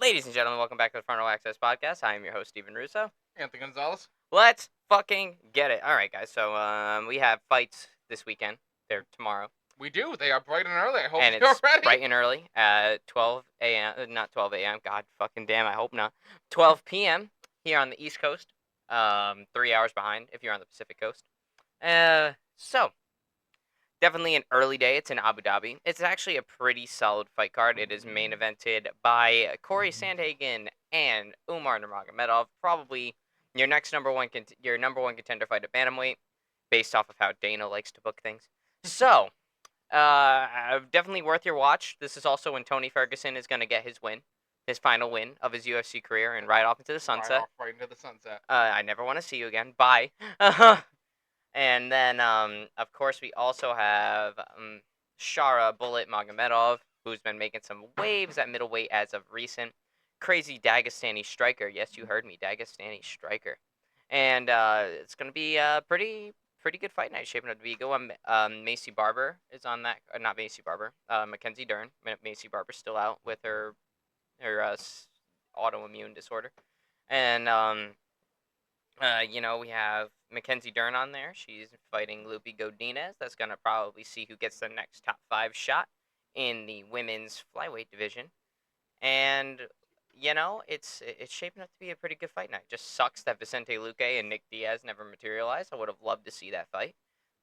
Ladies and gentlemen, welcome back to the Frontal Access Podcast. I am your host, Steven Russo. Anthony Gonzalez. Let's fucking get it. All right, guys. So we have fights this weekend. They're tomorrow. We do. They are bright and early. I hope And you're it's ready. bright and early at 12 a.m. Not 12 a.m. God fucking damn, I hope not. 12 p.m. here on the East Coast. 3 hours behind if you're on the Pacific Coast. So definitely an early day. It's in Abu Dhabi. It's actually a pretty solid fight card. It is main evented by Corey Sandhagen and Umar Nurmagomedov. Probably your number one contender fight at bantamweight, based off of how Dana likes to book things. So, definitely worth your watch. This is also when Tony Ferguson is going to get his final win of his UFC career, and ride off into the sunset. Right into the sunset. I never want to see you again. Bye. And then, of course, we also have Shara Bullet Magomedov, who's been making some waves at middleweight as of recent. Crazy Dagestani striker. Yes, you heard me, Dagestani striker. And it's going to be a pretty good fight night shaping up to be. Macy Barber is on that. Not Macy Barber. Mackenzie Dern. Macy Barber's still out with her autoimmune disorder. And we have Mackenzie Dern on there. She's fighting Lupi Godinez. That's going to probably see who gets the next top 5 shot in the women's flyweight division. And, it's shaping up to be a pretty good fight night. Just sucks that Vicente Luque and Nick Diaz never materialized. I would have loved to see that fight.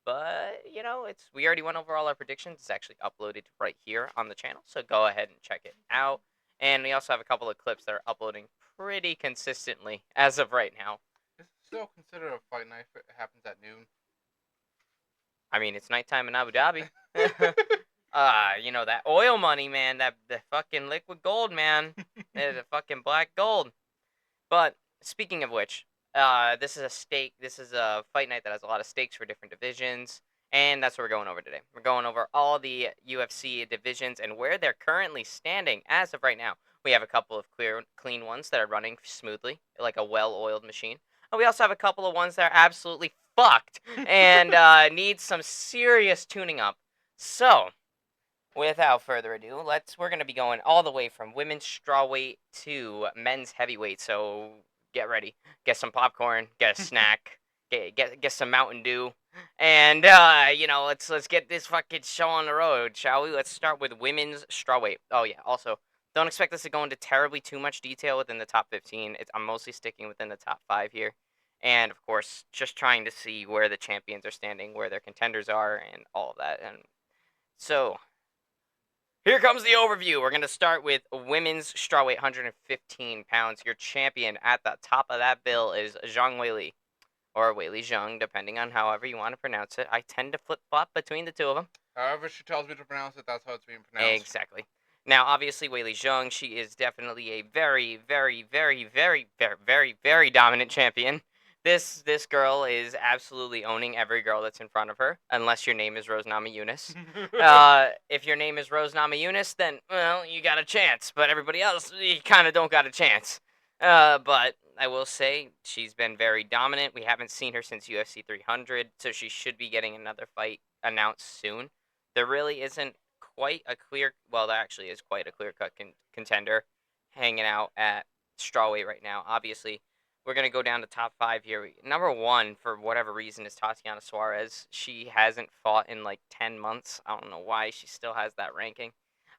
But, we already went over all our predictions. It's actually uploaded right here on the channel. So go ahead and check it out. And we also have a couple of clips that are uploading pretty consistently as of right now. Is it still considered a fight night if it happens at noon? I mean, it's nighttime in Abu Dhabi. That oil money, man. The fucking liquid gold, man. The fucking black gold. But speaking of which, this is a fight night that has a lot of stakes for different divisions, and that's what we're going over today. We're going over all the UFC divisions and where they're currently standing as of right now. We have a couple of clean ones that are running smoothly, like a well-oiled machine. And we also have a couple of ones that are absolutely fucked and need some serious tuning up. So, without further ado, we're going to be going all the way from women's strawweight to men's heavyweight. So, get ready. Get some popcorn, get a snack, get some Mountain Dew, and let's get this fucking show on the road, shall we? Let's start with women's strawweight. Oh yeah, also don't expect us to go into terribly too much detail within the top 15. I'm mostly sticking within the top 5 here. And, of course, just trying to see where the champions are standing, where their contenders are, and all of that. And so, here comes the overview. We're going to start with women's strawweight, 115 pounds. Your champion at the top of that bill is Zhang Weili, or Weili Zhang, depending on however you want to pronounce it. I tend to flip-flop between the two of them. However she tells me to pronounce it, that's how it's being pronounced. Exactly. Now, obviously, Weili Zhang, she is definitely a very, very, very, very, very, very, very dominant champion. This girl is absolutely owning every girl that's in front of her, unless your name is Rose Namajunas. If your name is Rose Namajunas, then, well, you got a chance. But everybody else, you kind of don't got a chance. But I will say she's been very dominant. We haven't seen her since UFC 300, so she should be getting another fight announced soon. There really isn't quite a clear... Well, there actually is quite a clear-cut contender hanging out at strawweight right now. Obviously, we're going to go down to top 5 here. Number 1, for whatever reason, is Tatiana Suarez. She hasn't fought in like 10 months. I don't know why she still has that ranking.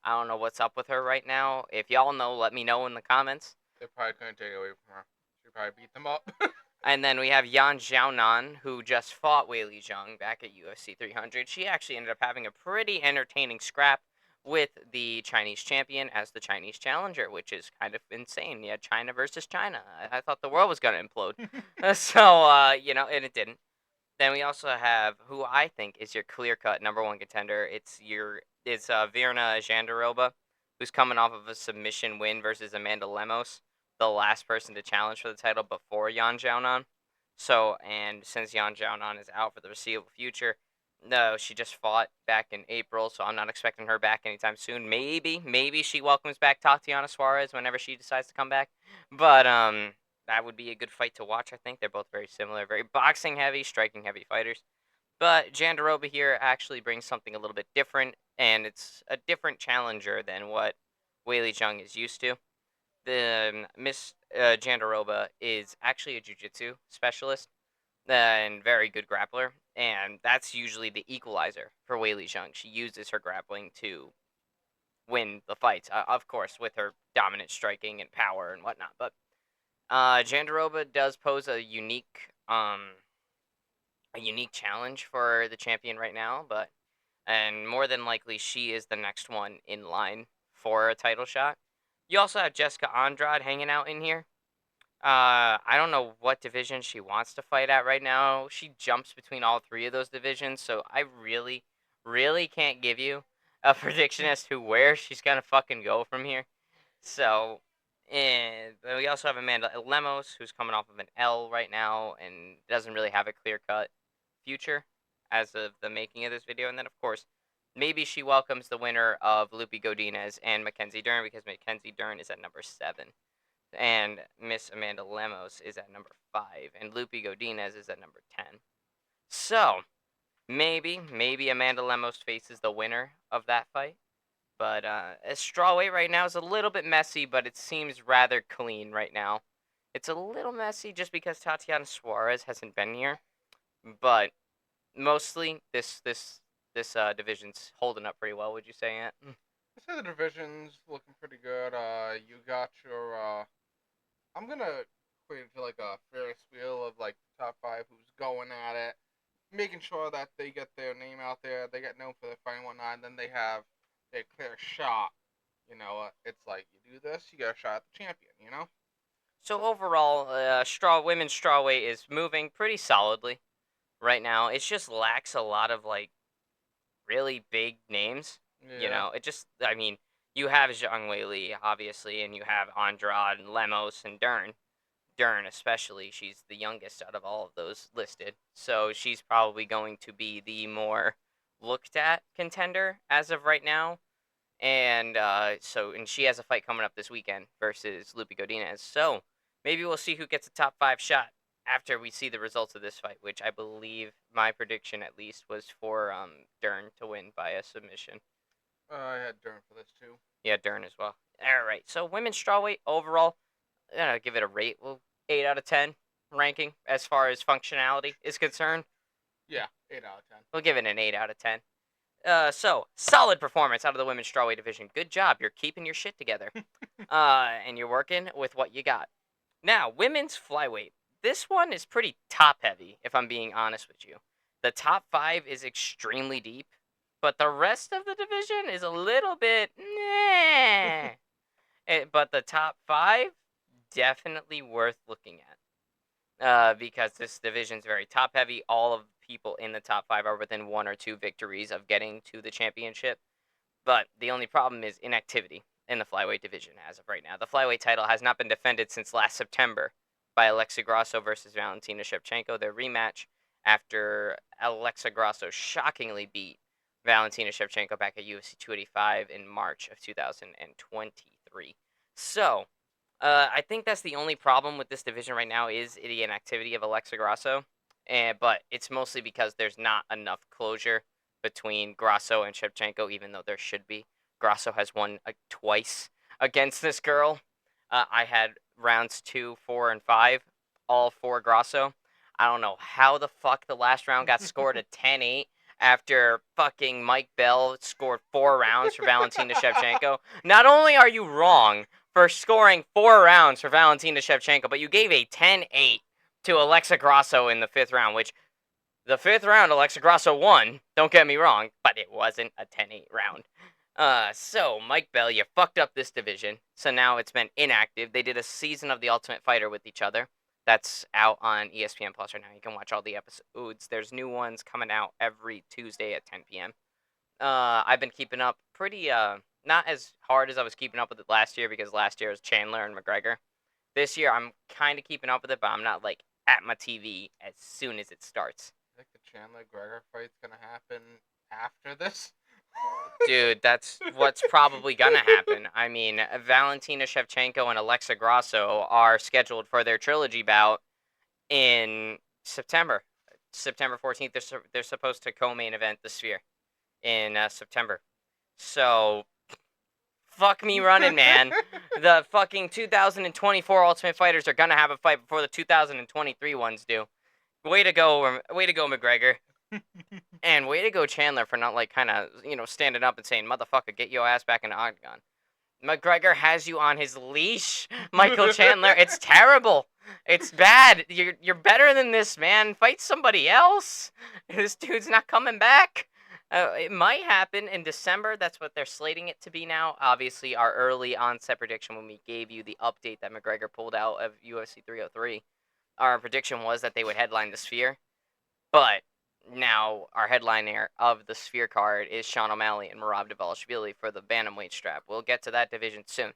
I don't know what's up with her right now. If y'all know, let me know in the comments. They probably couldn't take it away from her. She probably beat them up. And then we have Yan Xiaonan, who just fought Weili Zhang back at UFC 300. She actually ended up having a pretty entertaining scrap with the Chinese champion as the Chinese challenger, which is kind of insane. Yeah, China versus China. I thought the world was going to implode. And it didn't. Then we also have who I think is your clear-cut number 1 contender. It's Virna Jandiroba, who's coming off of a submission win versus Amanda Lemos, the last person to challenge for the title before Yan Xiaonan. So, and since Yan Xiaonan is out for the foreseeable future, no, she just fought back in April, so I'm not expecting her back anytime soon. Maybe she welcomes back Tatiana Suarez whenever she decides to come back. But that would be a good fight to watch, I think. They're both very similar, very boxing heavy, striking heavy fighters. But Jandiroba here actually brings something a little bit different, and it's a different challenger than what Weili Zhang is used to. the Miss Jandaroba is actually a jiu-jitsu specialist and very good grappler, and that's usually the equalizer for Wei Li Zhang. She uses her grappling to win the fights, of course, with her dominant striking and power and whatnot. But Jandaroba does pose a unique challenge for the champion right now, but and more than likely she is the next one in line for a title shot. You also have Jessica Andrade hanging out in here. I don't know what division she wants to fight at right now. She jumps between all three of those divisions, so I really, really can't give you a prediction as to where she's gonna fucking go from here. So, and we also have Amanda Lemos, who's coming off of an L right now and doesn't really have a clear cut future as of the making of this video. And then, of course, maybe she welcomes the winner of Lupi Godinez and Mackenzie Dern because Mackenzie Dern is at number 7. And Miss Amanda Lemos is at number 5. And Lupi Godinez is at number 10. So, maybe Amanda Lemos faces the winner of that fight. But Straweight right now is a little bit messy, but it seems rather clean right now. It's a little messy just because Tatiana Suarez hasn't been here, but mostly this division's holding up pretty well. Would you say, Ant? I say the division's looking pretty good. You got your. I'm gonna put it to like a Ferris wheel of like the top 5 who's going at it, making sure that they get their name out there, they get known for their fight and whatnot, and then they have a clear shot. You know, it's like you do this, you get a shot at the champion. You know. So overall, women's strawweight is moving pretty solidly right now. It just lacks a lot of like really big names. You Yeah. know, I mean, you have Zhang Weili, obviously, and you have Andrade and Lemos and Dern. Dern, especially, she's the youngest out of all of those listed. So she's probably going to be the more looked at contender as of right now. And and she has a fight coming up this weekend versus Lupi Godinez. So maybe we'll see who gets a top 5 shot after we see the results of this fight, which I believe my prediction at least was for Dern to win by a submission. I had Dern for this too. Yeah, Dern as well. All right, so women's strawweight overall, give it a rate. Well, 8 out of 10 ranking as far as functionality is concerned. Yeah, 8 out of 10. We'll give it an 8 out of 10. So solid performance out of the women's strawweight division. Good job. You're keeping your shit together. And you're working with what you got. Now, women's flyweight. This one is pretty top heavy, if I'm being honest with you. The top 5 is extremely deep, but the rest of the division is a little bit nah. But the top 5 definitely worth looking at. Because this division's very top heavy. All of the people in the top 5 are within 1 or 2 victories of getting to the championship. But the only problem is inactivity in the flyweight division as of right now. The flyweight title has not been defended since last September by Alexa Grasso versus Valentina Shevchenko. Their rematch after Alexa Grasso shockingly beat Valentina Shevchenko back at UFC 285 in March of 2023. So, I think that's the only problem with this division right now is the inactivity of Alexa Grasso. But it's mostly because there's not enough closure between Grasso and Shevchenko, even though there should be. Grasso has won twice against this girl. I had rounds 2, 4, and 5, all for Grasso. I don't know how the fuck the last round got scored at 10-8 after fucking Mike Bell scored 4 rounds for Valentina Shevchenko. Not only are you wrong for scoring 4 rounds for Valentina Shevchenko, but you gave a 10-8 to Alexa Grasso in the 5th round, which the 5th round Alexa Grasso won, don't get me wrong, but it wasn't a 10-8 round. So, Mike Bell, you fucked up this division, so now it's been inactive. They did a season of The Ultimate Fighter with each other. That's out on ESPN Plus right now. You can watch all the episodes. There's new ones coming out every Tuesday at 10 p.m. I've been keeping up pretty, not as hard as I was keeping up with it last year, because last year was Chandler and McGregor. This year, I'm kind of keeping up with it, but I'm not, like, at my TV as soon as it starts. I think the Chandler-Gregor fight's gonna happen after this. Dude, that's what's probably gonna happen. I mean, Valentina Shevchenko and Alexa Grasso are scheduled for their trilogy bout in September. September 14th, they're supposed to co-main event the Sphere in September. So, Fuck me running, man. The fucking 2024 Ultimate Fighters are gonna have a fight before the 2023 ones do. Way to go, McGregor. And way to go, Chandler, for not like kind of standing up and saying, "Motherfucker, get your ass back in the octagon." McGregor has you on his leash, Michael Chandler. It's terrible. It's bad. You're better than this, man. Fight somebody else. This dude's not coming back. It might happen in December. That's what they're slating it to be now. Obviously, our early onset prediction when we gave you the update that McGregor pulled out of UFC 303, our prediction was that they would headline the Sphere. But now our headliner of the Sphere card is Sean O'Malley and Merab Dvalishvili for the bantamweight strap. We'll get to that division soon.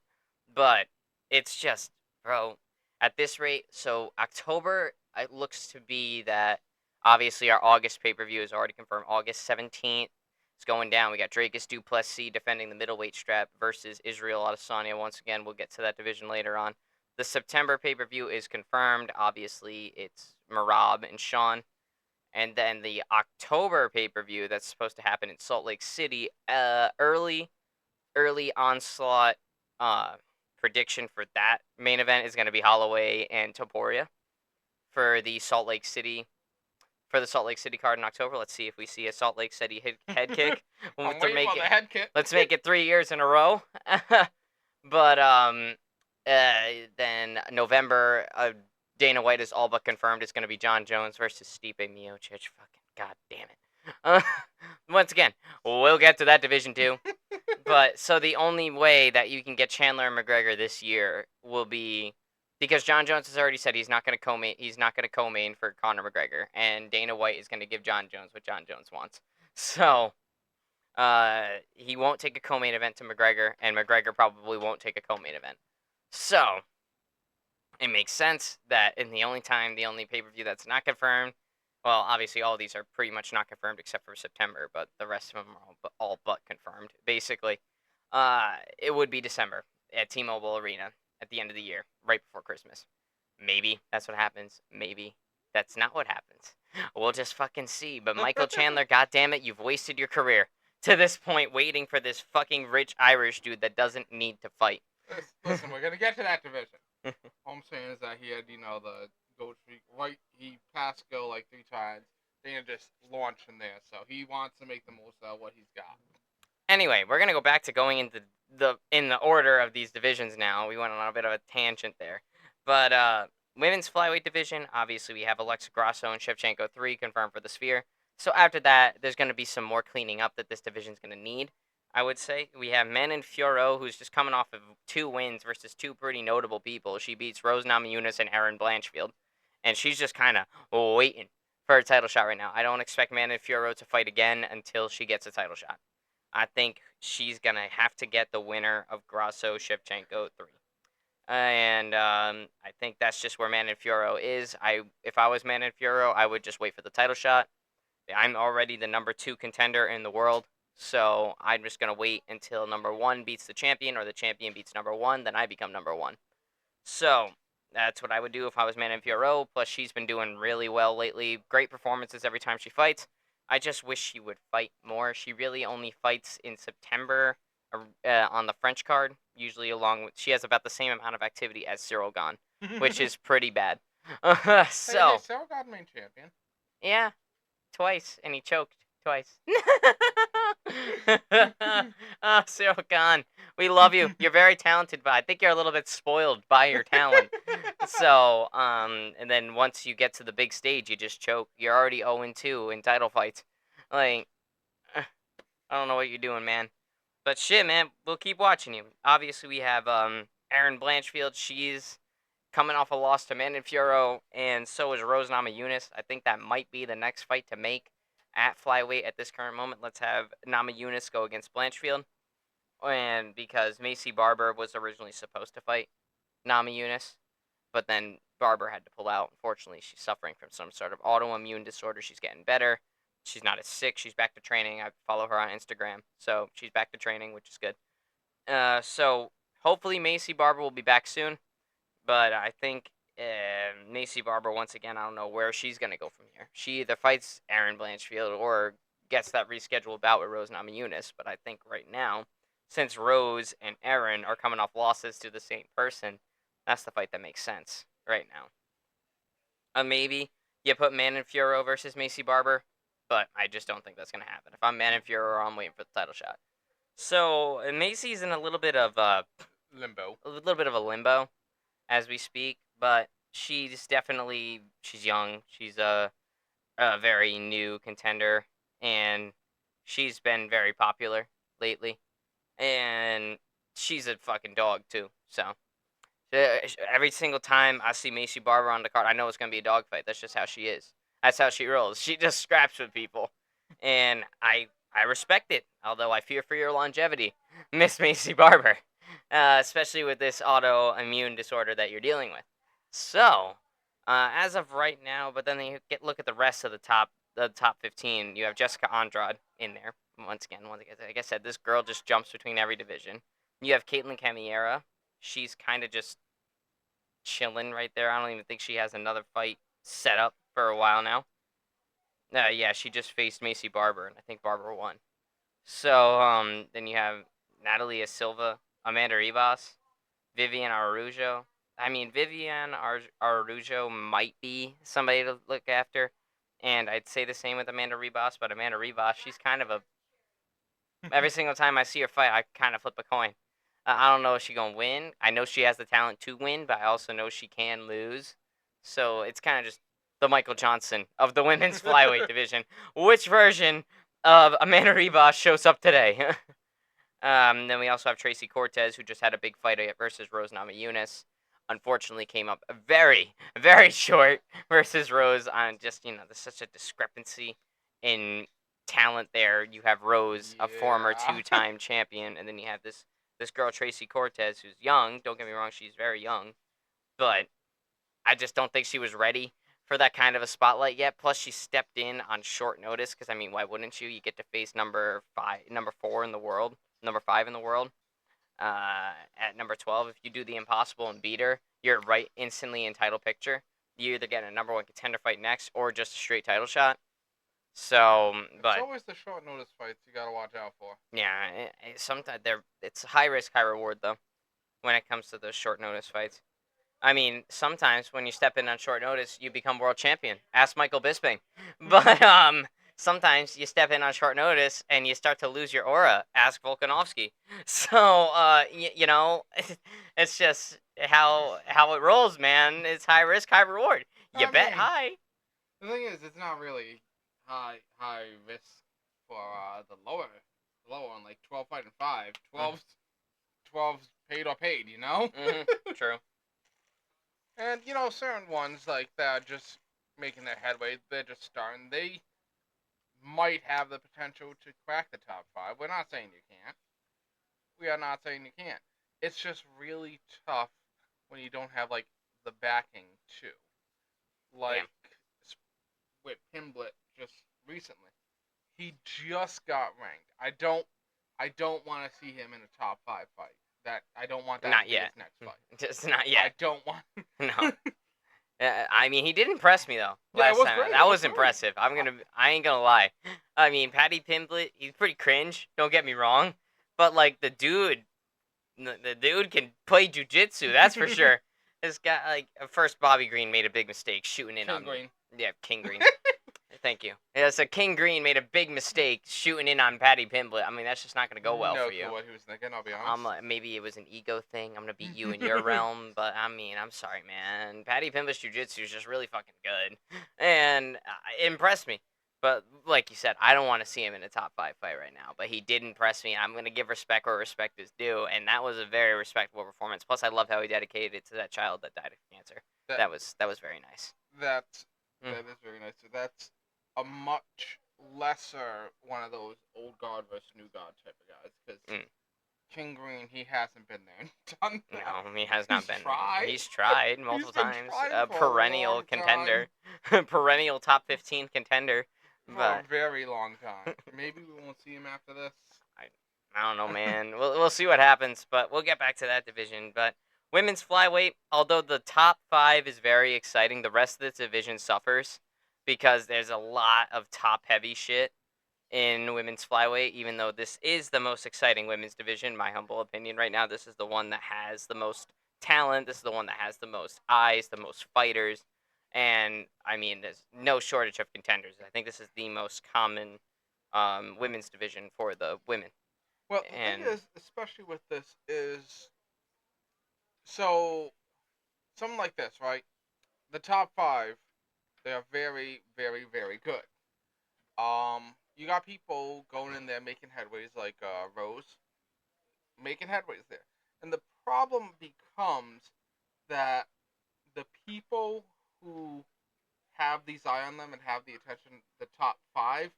But it's just, bro, at this rate, so October, it looks to be that obviously our August pay-per-view is already confirmed. August 17th. It's going down. We got Dracus du Plessis defending the middleweight strap versus Israel Adesanya. Once again, we'll get to that division later on. The September pay-per-view is confirmed. Obviously, it's Merab and Sean. And then the October pay-per-view that's supposed to happen in Salt Lake City, early onslaught prediction for that main event is going to be Holloway and Topuria for the Salt Lake City card in October. Let's see if we see a Salt Lake City head kick. I'm waiting for the head kick. Let's make it 3 years in a row. But then November, Dana White is all but confirmed it's going to be John Jones versus Stipe Miocic. Fucking god damn it. Once again, we'll get to that division too. But so the only way that you can get Chandler and McGregor this year will be because John Jones has already said he's not going to co-main. He's not going to co-main for Conor McGregor, and Dana White is going to give John Jones what John Jones wants. So he won't take a co-main event to McGregor, and McGregor probably won't take a co-main event. So it makes sense that the only pay-per-view that's not confirmed, well, obviously all of these are pretty much not confirmed except for September, but the rest of them are all but confirmed, basically. It would be December at T-Mobile Arena at the end of the year, right before Christmas. Maybe that's what happens. Maybe that's not what happens. We'll just fucking see. But Michael Chandler, goddammit, you've wasted your career to this point waiting for this fucking rich Irish dude that doesn't need to fight. Listen, we're going to get to that division. All I'm saying is that he had, the GOAT streak. Right, he passed go like 3 times. Dana just launched in there, so he wants to make the most out of what he's got. Anyway, we're gonna go back to going into in the order of these divisions now. We went on a bit of a tangent there, but women's flyweight division. Obviously, we have Alexa Grasso and Shevchenko 3 confirmed for the Sphere. So after that, there's gonna be some more cleaning up that this division's gonna need. I would say we have Manon Fiorot, who's just coming off of 2 wins versus 2 pretty notable people. She beats Rose Namajunas and Erin Blanchfield, and she's just kind of waiting for a title shot right now. I don't expect Manon Fiorot to fight again until she gets a title shot. I think she's gonna have to get the winner of Grasso Shevchenko 3, and I think that's just where Manon Fiorot is. If I was Manon Fiorot, I would just wait for the title shot. I'm already the number 2 contender in the world. So I'm just going to wait until number 1 beats the champion or the champion beats number 1. Then I become number 1. So that's what I would do if I was Manon Fiorot. Plus, she's been doing really well lately. Great performances every time she fights. I just wish she would fight more. She really only fights in September on the French card. Usually she has about the same amount of activity as Cyril Gane, which is pretty bad. Hey, Cyril Gane main champion. Yeah, twice. And he choked. Twice. Oh, Cyril Gane, we love you. You're very talented, but I think you're a little bit spoiled by your talent. So, and then once you get to the big stage, you just choke. You're already 0-2 in title fights. Like, I don't know what you're doing, man. But shit, man, we'll keep watching you. Obviously, we have Erin Blanchfield. She's coming off a loss to Manon Fiorot, and so is Rose Namajunas. I think that might be the next fight to make at flyweight at this current moment. Let's have Namajunas go against Blanchfield. And because Macy Barber was originally supposed to fight Namajunas, but then Barber had to pull out. Unfortunately, she's suffering from some sort of autoimmune disorder. She's getting better. She's not as sick. She's back to training. I follow her on Instagram. So she's back to training, which is good. So hopefully Macy Barber will be back soon. But I think Macy Barber, once again, I don't know where she's going to go from here. She either fights Erin Blanchfield or gets that rescheduled bout with Rose Namajunas. But I think right now since Rose and Erin are coming off losses to the same person, that's the fight that makes sense right now. Maybe you put Manon Fiorot versus Macy Barber, but I just don't think that's going to happen. If I'm Manon Fiorot, I'm waiting for the title shot. So Macy's in a little bit of a limbo as we speak, but she's young. She's a very new contender, and she's been very popular lately, and she's a fucking dog too. So every single time I see Macy Barber on the card, I know it's gonna be a dogfight. That's just how she is. That's how she rolls. She just scraps with people, and I respect it. Although I fear for your longevity, Miss Macy Barber, especially with this autoimmune disorder that you're dealing with. So, as of right now, but then you look at the rest of the top 15. You have Jessica Andrade in there. Once again, like I said, this girl just jumps between every division. You have Caitlin Camillera. She's kind of just chilling right there. I don't even think she has another fight set up for a while now. Yeah, she just faced Macy Barber, and I think Barber won. So, then you have Natalia Silva, Amanda Ribas, Vivian Araujo. I mean, Vivian Araujo might be somebody to look after, and I'd say the same with Amanda Ribas, but Amanda Ribas, she's kind of a... Every single time I see her fight, I kind of flip a coin. I don't know if she's going to win. I know she has the talent to win, but I also know she can lose. So it's kind of just the Michael Johnson of the women's flyweight division. Which version of Amanda Ribas shows up today? Then we also have Tracy Cortez, who just had a big fight versus Rose Namajunas. Unfortunately, came up very, very short versus Rose on just, there's such a discrepancy in talent there. You have Rose, a former two-time champion, and then you have this girl, Tracy Cortez, who's young. Don't get me wrong, she's very young. But I just don't think she was ready for that kind of a spotlight yet. Plus, she stepped in on short notice because, I mean, why wouldn't you? You get to face number 4 in the world, number 5 in the world. At number 12, if you do the impossible and beat her, you're right instantly in title picture. You either get a number 1 contender fight next or just a straight title shot. So, but it's always the short notice fights you gotta watch out for. Yeah, sometimes it's high risk, high reward though, when it comes to those short notice fights. I mean, sometimes when you step in on short notice, you become world champion. Ask Michael Bisping. But sometimes you step in on short notice and you start to lose your aura. Ask Volkanovski. So it's just how it rolls, man. It's high risk, high reward. You bet high. The thing is, it's not really high risk for the lower one, like 12 fighting 5. 12's paid or paid, you know? Mm-hmm. True. And, certain ones, like, that are just making their headway, they're just starting, they might have the potential to crack the top 5. We're not saying you can't. We are not saying you can't. It's just really tough when you don't have, like, the backing, too. Like, with Pimblett just recently. He just got ranked. I don't want to see him in a top 5 fight. I don't want that not to be yet. His next fight. Just not yet. I don't want. No. I mean, he did impress me though. Yeah, Last time, great. that was impressive. I ain't gonna lie. I mean, Paddy Pimblett, he's pretty cringe. Don't get me wrong, but like the dude can play jujitsu. That's for sure. This guy, like, first Bobby Green made a big mistake shooting in on Green. Yeah, King Green. Thank you. Yeah, so King Green made a big mistake shooting in on Paddy Pimblett. I mean, that's just not going to go well for you. No, what he was thinking, I'll be honest. Maybe it was an ego thing. I'm going to beat you in your realm. But, I mean, I'm sorry, man. Paddy Pimblett's jiu-jitsu is just really fucking good. And it impressed me. But, like you said, I don't want to see him in a top 5 fight right now. But he did impress me. I'm going to give respect where respect is due. And that was a very respectable performance. Plus, I love how he dedicated it to that child that died of cancer. That was very nice. That is very nice. So that's a much lesser one of those old guard versus new guard type of guys, because King Green, he hasn't been there and done that. No, he has not been tried. He's tried multiple times. A perennial contender. Perennial top 15 contender. For a very long time. Maybe we won't see him after this. I don't know, man. We'll see what happens, but we'll get back to that division. But women's flyweight, although the top 5 is very exciting, the rest of the division suffers because there's a lot of top-heavy shit. in women's flyweight, even though this is the most exciting women's division, my humble opinion right now. This is the one that has the most talent. This is the one that has the most eyes, the most fighters. And, I mean, there's no shortage of contenders. I think this is the most common women's division for the women. Well, the thing And is, especially with this, is so something like this, right? The top five, they are very, very, very good. You got people going in there making headways like Rose, making headways there, and the problem becomes that the people who have these eye on them and have the attention, the top five,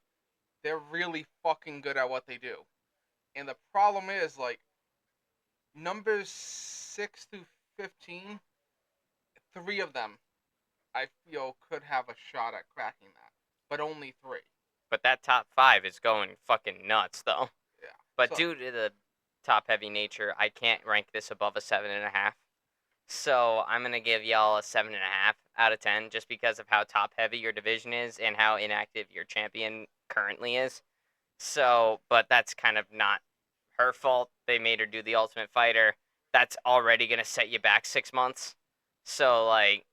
they're really fucking good at what they do. And the problem is, like, numbers 6 through 15, three of them, I feel, could have a shot at cracking that. But only three. but that top five is going fucking nuts, though. Yeah. But So, due to the top heavy nature, I can't rank this above a 7.5. So I'm gonna give y'all a 7.5 out of 10, just because of how top heavy your division is and how inactive your champion currently is. So, but that's kind of not her fault. They made her do the Ultimate Fighter. That's already gonna set you back 6 months. So like,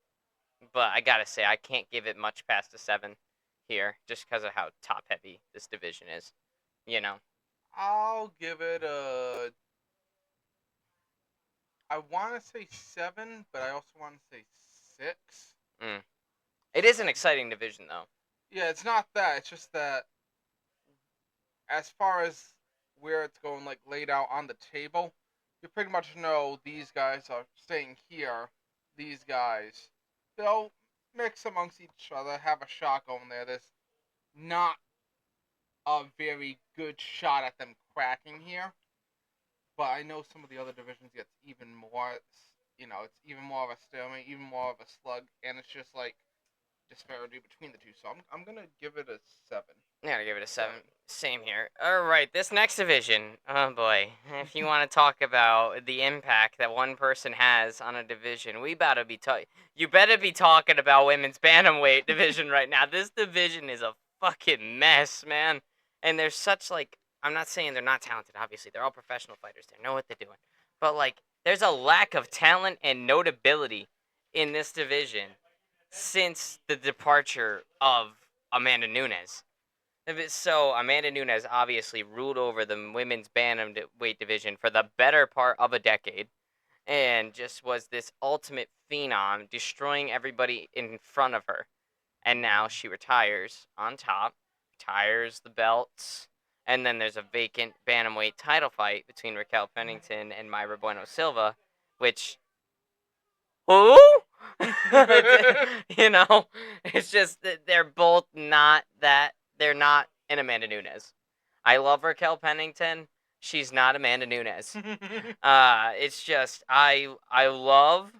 but I gotta say, I can't give it much past a 7 here, just because of how top heavy this division is. You know. I'll give it a. I want to say 7, but I also want to say 6. Mm. It is an exciting division, though. Yeah, it's not that. It's just that as far as where it's going, like laid out on the table, you pretty much know these guys are staying here. These guys, they'll mix amongst each other, have a shot going there. There's not a very good shot at them cracking here, but I know some of the other divisions gets even more. It's even more of a stalemate, even more of a slug, and it's just like disparity between the two. So I'm gonna give it a 7. Yeah, I'll give it a 7. Same here. All right, this next division. Oh boy, if you want to talk about the impact that one person has on a division, you better be talking about women's bantamweight division right now. This division is a fucking mess, man. And there's such like, I'm not saying they're not talented. Obviously, they're all professional fighters. They know what they're doing. But like, there's a lack of talent and notability in this division since the departure of Amanda Nunes. So Amanda Nunes obviously ruled over the women's bantamweight division for the better part of a decade, and just was this ultimate phenom, destroying everybody in front of her. And now she retires on top, retires the belts, and then there's a vacant bantamweight title fight between Raquel Pennington and Mayra Bueno Silva, which who? You know, it's just that they're both not that. They're not an Amanda Nunes. I love Raquel Pennington. She's not Amanda Nunes. It's just I love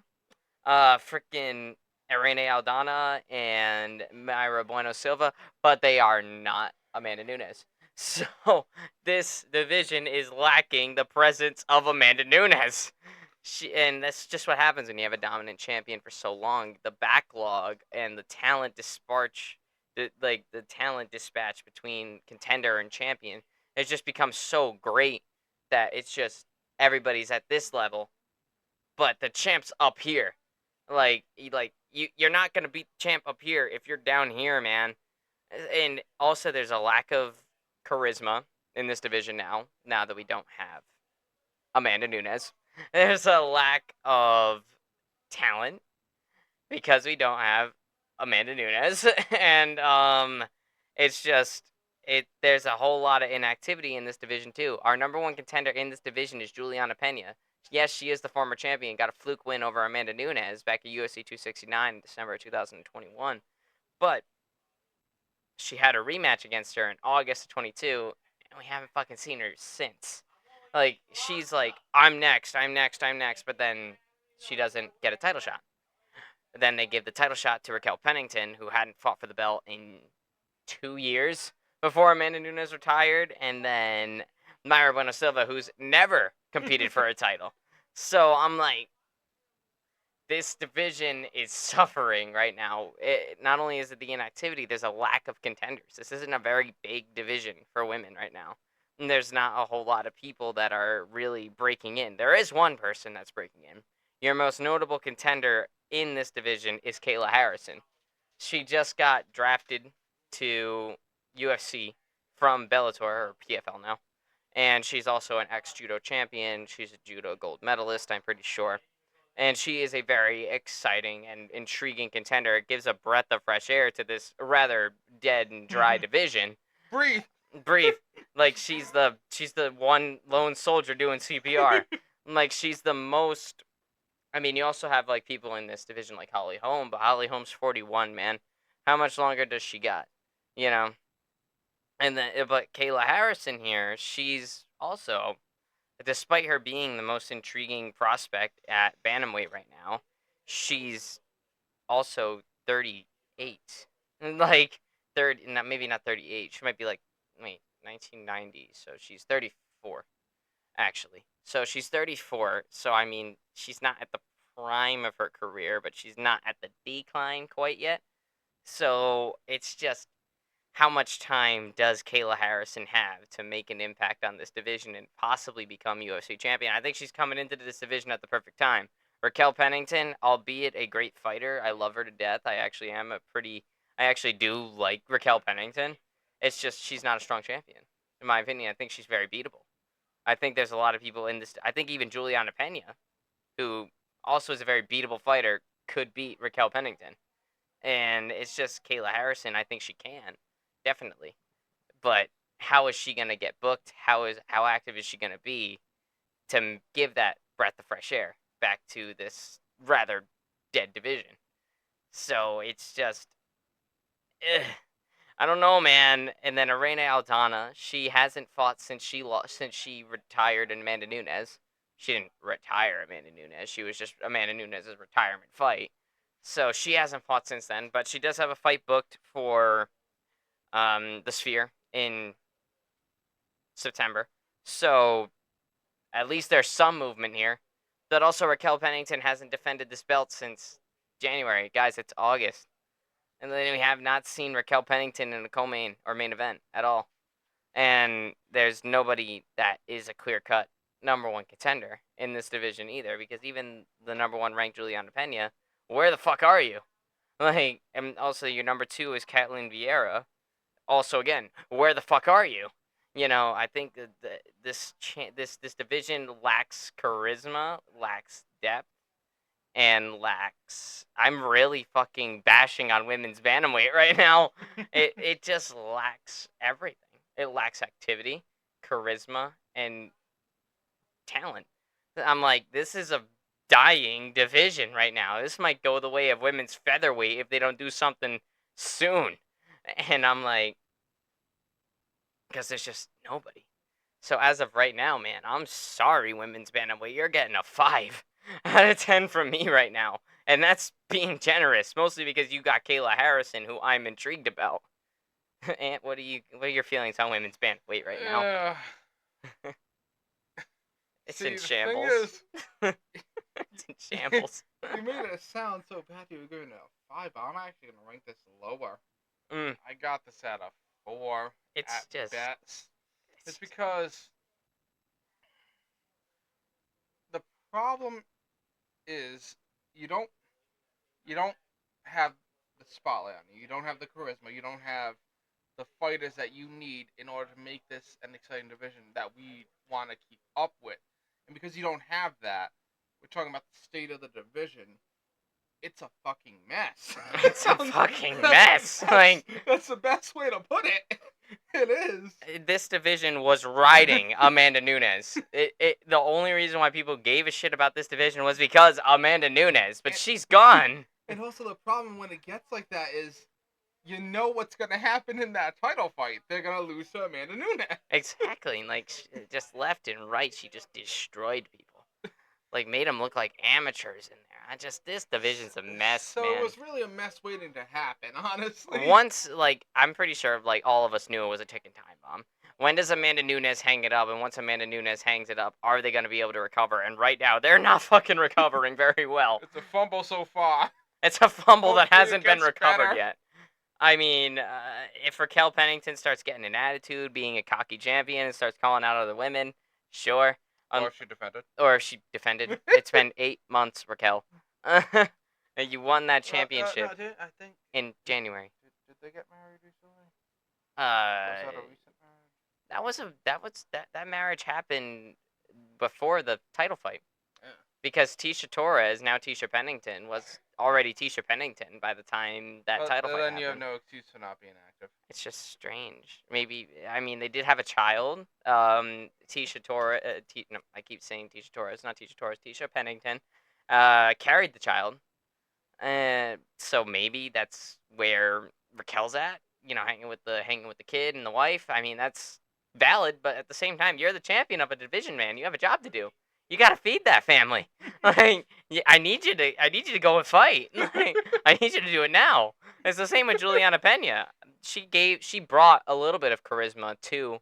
freaking Irene Aldana and Mayra Bueno Silva, but they are not Amanda Nunes. So this division is lacking the presence of Amanda Nunes. And that's just what happens when you have a dominant champion for so long. The backlog and the talent the talent dispatch between contender and champion has just become so great that it's just everybody's at this level, but the champ's up here. You're not gonna beat the champ up here if you're down here, man. And also, there's a lack of charisma in this division now. Now that we don't have Amanda Nunes, there's a lack of talent because we don't have Amanda Nunes, and it's just There's a whole lot of inactivity in this division too. Our number one contender in this division is Juliana Pena. Yes, she is the former champion. Got a fluke win over Amanda Nunes back at UFC 269 in December of 2021, but she had a rematch against her in August of 22, and we haven't fucking seen her since. Like, she's like, I'm next, I'm next, I'm next, but then she doesn't get a title shot. Then they give the title shot to Raquel Pennington, who hadn't fought for the belt in 2 years before Amanda Nunes retired, and then Mayra Bueno Silva, who's never competed for a title. So I'm like, this division is suffering right now. Not only is it the inactivity, there's a lack of contenders. This isn't a very big division for women right now. And there's not a whole lot of people that are really breaking in. There is one person that's breaking in. Your most notable contender in this division is Kayla Harrison. She just got drafted to UFC from Bellator, or PFL now. And she's also an ex-judo champion. She's a judo gold medalist, I'm pretty sure. And she is a very exciting and intriguing contender. It gives a breath of fresh air to this rather dead and dry division. Breathe. Breathe. Like she's the one lone soldier doing CPR. Like she's the most. I mean, you also have like people in this division like Holly Holm, but Holly Holm's 41, man. How much longer does she got? You know. And then, but Kayla Harrison here, she's also, despite her being the most intriguing prospect at bantamweight right now, she's also 38. Like, maybe not 38. She might be like, wait, 1990. So she's 34, actually. So she's 34. So, I mean, she's not at the prime of her career, but she's not at the decline quite yet. So it's just, how much time does Kayla Harrison have to make an impact on this division and possibly become UFC champion? I think she's coming into this division at the perfect time. Raquel Pennington, albeit a great fighter, I love her to death. I actually do like Raquel Pennington. It's just she's not a strong champion. In my opinion, I think she's very beatable. I think there's a lot of people in this. I think even Juliana Pena, who also is a very beatable fighter, could beat Raquel Pennington. And it's just Kayla Harrison. I think she can. Definitely. But how is she going to get booked? How active is she going to be to give that breath of fresh air back to this rather dead division? So it's just, I don't know, man. And then Irene Aldana, she hasn't fought since she retired Amanda Nunes. She didn't retire Amanda Nunes. She was just Amanda Nunes' retirement fight. So she hasn't fought since then, but she does have a fight booked for the Sphere in September. So at least there's some movement here. But also Raquel Pennington hasn't defended this belt since January. Guys, it's August. And then we have not seen Raquel Pennington in a co-main or main event at all. And there's nobody that is a clear-cut number one contender in this division either, because even the number one ranked Juliana Pena, where the fuck are you? Like, and also your number two is Kathleen Vieira. Also, again, where the fuck are you? You know, I think that this division lacks charisma, lacks depth, and lacks. I'm really fucking bashing on women's bantamweight right now. It just lacks everything. It lacks activity, charisma, and talent. I'm like, this is a dying division right now. This might go the way of women's featherweight if they don't do something soon. And I'm like, because there's just nobody. So as of right now, man, I'm sorry, women's bantamweight, you're getting a 5 out of 10 from me right now, and that's being generous, mostly because you got Kayla Harrison, who I'm intrigued about. And what are your feelings on women's bantamweight right now? It's See, in the shambles. thing is, It's in shambles. you made it sound so bad you were giving it a 5, but I'm actually gonna rank this lower. I got this at a 4. It's at just best. It's because the problem is you don't have the spotlight on you. You don't have the charisma. You don't have the fighters that you need in order to make this an exciting division that we want to keep up with. And because you don't have that, we're talking about the state of the division. It's a fucking mess. It's a fucking mess. That's the best way to put it. It is. This division was riding Amanda Nunes. The only reason why people gave a shit about this division was because Amanda Nunes, but she's gone. And also the problem when it gets like that is, you know what's gonna happen in that title fight. They're gonna lose to Amanda Nunes. Exactly. Like, just left and right, she just destroyed people. Like, made them look like amateurs in there. This division's a mess, man. So it was really a mess waiting to happen, honestly. Once, like, I'm pretty sure, like, all of us knew it was a ticking time bomb. When does Amanda Nunes hang it up? And once Amanda Nunes hangs it up, are they going to be able to recover? And right now, they're not fucking recovering very well. It's a fumble so far. It's a fumble that Hopefully it hasn't been gets recovered better. yet. I mean, if Raquel Pennington starts getting an attitude, being a cocky champion, and starts calling out other women, sure. Or if she defended. Or if she defended. It's been 8 months, Raquel. And you won that championship I think in January. Did they get married recently? Was that a recent marriage? That marriage happened before the title fight. Yeah. Because Tisha Torres, now Tisha Pennington, was already Tisha Pennington by the time that title fight happened. Then you have no excuse for not being active. It's just strange. Maybe, I mean, they did have a child. Tisha Torres, no, I keep saying Tisha Torres, not Tisha Torres, Tisha Pennington, carried the child. So maybe that's where Raquel's at. You know, hanging with the kid and the wife. I mean, that's valid, but at the same time, you're the champion of a division, man. You have a job to do. You gotta feed that family. Like, I need you to go and fight. Like, I need you to do it now. It's the same with Juliana Pena. She brought a little bit of charisma to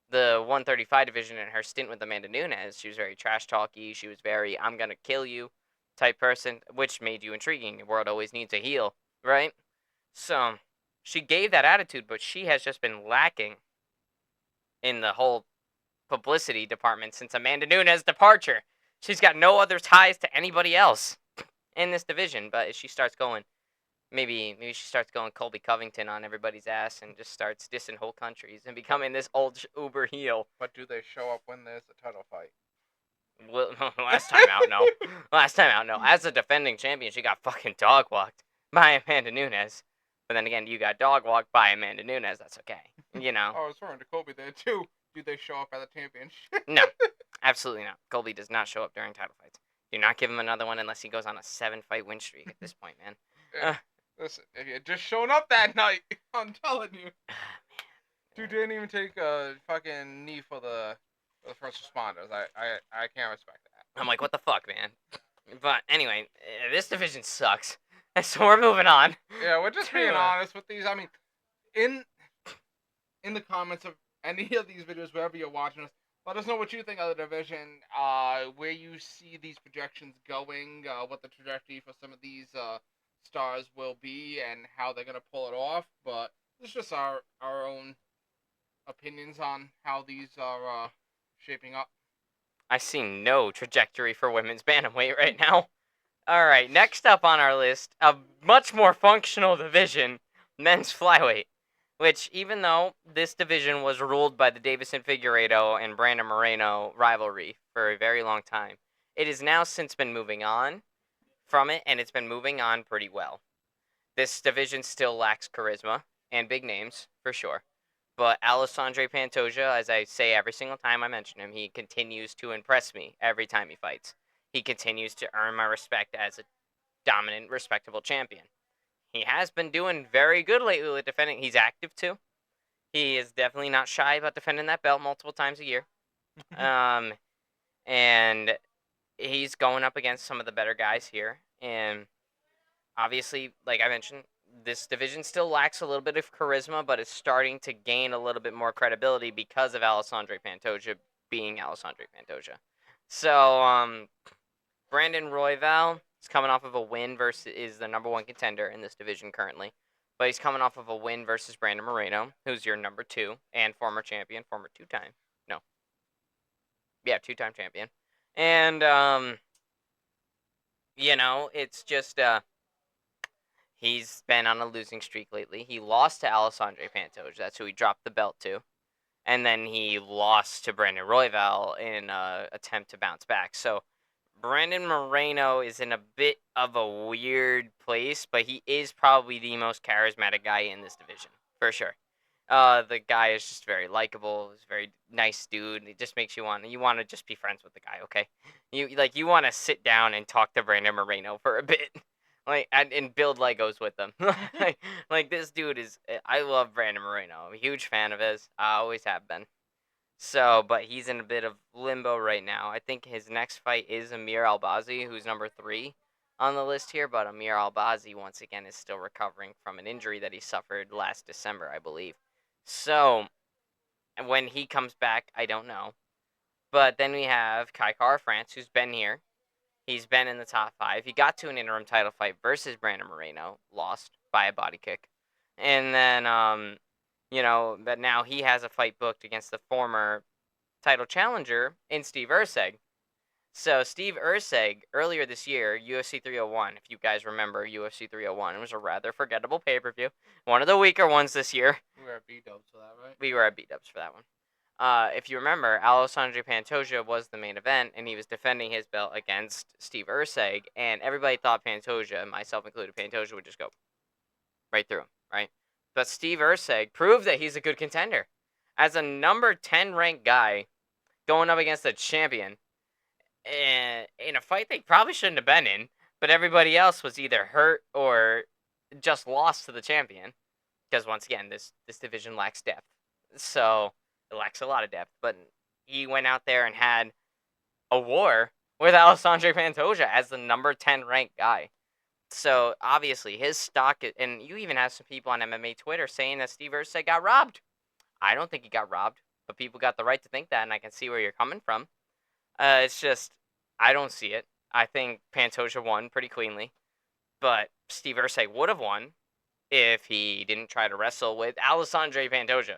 the 135 division in her stint with Amanda Nunes. She was very trash talky. She was very "I'm gonna kill you" type person, which made you intriguing. The world always needs a heel, right? So she gave that attitude, but she has just been lacking in the whole publicity department since Amanda Nunes' departure. She's got no other ties to anybody else in this division, but if she starts going, maybe she starts going Colby Covington on everybody's ass and just starts dissing whole countries and becoming this old uber heel. But do they show up when there's a title fight? Well, last time out, no. Last time out, no. As a defending champion, she got fucking dog walked by Amanda Nunes. But then again, you got dog walked by Amanda Nunes. That's okay. You know. Oh, I was referring to Colby there too. Do they show up at the championship? No, absolutely not. Colby does not show up during title fights. Do not give him another one unless he goes on a 7-fight win streak at this point, man. Yeah. Listen, if you had just shown up that night, I'm telling you. Dude didn't even take a fucking knee for the first responders. I can't respect that. I'm like, what the fuck, man? But anyway, this division sucks. So we're moving on. Yeah, we're just being honest with these. I mean, in the comments of any of these videos, wherever you're watching us, let us know what you think of the division, where you see these projections going, what the trajectory for some of these stars will be, and how they're going to pull it off. But this is just our own opinions on how these are shaping up. I see no trajectory for women's bantamweight right now. All right, next up on our list, a much more functional division, men's flyweight. Which, even though this division was ruled by the Davison Figueiredo and Brandon Moreno rivalry for a very long time, it has now since been moving on from it, and it's been moving on pretty well. This division still lacks charisma and big names, for sure. But Alessandro Pantoja, as I say every single time I mention him, he continues to impress me every time he fights. He continues to earn my respect as a dominant, respectable champion. He has been doing very good lately with defending. He's active, too. He is definitely not shy about defending that belt multiple times a year. And he's going up against some of the better guys here. And obviously, like I mentioned, this division still lacks a little bit of charisma, but it's starting to gain a little bit more credibility because of Alessandro Pantoja being Alessandro Pantoja. So, Brandon Royval is coming off of a win is the number 1 contender in this division currently. But he's coming off of a win versus Brandon Moreno, who's your number 2 and former champion, former 2-time. No. Yeah, 2-time champion. And, you know, it's just, he's been on a losing streak lately. He lost to Alessandro Pantoja. That's who he dropped the belt to. And then he lost to Brandon Royval in an attempt to bounce back. So, Brandon Moreno is in a bit of a weird place, but he is probably the most charismatic guy in this division, for sure. The guy is just very likable. He's a very nice dude. It just makes you want to just be friends with the guy, okay? You want to sit down and talk to Brandon Moreno for a bit, like and build Legos with them. like this dude is. I love Brandon Moreno. I'm a huge fan of his. I always have been. So, but he's in a bit of limbo right now. I think his next fight is Amir Albazi, who's number 3 on the list here. But Amir Albazi, once again, is still recovering from an injury that he suffered last December, I believe. So, And when he comes back, I don't know. But then we have Kai Kara France, who's been here. He's been in the top 5. He got to an interim title fight versus Brandon Moreno, lost by a body kick. And then, but now he has a fight booked against the former title challenger in Steve Urseg. So Steve Urseg, earlier this year, UFC 301, if you guys remember UFC 301, it was a rather forgettable pay-per-view. One of the weaker ones this year. We were at B-dubs for that, right? We were at B-dubs for that one. If you remember, Alessandro Pantoja was the main event, and he was defending his belt against Steve Urseg, and everybody thought Pantoja, myself included, Pantoja would just go right through him, right? But Steve Urseg proved that he's a good contender. As a number 10 ranked guy going up against a champion in a fight they probably shouldn't have been in, but everybody else was either hurt or just lost to the champion. Because once again, this division lacks depth. So it lacks a lot of depth. But he went out there and had a war with Alessandro Pantoja as the number 10 ranked guy. So obviously his stock, and you even have some people on MMA Twitter saying that Steve Ursay got robbed. I don't think he got robbed, but people got the right to think that, and I can see where you're coming from. It's just, I don't see it. I think Pantoja won pretty cleanly, but Steve Ursay would have won if he didn't try to wrestle with Alessandro Pantoja,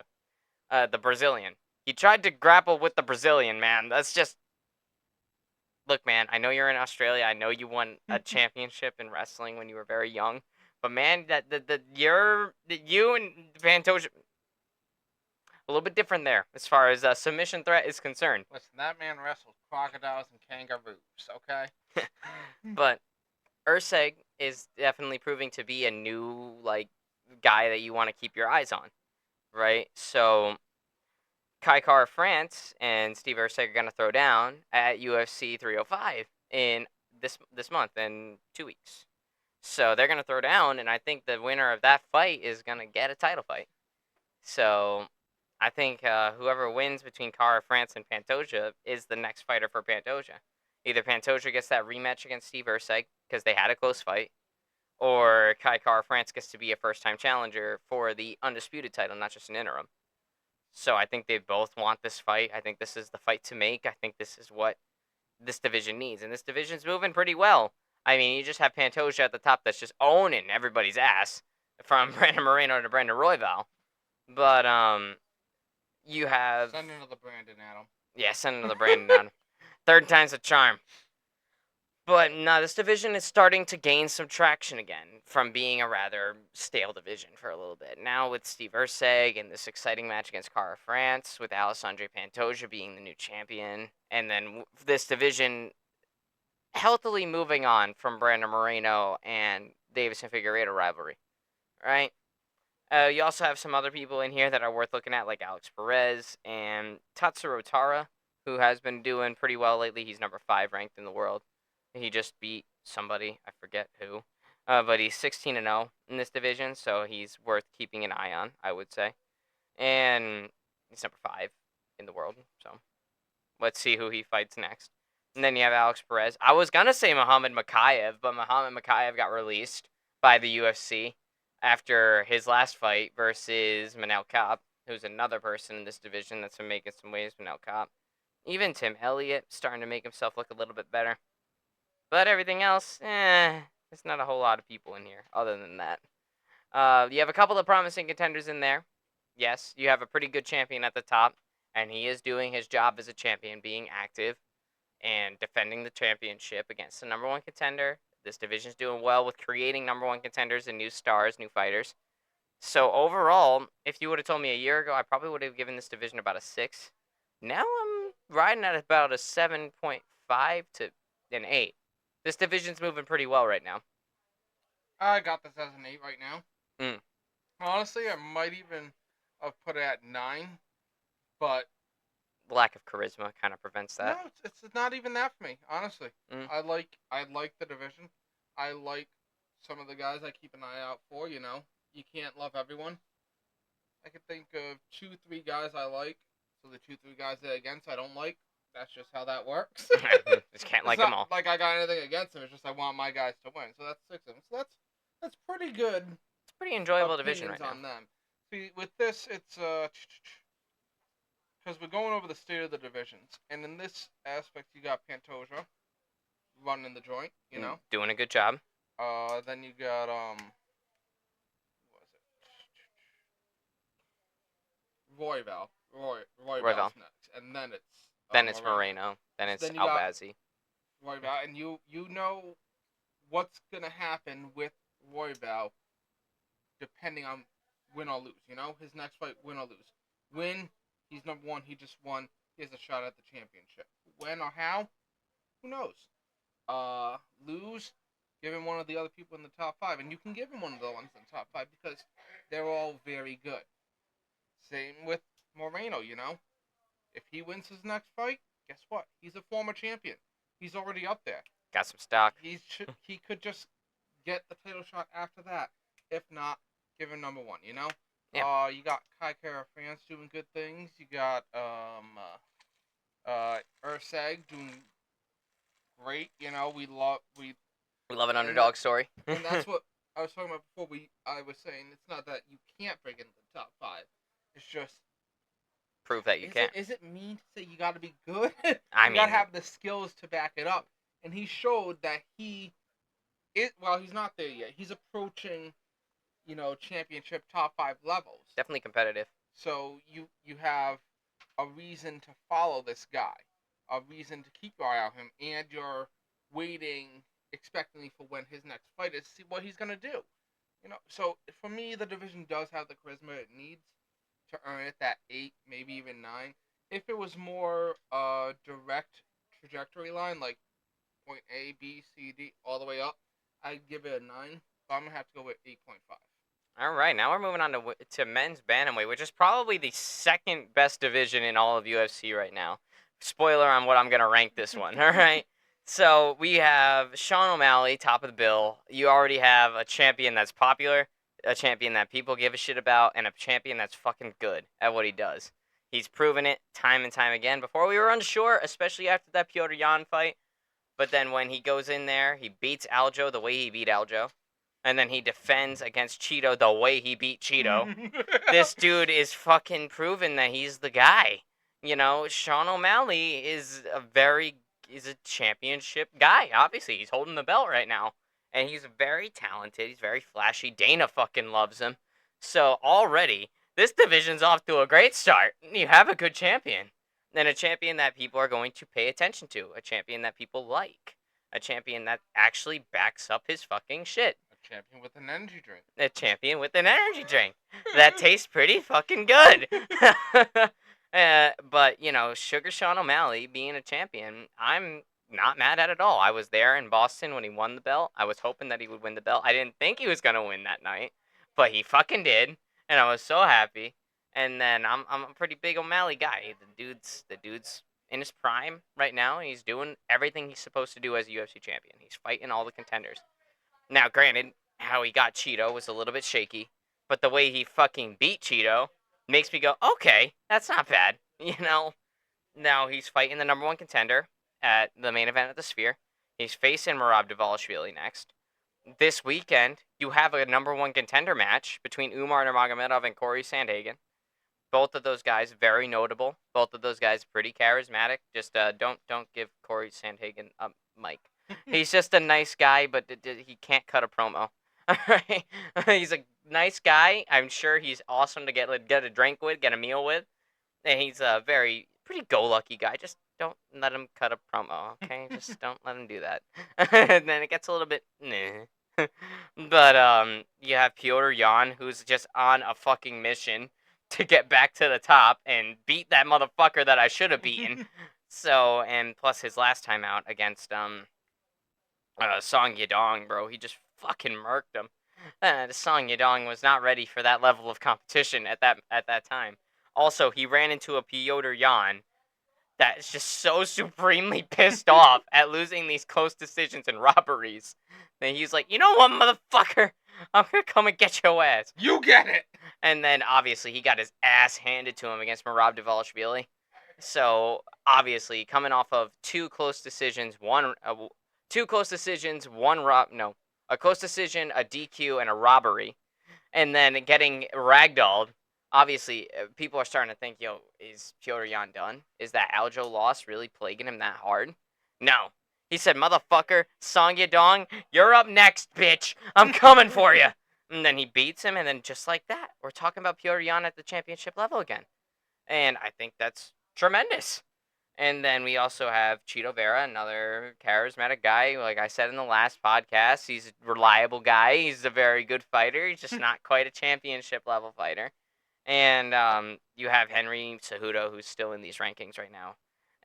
the Brazilian. He tried to grapple with the Brazilian, man. That's just... Look, man, I know you're in Australia. I know you won a championship in wrestling when you were very young. But, man, you and Pantoja... A little bit different there as far as submission threat is concerned. Listen, that man wrestled crocodiles and kangaroos, okay? But Urseg is definitely proving to be a new, guy that you want to keep your eyes on, right? So Kai Kara France and Steve Urseg are going to throw down at UFC 305 in this month, in 2 weeks. So they're going to throw down, and I think the winner of that fight is going to get a title fight. So I think whoever wins between Kara France and Pantoja is the next fighter for Pantoja. Either Pantoja gets that rematch against Steve Urseg because they had a close fight, or Kai Kara France gets to be a first-time challenger for the undisputed title, not just an interim. So I think they both want this fight. I think this is the fight to make. I think this is what this division needs, and this division's moving pretty well. I mean, you just have Pantoja at the top that's just owning everybody's ass, from Brandon Moreno to Brandon Royval. But you have... Send another Brandon Adam. Yeah, send another Brandon Adam. Third time's a charm. But no, this division is starting to gain some traction again from being a rather stale division for a little bit. Now with Steve Urseg and this exciting match against Kara France, with Alessandro Pantoja being the new champion, and then this division healthily moving on from Brandon Moreno and Davison Figueiredo rivalry, right? You also have some other people in here that are worth looking at, like Alex Perez and Tatsuro Tara, who has been doing pretty well lately. He's number 5 ranked in the world. He just beat somebody, I forget who, but he's 16-0 in this division, so he's worth keeping an eye on, I would say. And he's number 5 in the world, so let's see who he fights next. And then you have Alex Perez. I was going to say Muhammad Makayev, but Muhammad Makayev got released by the UFC after his last fight versus Manel Kape, who's another person in this division that's been making some waves, Manel Kape. Even Tim Elliott starting to make himself look a little bit better. But everything else, there's not a whole lot of people in here other than that. You have a couple of promising contenders in there. Yes, you have a pretty good champion at the top, and he is doing his job as a champion, being active and defending the championship against the number 1 contender. This division's doing well with creating number 1 contenders and new stars, new fighters. So overall, if you would have told me a year ago, I probably would have given this division about a 6. Now I'm riding at about a 7.5 to an 8. This division's moving pretty well right now. I got this as an 8 right now. Mm. Honestly, I might even have put it at 9, but lack of charisma kind of prevents that. No, it's not even that for me, honestly. Mm. I like the division. I like some of the guys I keep an eye out for, you know. You can't love everyone. I can think of 2-3 guys I like. So the 2-3 guys that against I don't like. That's just how that works. Just can't like them all. Like I got anything against them. It's just I want my guys to win. So that's 6 of them. So that's pretty good. It's a pretty enjoyable division right now. On them. See, with this, it's because we're going over the state of the divisions, and in this aspect, you got Pantoja running the joint, you know. Doing a good job. Then you got what was it? Royval's next, and then it's Then it's Moreno. Then it's then you Albazi. got Royval, and you know what's gonna happen with Royval, depending on win or lose. You know, his next fight, win or lose. Win, he's number one. He just won. He has a shot at the championship. When or how, who knows? Lose, give him one of the other people in the top 5, and you can give him one of the ones in the top 5 because they're all very good. Same with Moreno, you know. If he wins his next fight, guess what? He's a former champion. He's already up there. Got some stock. He could just get the title shot after that. If not, give him number 1, you know? Yeah. You got Kai Kara France doing good things. You got Urseg doing great. You know, we love an underdog story. and that's what I was talking about before. I was saying it's not that you can't break into the top 5. It's just prove that you can. Is it mean to say you got to be good? I you mean, got to have the skills to back it up. And he showed that he's not there yet. He's approaching, you know, championship top 5 levels. Definitely competitive. So you have a reason to follow this guy, a reason to keep your eye on him, and you're waiting expectantly for when his next fight is to see what he's gonna do. You know, so for me, the division does have the charisma it needs to earn it that 8, maybe even 9. If it was more direct trajectory line, like point A, B, C, D, all the way up, I'd give it a 9. But I'm gonna have to go with 8.5. All right, now we're moving on to men's bantamweight, which is probably the second best division in all of UFC right now. Spoiler on what I'm gonna rank this one. All right. So we have Sean O'Malley, top of the bill. You already have a champion that's popular, a champion that people give a shit about, and a champion that's fucking good at what he does. He's proven it time and time again. Before we were unsure, especially after that Petr Yan fight. But then when he goes in there, he beats Aljo the way he beat Aljo. And then he defends against Cheeto the way he beat Cheeto. This dude is fucking proven that he's the guy. You know, Sean O'Malley is a championship guy. Obviously, he's holding the belt right now. And he's very talented. He's very flashy. Dana fucking loves him. So already, this division's off to a great start. You have a good champion. And a champion that people are going to pay attention to. A champion that people like. A champion that actually backs up his fucking shit. A champion with an energy drink. A champion with an energy drink. That tastes pretty fucking good. But, you know, Sugar Sean O'Malley being a champion, I'm not mad at it all. I was there in Boston when he won the belt. I was hoping that he would win the belt. I didn't think he was going to win that night. But he fucking did. And I was so happy. And then I'm a pretty big O'Malley guy. The dude's in his prime right now. He's doing everything he's supposed to do as a UFC champion. He's fighting all the contenders. Now, granted, how he got Cheeto was a little bit shaky. But the way he fucking beat Cheeto makes me go, okay, that's not bad. You know? Now he's fighting the number 1 contender at the main event at the Sphere. He's facing Merab Dvalishvili next. This weekend, you have a number 1 contender match between Umar Nurmagomedov and Corey Sandhagen. Both of those guys very notable. Both of those guys pretty charismatic. Just don't give Corey Sandhagen a mic. He's just a nice guy, but he can't cut a promo. All right, he's a nice guy. I'm sure he's awesome to get a drink with, get a meal with, and he's a pretty go-lucky guy. Just don't let him cut a promo, okay? Just don't let him do that. And then it gets a little bit But you have Petr Yan, who's just on a fucking mission to get back to the top and beat that motherfucker that I should have beaten. So, and plus his last time out against Song Yadong, bro, he just fucking murked him. Song Yadong was not ready for that level of competition at that time. Also, he ran into a Petr Yan that is just so supremely pissed off at losing these close decisions and robberies. And he's like, you know what, motherfucker? I'm going to come and get your ass. You get it! And then, obviously, he got his ass handed to him against Merab Dvalishvili. So, obviously, coming off of two close decisions, a close decision, a DQ, and a robbery. And then getting ragdolled obviously, people are starting to think, yo, is Piotr Jan done? Is that Aljo loss really plaguing him that hard? No. He said, motherfucker, Song Yadong, you're up next, bitch. I'm coming for you. And then he beats him, and then just like that, we're talking about Piotr Jan at the championship level again. And I think that's tremendous. And then we also have Cheeto Vera, another charismatic guy. Like I said in the last podcast, he's a reliable guy. He's a very good fighter. He's just not quite a championship level fighter. And you have Henry Cejudo, who's still in these rankings right now.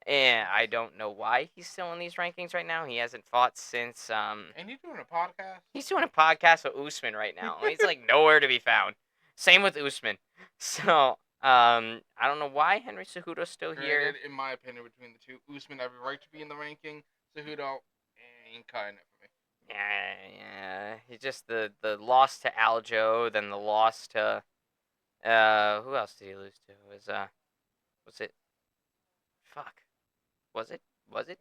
And I don't know why he's still in these rankings right now. He hasn't fought since. And you doing a podcast? He's doing a podcast with Usman right now. He's like nowhere to be found. Same with Usman. So I don't know why Henry Cejudo's still here. Granted, in my opinion, between the two, Usman have a right to be in the ranking. Cejudo ain't cutting it for me. Yeah. He just the loss to Aljo, then the loss to who else did he lose to? Was it? Fuck. Was it?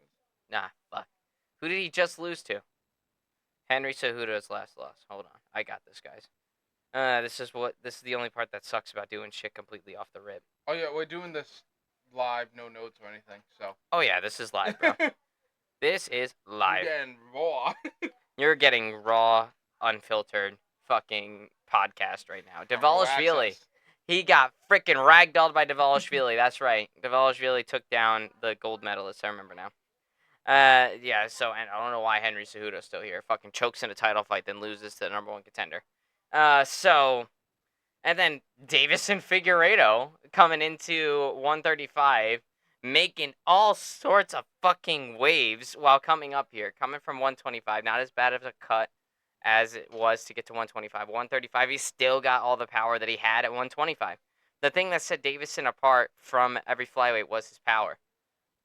Nah, fuck. Who did he just lose to? Henry Cejudo's last loss. Hold on. I got this, guys. This is the only part that sucks about doing shit completely off the rip. Oh yeah, we're doing this live, no notes or anything, so. Oh yeah, this is live, bro. This is live. You're getting raw. You're getting raw, unfiltered, fucking podcast right now. Devalishvili. He got freaking ragdolled by Devalishvili. That's right. Devalishvili took down the gold medalist. I remember now. Yeah, so, and I don't know why Henry Cejudo's still here. Fucking chokes in a title fight, then loses to the number one contender. And then Davison Figueiredo coming into 135, making all sorts of fucking waves while coming up here. Coming from 125, not as bad of a cut as it was to get to 125. 135, he still got all the power that he had at 125. The thing that set Davison apart from every flyweight was his power.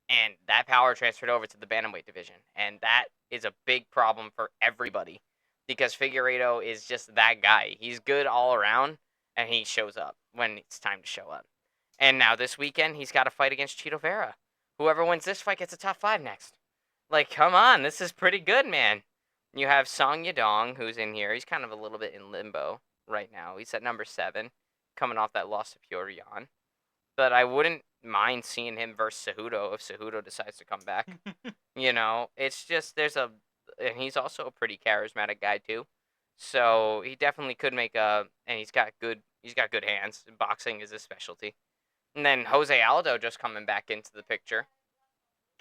And that power transferred over to the bantamweight division. And that is a big problem for everybody. Because Figueiredo is just that guy. He's good all around, and he shows up when it's time to show up. And now this weekend, he's got a fight against Cheeto Vera. Whoever wins this fight gets a top 5 next. Like, come on, this is pretty good, man. You have Song Yadong, who's in here. He's kind of a little bit in limbo right now. He's at number 7, coming off that loss to Piotr Jan. But I wouldn't mind seeing him versus Cejudo if Cejudo decides to come back. You know, it's just and he's also a pretty charismatic guy too. So he definitely could make and he's got good hands. Boxing is his specialty. And then Jose Aldo just coming back into the picture.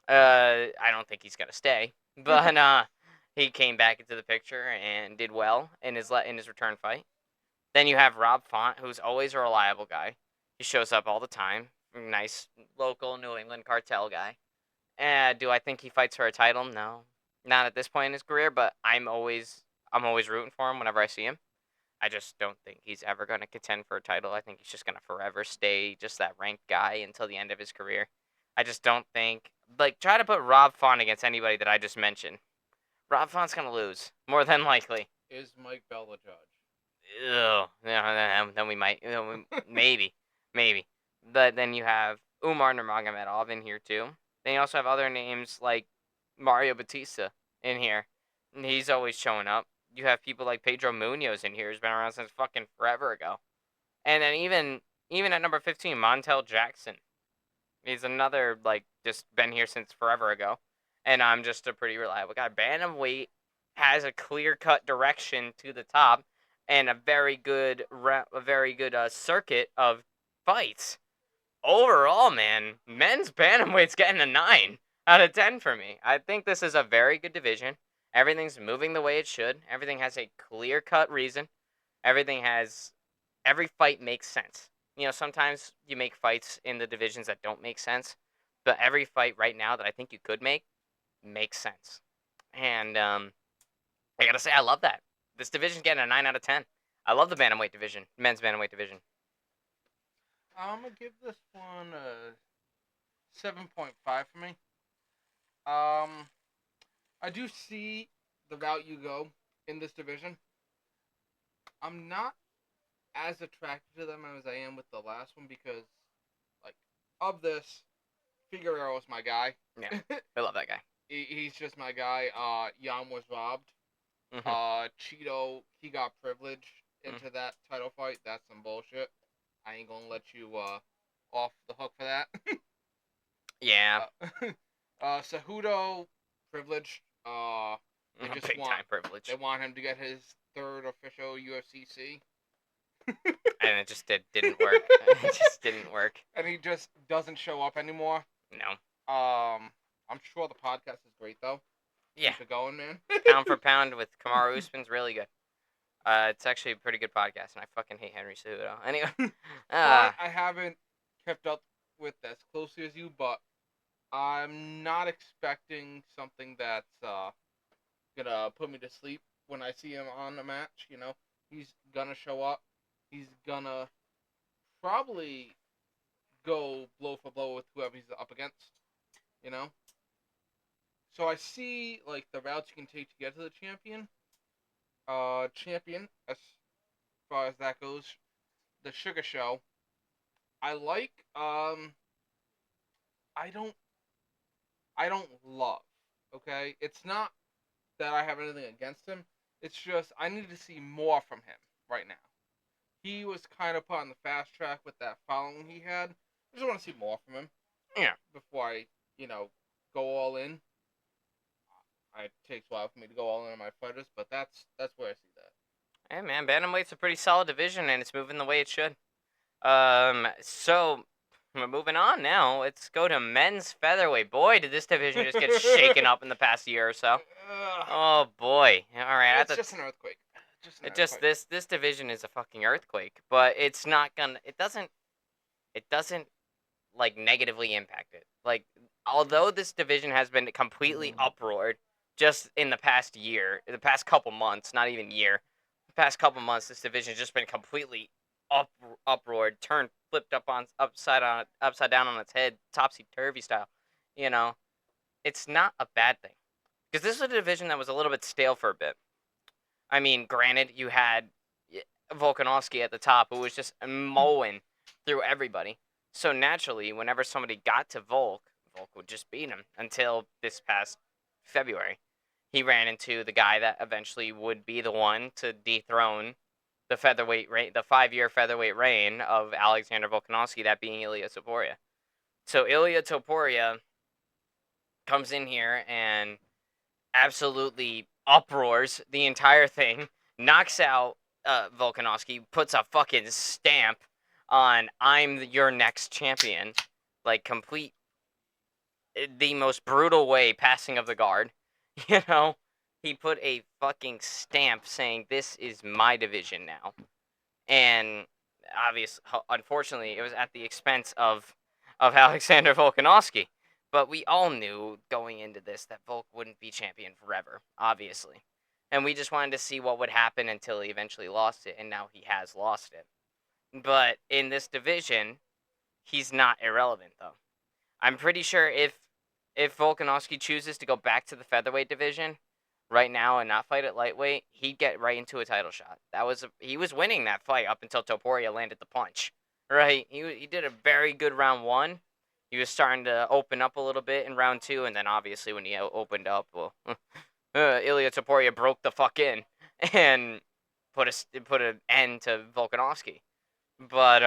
I don't think he's gonna stay, but he came back into the picture and did well in his return fight. Then you have Rob Font, who's always a reliable guy. He shows up all the time. Nice local New England cartel guy. Do I think he fights for a title? No, not at this point in his career. But I'm always rooting for him whenever I see him. I just don't think he's ever going to contend for a title. I think he's just going to forever stay just that ranked guy until the end of his career. I just don't think, try to put Rob Font against anybody that I just mentioned. Rob Font's going to lose, more than likely. Is Mike Bell the judge? Ugh. Then we might. Maybe. But then you have Umar Nurmagomedov in here too. Then you also have other names like Mario Batista in here. And he's always showing up. You have people like Pedro Munoz in here, who's been around since fucking forever ago. And then even at number 15, Montel Jackson. He's another, just been here since forever ago. And I'm just a pretty reliable guy. Bantamweight has a clear-cut direction to the top and a very good circuit of fights. Overall, man, men's bantamweight's getting a 9 out of 10 for me. I think this is a very good division. Everything's moving the way it should. Everything has a clear-cut reason. Every fight makes sense. You know, sometimes you make fights in the divisions that don't make sense, but every fight right now that I think you could make makes sense. And I gotta say, I love that. This division's getting a 9 out of 10. I love the bantamweight division, men's bantamweight division. I'm gonna give this one a 7.5 for me. I do see the route you go in this division. I'm not as attracted to them as I am with the last one because, of this, Figueroa is my guy. Yeah, I love that guy. He's just my guy. Jan was robbed. Mm-hmm. Cheeto, he got privileged into that title fight. That's some bullshit. I ain't gonna let you off the hook for that. Yeah. Cejudo, privileged. They just Big want time privilege. him to get his third official UFCC. And it just didn't work. It just didn't work. And he just doesn't show up anymore. No. I'm sure the podcast is great though. Yeah. Keep it going, man. Pound for pound with Kamaru Usman's really good. It's actually a pretty good podcast, and I fucking hate Henry Cejudo. Anyway, I haven't kept up with as closely as you, but I'm not expecting something that's gonna put me to sleep when I see him on the match. You know, he's gonna show up. He's gonna probably go blow for blow with whoever he's up against. You know, so I see like the routes you can take to get to the champion. Champion as far as that goes, the Sugar Show. I like. I don't. I don't love. Okay, it's not that I have anything against him. It's just I need to see more from him right now. He was kind of put on the fast track with that following he had. I just want to see more from him. Yeah. Before I, go all in. It takes a while for me to go all in on my fighters, but that's where I see that. Hey man, bantamweight's a pretty solid division, and it's moving the way it should. So we're moving on now. Let's go to men's featherweight. Boy, did this division just get shaken up in the past year or so. Oh boy. All right. It's just an earthquake. This division is a fucking earthquake, but it's not gonna. It doesn't like negatively impact it. Like, although this division has been completely uproared just in the past year, the past couple months, not even year, the past couple months, this division has just been completely uproared, turned, flipped upside down on its head, topsy turvy style. You know, it's not a bad thing because this was a division that was a little bit stale for a bit. I mean, granted, you had Volkanovski at the top, who was just mowing through everybody. So naturally, whenever somebody got to Volk would just beat him until this past February. He ran into the guy that eventually would be the one to dethrone the 5-year featherweight reign of Alexander Volkanovski, that being Ilia Topuria. So Ilia Topuria comes in here and absolutely uproars the entire thing, knocks out Volkanovski, puts a fucking stamp on "I'm your next champion," like complete the most brutal way, passing of the guard. You know, he put a fucking stamp saying this is my division now, and unfortunately, it was at the expense of Alexander Volkanovski. But we all knew going into this that Volk wouldn't be champion forever, obviously. And we just wanted to see what would happen until he eventually lost it, and now he has lost it. But in this division, he's not irrelevant, though. I'm pretty sure if Volkanovski chooses to go back to the featherweight division right now and not fight at lightweight, he'd get right into a title shot. He was winning that fight up until Topuria landed the punch. Right? He did a very good round one. He was starting to open up a little bit in round two, and then obviously when he opened up, well, Ilia Topuria broke the fuck in and put an end to Volkanovski. But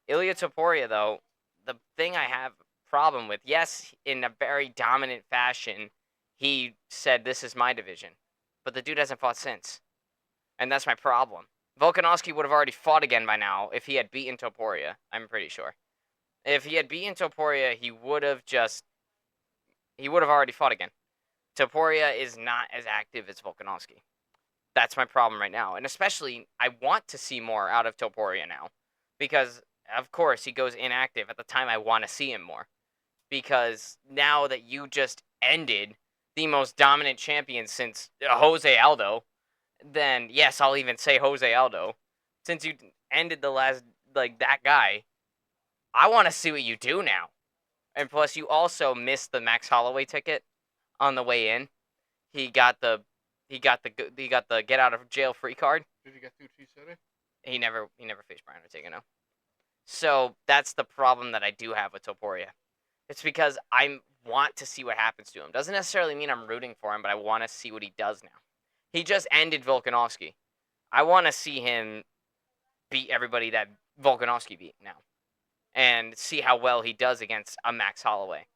Ilia Topuria, though, the thing I have a problem with, yes, in a very dominant fashion, he said this is my division, but the dude hasn't fought since, and that's my problem. Volkanovski would have already fought again by now if he had beaten Topuria. I'm pretty sure. If he had beaten Topuria, he would have already fought again. Topuria is not as active as Volkanovski. That's my problem right now. And especially, I want to see more out of Topuria now. Because, of course, he goes inactive at the time I want to see him more. Because now that you just ended the most dominant champion since Jose Aldo, then, yes, I'll even say Jose Aldo. Since you ended the last, that guy, I want to see what you do now. And plus, you also missed the Max Holloway ticket on the way in. He got the get out of jail free card. Did he get through T-City? He never faced Brian Ortega, no. So that's the problem that I do have with Topuria. It's because I want to see what happens to him. Doesn't necessarily mean I'm rooting for him, but I want to see what he does now. He just ended Volkanovski. I want to see him beat everybody that Volkanovski beat now, and see how well he does against a Max Holloway.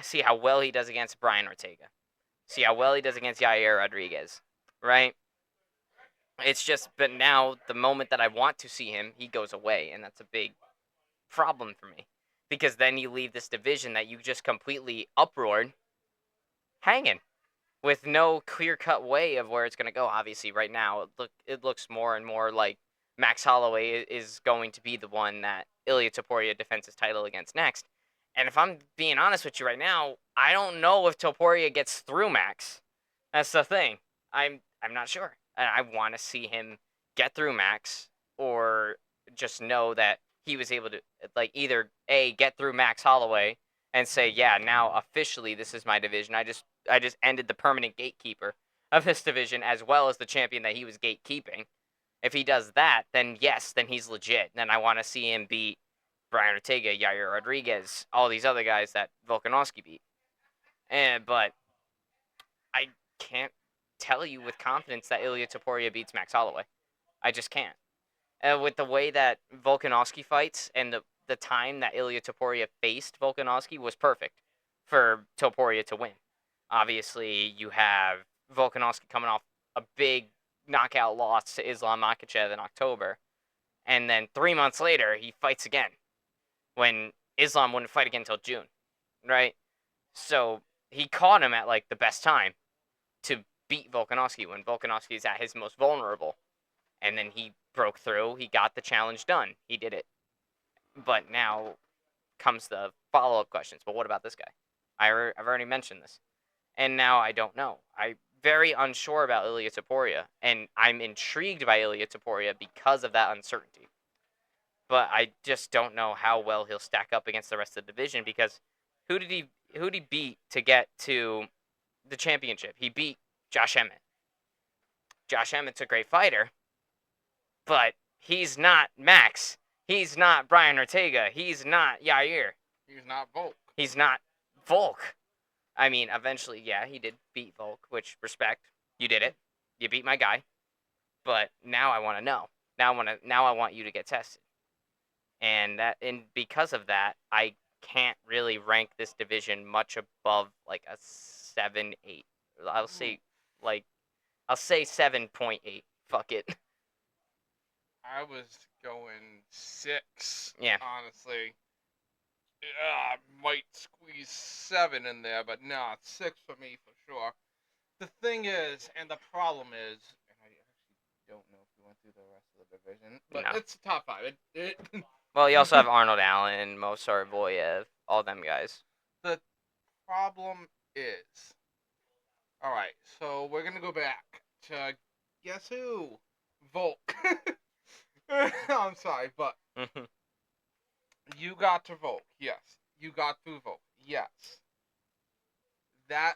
See how well he does against Brian Ortega. See how well he does against Yair Rodriguez, right? It's just, but now the moment that I want to see him, he goes away, and that's a big problem for me because then you leave this division that you just completely uproared hanging with no clear-cut way of where it's going to go. Obviously, right now it looks more and more like Max Holloway is going to be the one that Ilya Topuria defends his title against next. And if I'm being honest with you right now, I don't know if Topuria gets through Max. That's the thing. I'm not sure. I want to see him get through Max, or just know that he was able to, like, either A, get through Max Holloway and say, yeah, now officially this is my division. I just ended the permanent gatekeeper of this division as well as the champion that he was gatekeeping. If he does that, then yes, then he's legit. Then I want to see him beat Brian Ortega, Yair Rodriguez, all these other guys that Volkanovski beat. But I can't tell you with confidence that Ilya Topuria beats Max Holloway. I just can't. With the way that Volkanovski fights and the time that Ilya Topuria faced Volkanovski was perfect for Topuria to win. Obviously, you have Volkanovski coming off a big knockout loss to Islam Makhachev in October, and then 3 months later he fights again when Islam wouldn't fight again until June, right? So he caught him at like the best time to beat Volkanovski when Volkanovski is at his most vulnerable. And then he broke through. He got the challenge done. He did it. But now comes the follow-up questions. But what about this guy? I've already mentioned this. And now I don't know. I'm very unsure about Ilya Topuria. And I'm intrigued by Ilya Topuria because of that uncertainty. But I just don't know how well he'll stack up against the rest of the division because who did he beat to get to the championship? He beat Josh Emmett. Josh Emmett's a great fighter, but he's not Max. He's not Brian Ortega. He's not Yair. He's not Volk. He's not Volk. I mean, eventually, yeah, he did beat Volk, which, respect. You did it. You beat my guy. But now I want to know. Now I want you to get tested. And because of that, I can't really rank this division much above like a 7-8. I'll say like I'll say 7.8. Fuck it. I was going 6. Yeah. Honestly. I might squeeze 7 in there, but nah, 6 for me for sure. The thing is, and the problem is, and I actually don't know if we went through the rest of the division, but No. it's the top 5. Well, you also have Arnold Allen, Mosar Voyev, all them guys. The problem is, all right, so we're gonna go back to guess who? Volk. I'm sorry, but you got to Volk. Yes, you got through Volk. Yes, that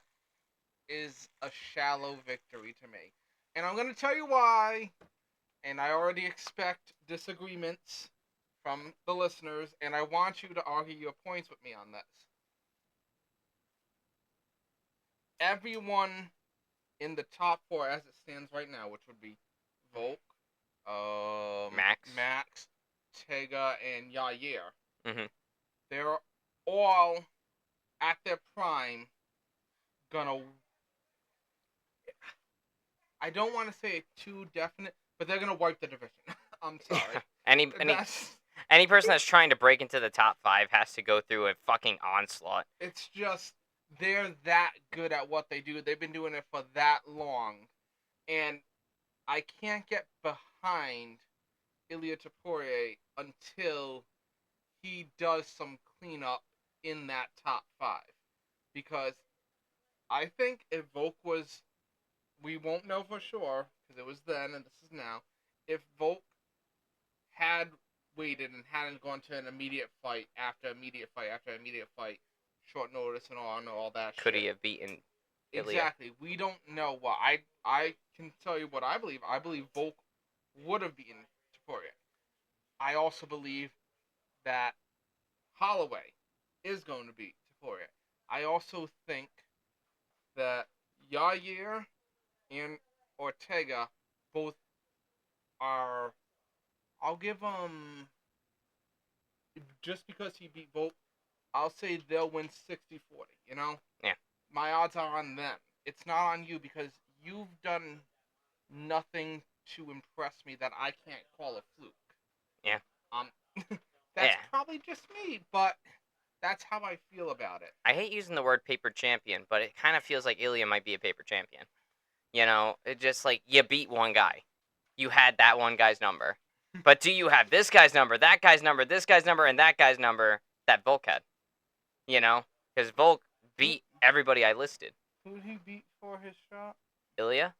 is a shallow victory to me, and I'm gonna tell you why. And I already expect disagreements from the listeners, and I want you to argue your points with me on this. Everyone in the top 4 as it stands right now, which would be Volk, Max, Tega, and Yair, they're all at their prime gonna. I don't want to say it too definite, but they're gonna wipe the division. I'm sorry. Any person that's trying to break into the top 5 has to go through a fucking onslaught. It's just they're that good at what they do. They've been doing it for that long, and I can't get behind Ilya Topuria until he does some cleanup in that top 5, because I think if Volk was, we won't know for sure because it was then and this is now. If Volk had waited and hadn't gone to an immediate fight after immediate fight, short notice and all that Could shit. he have beaten Ilya? Exactly. We don't know what. I can tell you what I believe. I believe Volk would have beaten Topuria. I also believe that Holloway is going to beat Topuria. I also think that Yair and Ortega both are I'll give just because he beat Volk, I'll say they'll win 60-40, you know? Yeah. My odds are on them. It's not on you because you've done nothing to impress me that I can't call a fluke. Yeah. Um, that's Yeah. probably just me, but that's how I feel about it. I hate using the word paper champion, but it kind of feels like Ilya might be a paper champion. You know, it just like you beat one guy. You had that one guy's number. But do you have this guy's number, that guy's number, this guy's number, and that guy's number that Volk had? You know? Because Volk Who beat everybody I listed. who'd he beat for his shot? Ilya?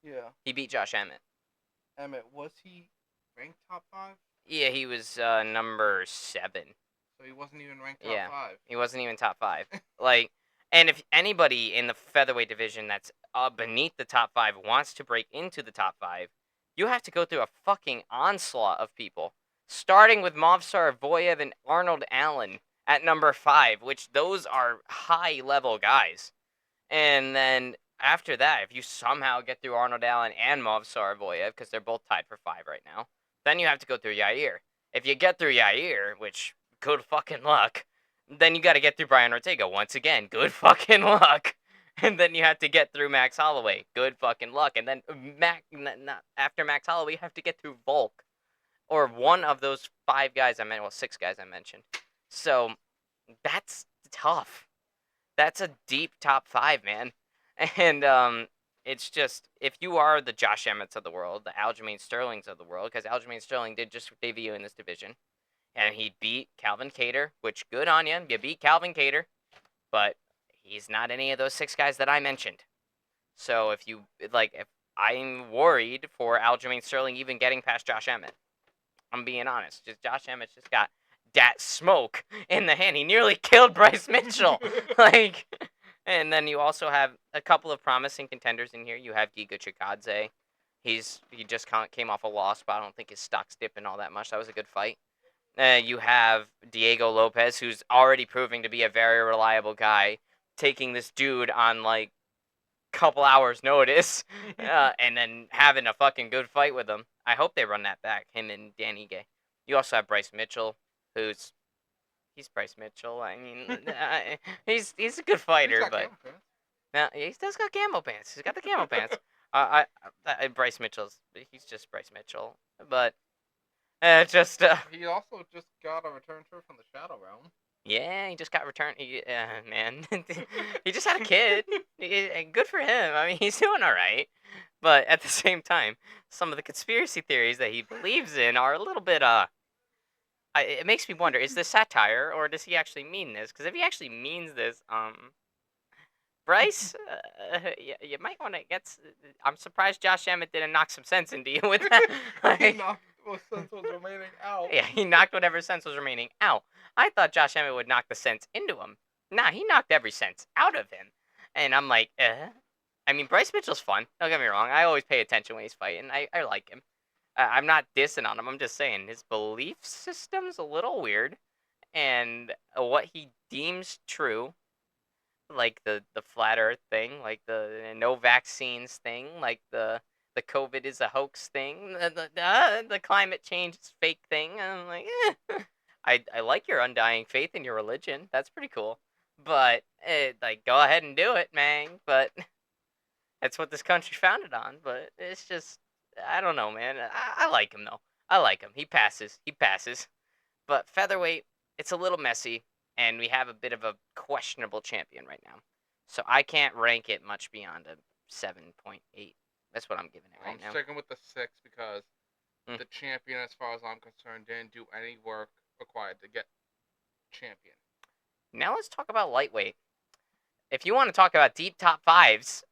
Yeah. He beat Josh Emmett. Emmett, was he ranked top 5? Yeah, he was number 7. So he wasn't even ranked top Yeah. 5. He wasn't even top 5. Like, and if anybody in the featherweight division that's beneath the top 5 wants to break into the top 5, you have to go through a fucking onslaught of people. Starting with Movsar Voyev and Arnold Allen at number 5, which those are high-level guys. And then after that, if you somehow get through Arnold Allen and Movsar Voyev, because they're both tied for 5 right now, then you have to go through Yair. If you get through Yair, which good fucking luck, then you got to get through Brian Ortega once again. Good fucking luck. And then you have to get through Max Holloway. Good fucking luck. And then after Max Holloway, you have to get through Volk. Or one of those 5 guys I mentioned. Well, 6 guys I mentioned. So that's tough. That's a deep top 5, man. And it's just, if you are the Josh Emmets of the world, the Aljamain Sterlings of the world, because Aljamain Sterling did just debut in this division, and he beat Calvin Kattar, which good on you. You beat Calvin Kattar, but he's not any of those 6 guys that I mentioned. So if I'm worried for Aljamain Sterling even getting past Josh Emmett. I'm being honest. Just Josh Emmett just got that smoke in the hand. He nearly killed Bryce Mitchell. Like, and then you also have a couple of promising contenders in here. You have Giga Chikadze. He just came off a loss, but I don't think his stock's dipping all that much. That was a good fight. You have Diego Lopez, who's already proving to be a very reliable guy, taking this dude on like couple hours notice, and then having a fucking good fight with him. I hope they run that back, him and Dan Ige. You also have Bryce Mitchell, he's Bryce Mitchell. I mean, he's a good fighter, but he does got camo pants. He's got the camo pants. Bryce Mitchell's he's just Bryce Mitchell, but just he also just got a return tour from the Shadow Realm. Yeah, he just got returned. Man, he just had a kid. Good for him. I mean, he's doing all right. But at the same time, some of the conspiracy theories that he believes in are a little bit it makes me wonder: is this satire or does he actually mean this? Because if he actually means this, Bryce, you might want to get. I'm surprised Josh Emmett didn't knock some sense into you with that. He knocked what sense was remaining out. Yeah, he knocked whatever sense was remaining out. I thought Josh Emmett would knock the sense into him. Nah, he knocked every sense out of him. And I'm like, I mean, Bryce Mitchell's fun. Don't get me wrong. I always pay attention when he's fighting. I like him. I'm not dissing on him. I'm just saying his belief system's a little weird. And what he deems true, like the flat earth thing, like the no vaccines thing, like the COVID is a hoax thing, the climate change is fake thing. I'm like, I like your undying faith in your religion. That's pretty cool. But like, go ahead and do it, man. But that's what this country's founded on. But it's just, I don't know, man. I like him though. I like him. He passes. He passes. But featherweight, it's a little messy, and we have a bit of a questionable champion right now. So I can't rank it much beyond a 7.8. That's what I'm giving it right now. I'm sticking with the 6 because the champion, as far as I'm concerned, didn't do any work required to get champion. Now let's talk about lightweight. If you want to talk about deep top 5s,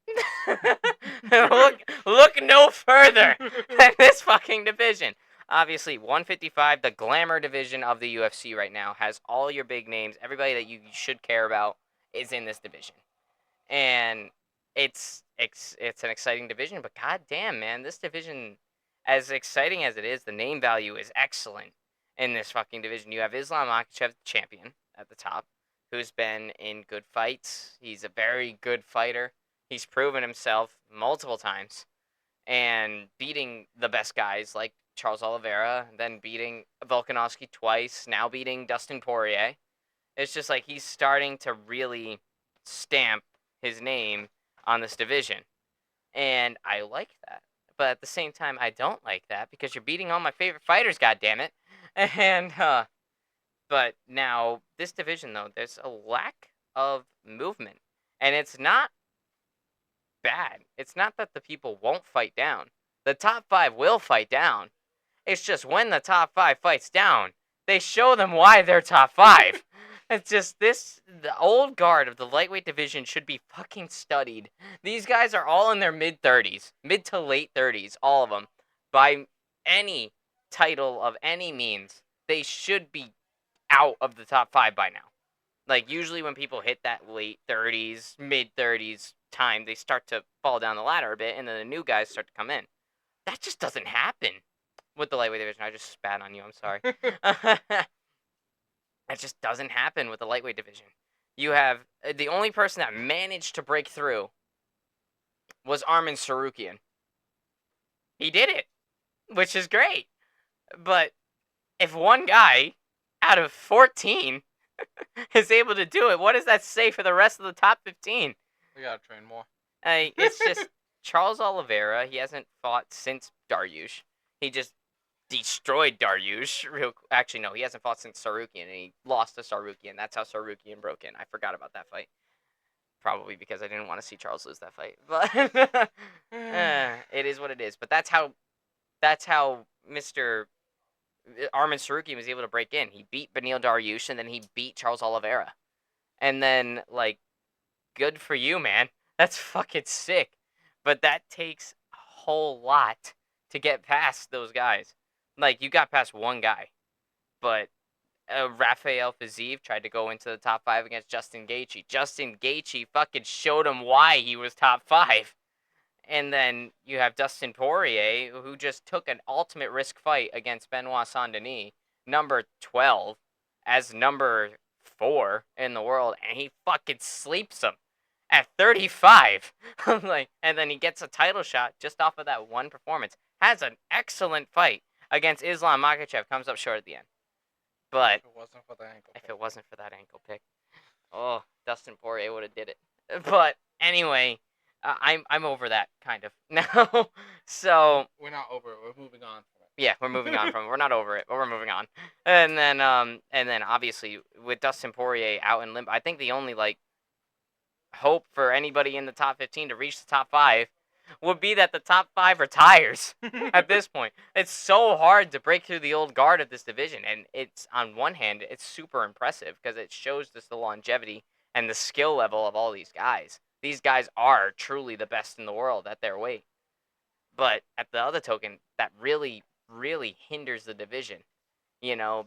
look no further than this fucking division. Obviously, 155, the glamour division of the UFC right now, has all your big names. Everybody that you should care about is in this division. And it's an exciting division, but goddamn, man, this division, as exciting as it is, the name value is excellent in this fucking division. You have Islam Makhachev, champion, at the top, who's been in good fights. He's a very good fighter. He's proven himself multiple times and beating the best guys like Charles Oliveira, then beating Volkanovski twice, now beating Dustin Poirier. It's just like he's starting to really stamp his name on this division. And I like that. But at the same time, I don't like that because you're beating all my favorite fighters, goddammit. And, but now, this division, though, there's a lack of movement. And it's not bad. It's not that the people won't fight down. The top 5 will fight down. It's just when the top 5 fights down, they show them why they're top 5. It's just the old guard of the lightweight division should be fucking studied. These guys are all in their mid-30s, mid to late 30s, all of them. By any title of any means, they should be out of the top 5 by now. Like, usually when people hit that late 30s, mid-30s time, they start to fall down the ladder a bit, and then the new guys start to come in. That just doesn't happen with the lightweight division. I just spat on you, I'm sorry. That just doesn't happen with the lightweight division. You have the only person that managed to break through was Arman Tsarukyan. He did it, which is great. But if one guy out of 14 is able to do it, what does that say for the rest of the top 15? We gotta train more. It's just Charles Oliveira. He hasn't fought since Dariush. He just destroyed Dariush. Actually, no, he hasn't fought since Tsarukyan, and he lost to Tsarukyan. That's how Tsarukyan broke in. I forgot about that fight. Probably because I didn't want to see Charles lose that fight. But it is what it is. But that's how Mr. Arman Tsarukyan was able to break in. He beat Beneil Dariush, and then he beat Charles Oliveira. And then, like, good for you, man. That's fucking sick. But that takes a whole lot to get past those guys. Like, you got past one guy. But Rafael Fiziev tried to go into the top 5 against Justin Gaethje. Justin Gaethje fucking showed him why he was top 5. And then you have Dustin Poirier, who just took an ultimate risk fight against Benoit Saint-Denis, number 12, as number 4 in the world, and he fucking sleeps him at 35. Like, and then he gets a title shot just off of that one performance. Has an excellent fight against Islam Makhachev, comes up short at the end. But if it wasn't for the ankle if pick. it wasn't for that ankle pick, oh, Dustin Poirier would have did it. But anyway, I'm over that kind of now. So We're not over it. We're moving on from it. yeah, we're moving on from it. We're not over it, but we're moving on. And then obviously with Dustin Poirier out in limbo, I think the only like hope for anybody in the top 15 to reach the top 5 would be that the top 5 retires at this point. It's so hard to break through the old guard of this division, and it's, on one hand, it's super impressive because it shows us the longevity and the skill level of all these guys. These guys are truly the best in the world at their weight. But at the other token, that really, really hinders the division,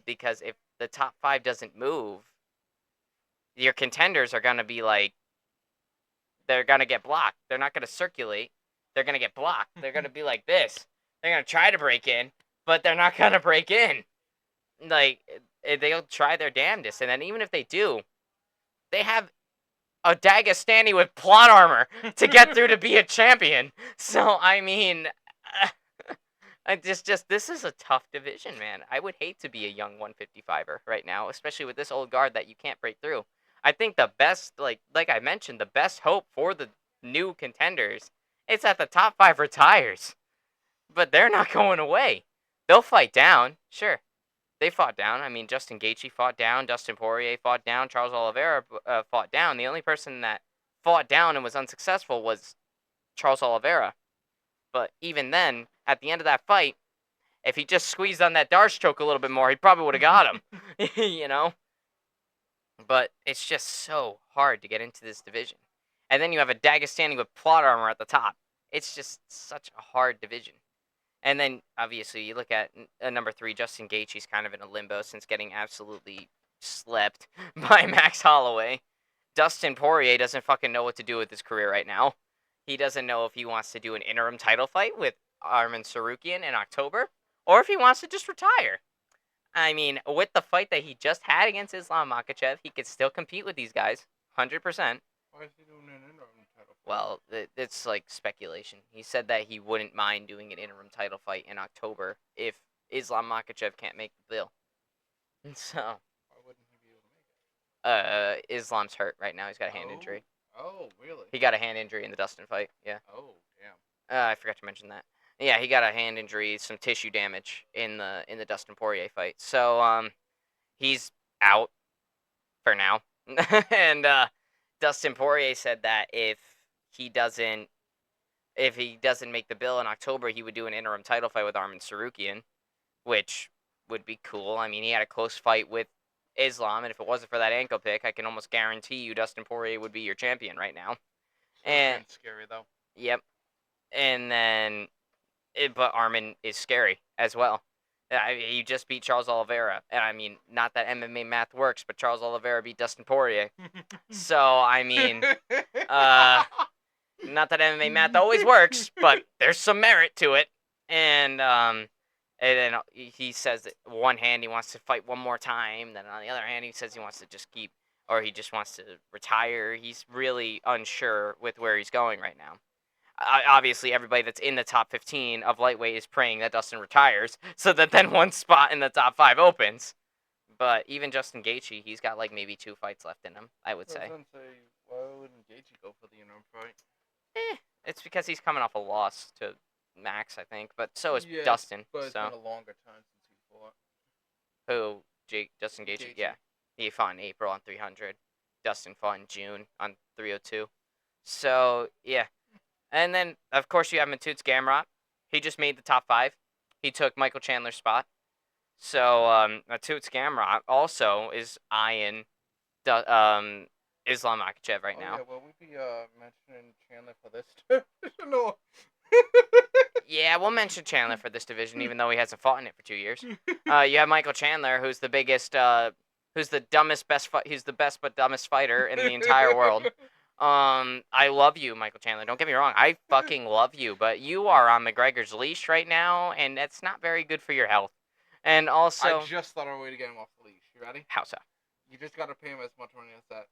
because if the top 5 doesn't move, your contenders are going to be like, they're going to get blocked. They're not going to circulate. They're going to get blocked. They're going to be like this. They're going to try to break in, but they're not going to break in. Like, they'll try their damnedest. And then even if they do, they have a Dagestani with plot armor to get through to be a champion. So, I mean, this is a tough division, man. I would hate to be a young 155er right now, especially with this old guard that you can't break through. I think the best, like I mentioned, the best hope for the new contenders, it's that the top 5 retires. But they're not going away. They'll fight down, sure. They fought down. I mean, Justin Gaethje fought down. Dustin Poirier fought down. Charles Oliveira fought down. The only person that fought down and was unsuccessful was Charles Oliveira. But even then, at the end of that fight, if he just squeezed on that Darce choke a little bit more, he probably would have got him. But it's just so hard to get into this division. And then you have a Dagestani with plot armor at the top. It's just such a hard division. And then, obviously, you look at number 3, Justin Gaethje's kind of in a limbo since getting absolutely slept by Max Holloway. Dustin Poirier doesn't fucking know what to do with his career right now. He doesn't know if he wants to do an interim title fight with Arman Tsarukyan in October, or if he wants to just retire. I mean, with the fight that he just had against Islam Makhachev, he could still compete with these guys, 100%. Why is he doing an interim title Well, it's like speculation. He said that he wouldn't mind doing an interim title fight in October if Islam Makhachev can't make the bill. So, Why wouldn't he be able to make it? Islam's hurt right now. He's got a hand injury. Oh, really? He got a hand injury in the Dustin fight. Yeah. Oh, damn. I forgot to mention that. Yeah, he got a hand injury, some tissue damage in the Dustin Poirier fight. So he's out for now. And Dustin Poirier said that he doesn't if he doesn't make the bill in October, he would do an interim title fight with Arman Tsarukyan, which would be cool. I mean, he had a close fight with Islam, and if it wasn't for that ankle pick, I can almost guarantee you Dustin Poirier would be your champion right now. And scary though. Yep. And then, but Arman is scary as well. He just beat Charles Oliveira, and I mean, not that MMA math works, but Charles Oliveira beat Dustin Poirier. So I mean, not that MMA math always works, but there's some merit to it. And then he says that one hand he wants to fight one more time, then on the other hand he says he wants to just keep, or he just wants to retire. He's really unsure with where he's going right now. Obviously, everybody that's in the top 15 of lightweight is praying that Dustin retires, so that then one spot in the top 5 opens. But even Justin Gaethje, he's got like maybe 2 fights left in him, I would say. Why wouldn't Gaethje go for the interim fight? It's because he's coming off a loss to Max, I think, but so is Yeah, Dustin. But it's so been a longer time since he fought. who? Justin Gaethje? Yeah, he fought in April on 300. Dustin fought in June on 302. So yeah. And then, of course, you have Mateusz Gamrot. He just made the top 5. He took Michael Chandler's spot. So Mateusz Gamrot also is eyeing Islam Makhachev right now. Yeah, well, we'd be mentioning Chandler for this division. No. Yeah, we'll mention Chandler for this division, even though he hasn't fought in it for 2 years. You have Michael Chandler, who's the biggest, who's the he's the best but dumbest fighter in the entire world. I love you, Michael Chandler. Don't get me wrong. I fucking love you, but you are on McGregor's leash right now, and that's not very good for your health. And also, I just thought of a way to get him off the leash. You ready? How so? You just gotta pay him as much money as that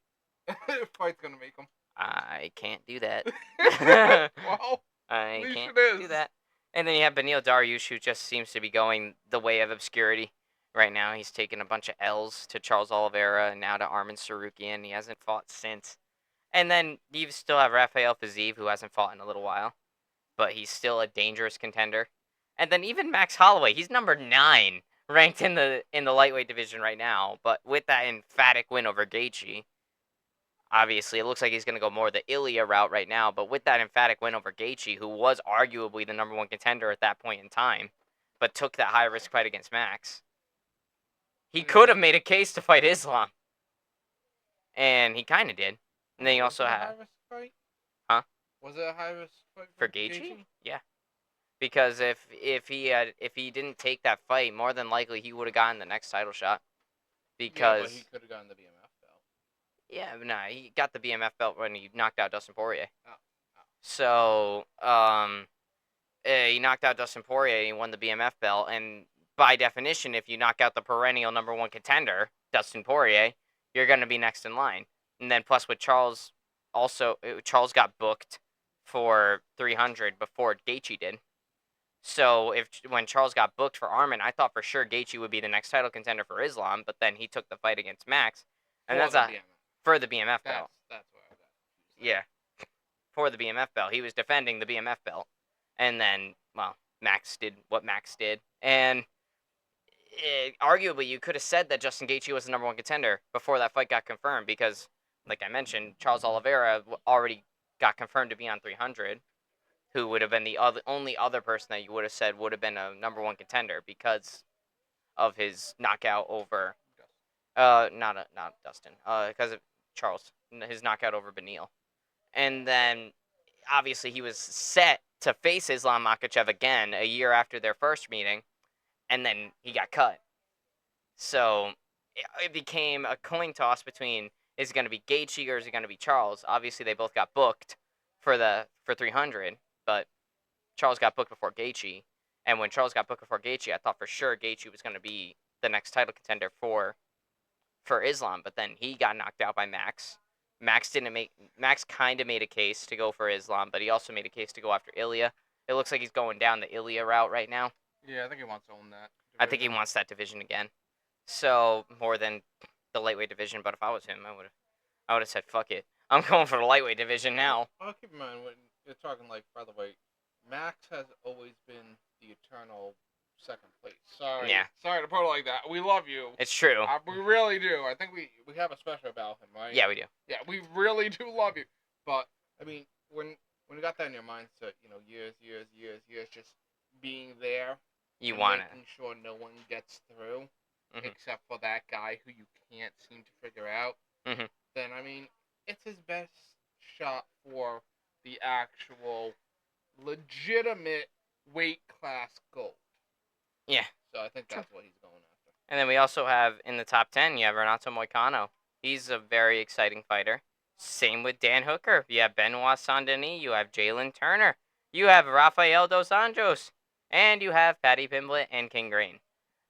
fight's gonna make him. I can't do that. Well, I can't do that. And then you have Beneil Dariush, who just seems to be going the way of obscurity right now. He's taken a bunch of L's to Charles Oliveira and now to Arman Tsarukyan. He hasn't fought since. And then you still have Rafael Fiziev, who hasn't fought in a little while, but he's still a dangerous contender. And then even Max Holloway, he's number 9 ranked in the lightweight division right now. But with that emphatic win over Gaethje, obviously it looks like he's going to go more the Ilya route right now. But with that emphatic win over Gaethje, who was arguably the number 1 contender at that point in time, but took that high risk fight against Max, he could have made a case to fight Islam, and he kind of did. And then you also have, huh? Was it a high risk fight for Gaethje? Yeah, because if he didn't take that fight, more than likely he would have gotten the next title shot. Because but he could have gotten the BMF belt. Yeah, no, he got the BMF belt when he knocked out Dustin Poirier. Oh. So he knocked out Dustin Poirier and he won the BMF belt, and by definition, if you knock out the perennial number 1 contender, Dustin Poirier, you're going to be next in line. And then plus with Charles, Charles got booked for 300 before Gaethje did. So when Charles got booked for Arman, I thought for sure Gaethje would be the next title contender for Islam, but then he took the fight against Max, and for the BMF belt. That's what I got. Yeah, for the BMF belt, he was defending the BMF belt, and then Max did what Max did, and arguably you could have said that Justin Gaethje was the number 1 contender before that fight got confirmed, because like I mentioned, Charles Oliveira already got confirmed to be on 300, who would have been the only other person that you would have said would have been a number 1 contender because of his knockout over, not Dustin, because of Charles, his knockout over Beneil. And then, obviously, he was set to face Islam Makhachev again a year after their first meeting, and then he got cut. So it became a coin toss between, is it going to be Gaethje or is it going to be Charles? Obviously, they both got booked for 300, but Charles got booked before Gaethje. And when Charles got booked before Gaethje, I thought for sure Gaethje was going to be the next title contender for Islam. But then he got knocked out by Max. Max kind of made a case to go for Islam, but he also made a case to go after Ilya. It looks like he's going down the Ilya route right now. Yeah, I think he wants to own that I think he division. wants that division again. So more than the lightweight division, but if I was him, I would have said fuck it. I'm going for the lightweight division now. I'll keep in mind when you're talking like, by the way, Max has always been the eternal second place. Sorry, Yeah. sorry to put it like that. We love you. It's true. We really do. I think we have a special about him, right? Yeah, we do. Yeah, we really do love you. But I mean, when you got that in your mindset, years, just being there, You and want it. making sure no one gets through, Mhm. except for that guy who you can't seem to figure out. Mhm. Then I mean, it's his best shot for the actual legitimate weight class gold. Yeah. So I think that's what he's going after. And then we also have in the top 10, you have Renato Moicano. He's a very exciting fighter. Same with Dan Hooker. You have Benoit Saint-Denis. You have Jalen Turner. You have Rafael Dos Anjos. And you have Patty Pimblett and King Green.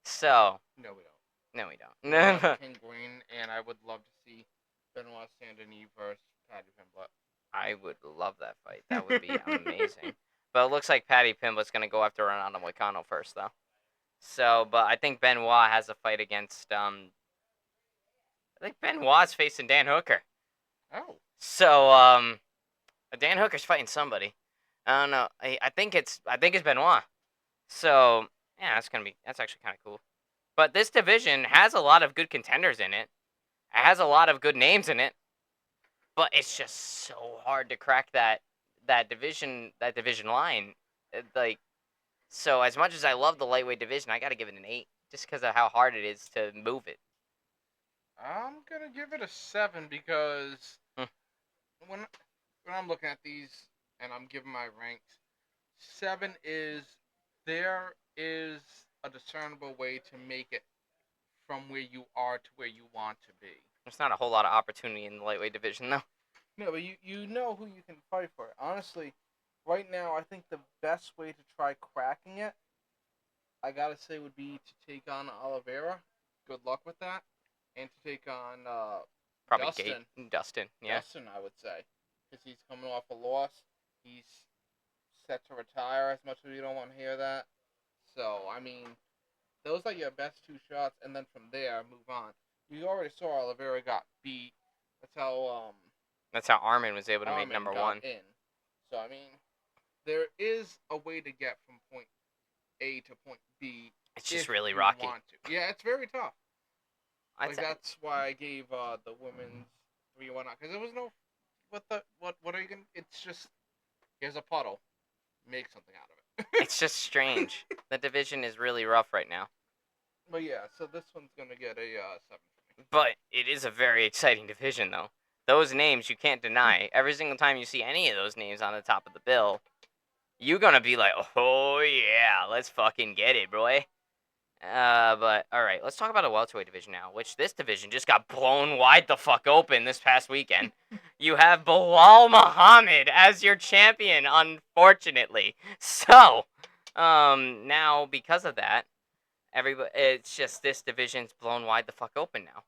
So. No, we don't. No, we don't. We have King Green, and I would love to see Benoit Saint-Denis versus Patty Pimblett. I would love that fight. That would be amazing. But it looks like Patty Pimblett's going to go after Renato Moicano first, though. So, but I think Benoit has a fight against, I think Benoit's facing Dan Hooker. Oh. So, Dan Hooker's fighting somebody. I don't know. I think it's Benoit. So, yeah, that's actually kind of cool. But this division has a lot of good contenders in it. It has a lot of good names in it. But it's just so hard to crack that division line. So as much as I love the lightweight division, I got to give it an 8 just because of how hard it is to move it. I'm gonna give it a 7 because Hmm. when I'm looking at these and I'm giving my ranks, 7 is there is a discernible way to make it from where you are to where you want to be. There's not a whole lot of opportunity in the lightweight division, though. No, but you know who you can fight for. Honestly, right now, I think the best way to try cracking it, I gotta say, would be to take on Oliveira. Good luck with that. And to take on Probably Dustin. Dustin, yeah. Dustin, I would say. Because he's coming off a loss. He's set to retire, as much as we don't want to hear that. So, I mean, those are your best 2 shots, and then from there, move on. You already saw Oliveira got beat. That's how Armin was able to Armin make number got 1. in. So, I mean, there is a way to get from point A to point B. It's just really rocky. Want to. Yeah, it's very tough. That's why I gave the women's 3-1 out, because there was no what are you gonna? It's just, here's a puddle, make something out of it. It's just strange. The division is really rough right now. But yeah, so this one's gonna get a 7 for me. But it is a very exciting division, though. Those names you can't deny. Every single time you see any of those names on the top of the bill, you're gonna be like, oh yeah, let's fucking get it, boy. But all right, let's talk about the welterweight division now. Which this division just got blown wide the fuck open this past weekend. You have Bilal Muhammad as your champion, unfortunately. So, now because of that, it's just this division's blown wide the fuck open now,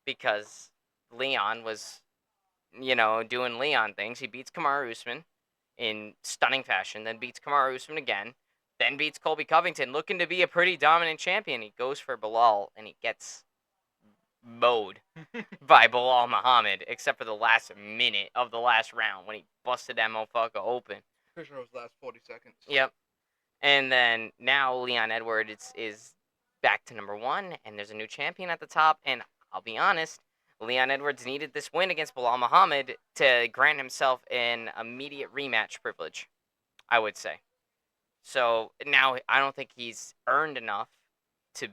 because Leon was, doing Leon things. He beats Kamaru Usman in stunning fashion, then beats Kamaru Usman again. Then beats Colby Covington, looking to be a pretty dominant champion. He goes for Bilal, and he gets mowed by Bilal Muhammad, except for the last minute of the last round when he busted that motherfucker open. Pretty sure it was last 40 seconds. Yep. And then now Leon Edwards is back to number 1, and there's a new champion at the top. And I'll be honest, Leon Edwards needed this win against Bilal Muhammad to grant himself an immediate rematch privilege, I would say. So now I don't think he's earned enough to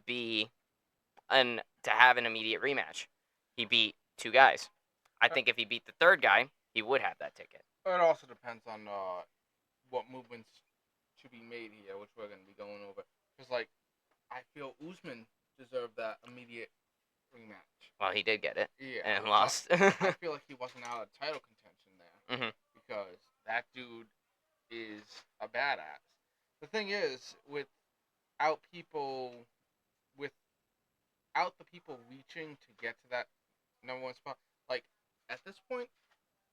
have an immediate rematch. He beat 2 guys. I think if he beat the 3rd guy, he would have that ticket. It also depends on what movements to be made here, which we're going to be going over. Because, I feel Usman deserved that immediate rematch. Well, he did get it. Yeah. And lost. I feel like he wasn't out of title contention there. Mm-hmm. Because that dude is a badass. The thing is, without the people reaching to get to that number 1 spot, at this point,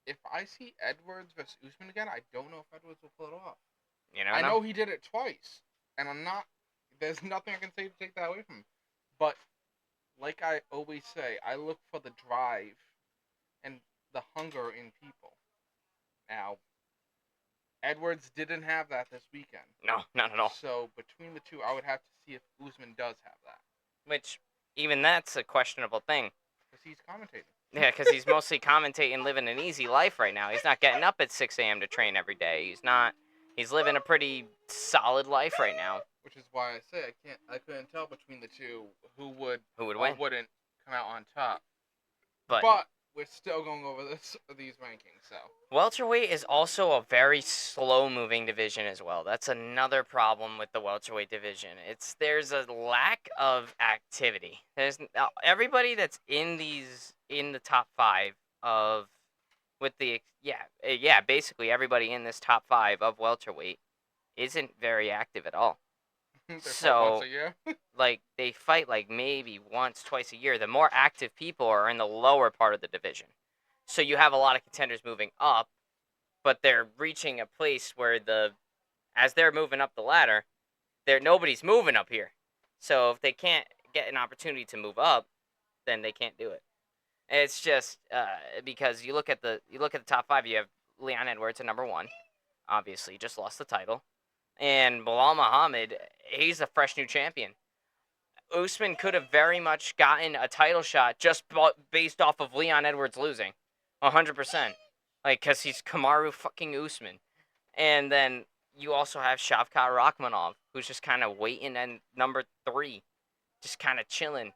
if I see Edwards versus Usman again, I don't know if Edwards will pull it off. You never I know. know he did it twice, and I'm not. There's nothing I can say to take that away from him. But like I always say, I look for the drive and the hunger in people. Now, Edwards didn't have that this weekend. No, not at all. So between the two, I would have to see if Usman does have that. Which, even that's a questionable thing. Because he's commentating. Yeah, because he's mostly commentating, living an easy life right now. He's not getting up at 6 a.m. to train every day. He's not. He's living a pretty solid life right now. Which is why I say I couldn't tell between the two who would win or wouldn't come out on top. But we're still going over these rankings, so. Welterweight is also a very slow-moving division as well. That's another problem with the welterweight division. There's a lack of activity. There's everybody that's in the top 5 of basically everybody in this top 5 of welterweight isn't very active at all. So once a year. like they fight like maybe once, twice a year. The more active people are in the lower part of the division. So you have a lot of contenders moving up, but they're reaching a place where as they're moving up the ladder, nobody's moving up here. So if they can't get an opportunity to move up, then they can't do it. It's just because you look at the top 5, you have Leon Edwards at number 1. Obviously, just lost the title. And Bilal Muhammad, he's a fresh new champion. Usman could have very much gotten a title shot just based off of Leon Edwards losing. 100%. Like, because he's Kamaru fucking Usman. And then you also have Shavkat Rakhmonov, who's just kind of waiting at number 3. Just kind of chilling,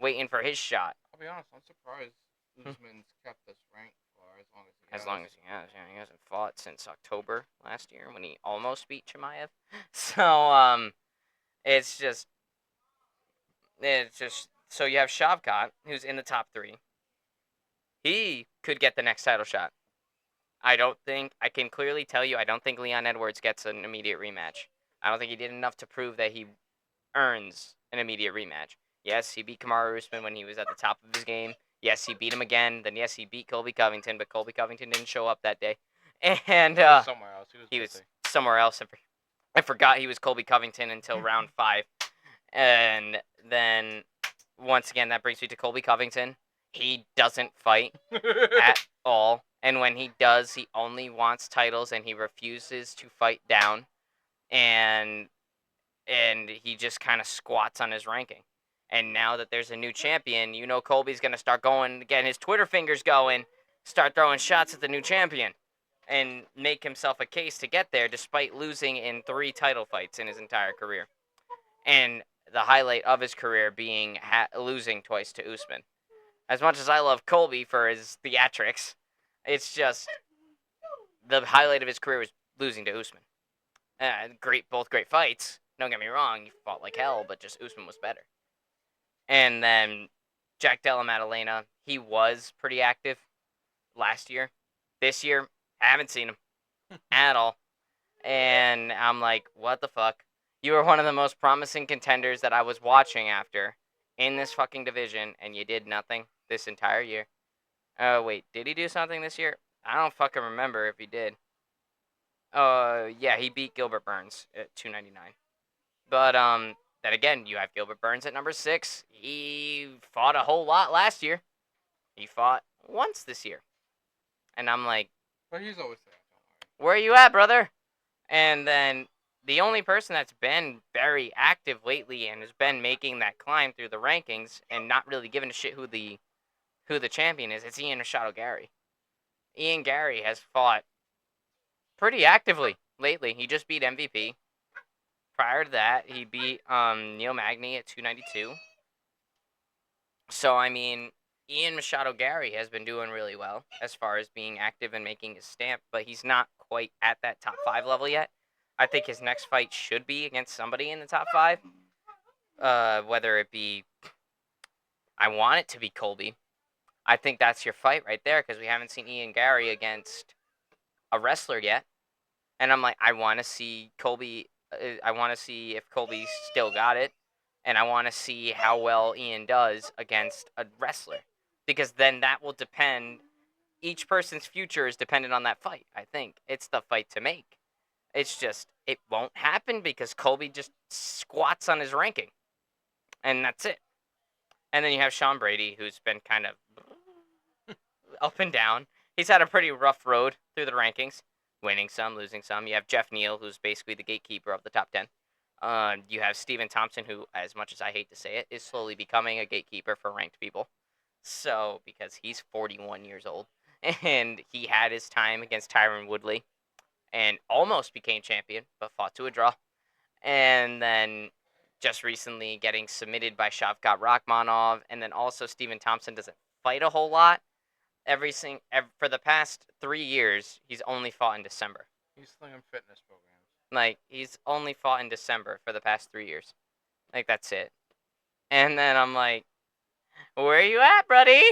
waiting for his shot. I'll be honest, I'm surprised Usman's kept this rank for as long as he has. As long as he has, yeah. He hasn't fought since October last year when he almost beat Chimaev. So, it's just, so you have Shavkat, who's in the top 3. He could get the next title shot. I can clearly tell you, I don't think Leon Edwards gets an immediate rematch. I don't think he did enough to prove that he earns an immediate rematch. Yes, he beat Kamaru Usman when he was at the top of his game. Yes, he beat him again. Then, yes, he beat Colby Covington, but Colby Covington didn't show up that day. And somewhere else. He was somewhere else. I forgot he was Colby Covington until round 5. And then, once again, that brings me to Colby Covington. He doesn't fight at all. And when he does, he only wants titles, and he refuses to fight down. And he just kind of squats on his ranking. And now that there's a new champion, Colby's going to start getting his Twitter fingers going, start throwing shots at the new champion, and make himself a case to get there despite losing in 3 title fights in his entire career. And the highlight of his career being losing twice to Usman. As much as I love Colby for his theatrics, it's just the highlight of his career was losing to Usman. Both great fights. Don't get me wrong, he fought like hell, but just Usman was better. And then Jack Della Maddalena, he was pretty active last year. This year, I haven't seen him at all. And I'm like, what the fuck? You were one of the most promising contenders that I was watching after in this fucking division, and you did nothing this entire year. Wait, did he do something this year? I don't fucking remember if he did. Yeah, he beat Gilbert Burns at 299. But, then again, you have Gilbert Burns at number 6. He fought a whole lot last year. He fought once this year. And I'm like, but he's always there. Where are you at, brother? And then the only person that's been very active lately and has been making that climb through the rankings and not really giving a shit who the champion is, it's Ian Machado Gary. Ian Gary has fought pretty actively lately. He just beat MVP. Prior to that, he beat Neil Magny at 292. So, I mean, Ian Machado Gary has been doing really well as far as being active and making his stamp, but he's not quite at that top 5 level yet. I think his next fight should be against somebody in the top 5. Whether it be... I want it to be Colby. I think that's your fight right there because we haven't seen Ian Gary against a wrestler yet. And I'm like, I want to see Colby... I want to see if Colby's still got it. And I want to see how well Ian does against a wrestler. Because then that will depend each person's future is dependent on that fight. I think it's the fight to make. It's just it won't happen because Colby just squats on his ranking, and that's it. And then you have Sean Brady, who's been kind of up and down. He's had a pretty rough road through the rankings, winning some, losing some. You have Jeff Neal, who's basically the gatekeeper of the top 10. You have Steven Thompson, who, as much as I hate to say it, is slowly becoming a gatekeeper for ranked people. So, because he's 41 years old, and he had his time against Tyron Woodley, and almost became champion, but fought to a draw. And then just recently getting submitted by Shavkat Rakhmonov, and then also Steven Thompson doesn't fight a whole lot. For the past 3 years, he's only fought in December. He's slinging fitness programs. Like he's only fought in December for the past 3 years. Like that's it. And then I'm like, where are you at, buddy?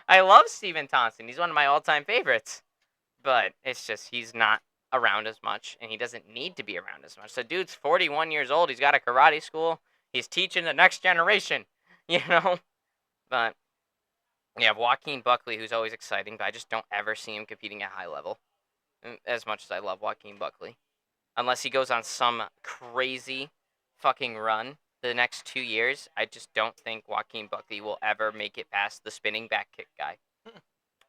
I love Steven Thompson. He's one of my all-time favorites. But it's just he's not around as much, and he doesn't need to be around as much. So dude's 41 years old. He's got a karate school. He's teaching the next generation, you know? But you have Joaquin Buckley, who's always exciting, but I just don't ever see him competing at high level. As much as I love Joaquin Buckley. Unless he goes on some crazy fucking run the next 2 years, I just don't think Joaquin Buckley will ever make it past the spinning back kick guy.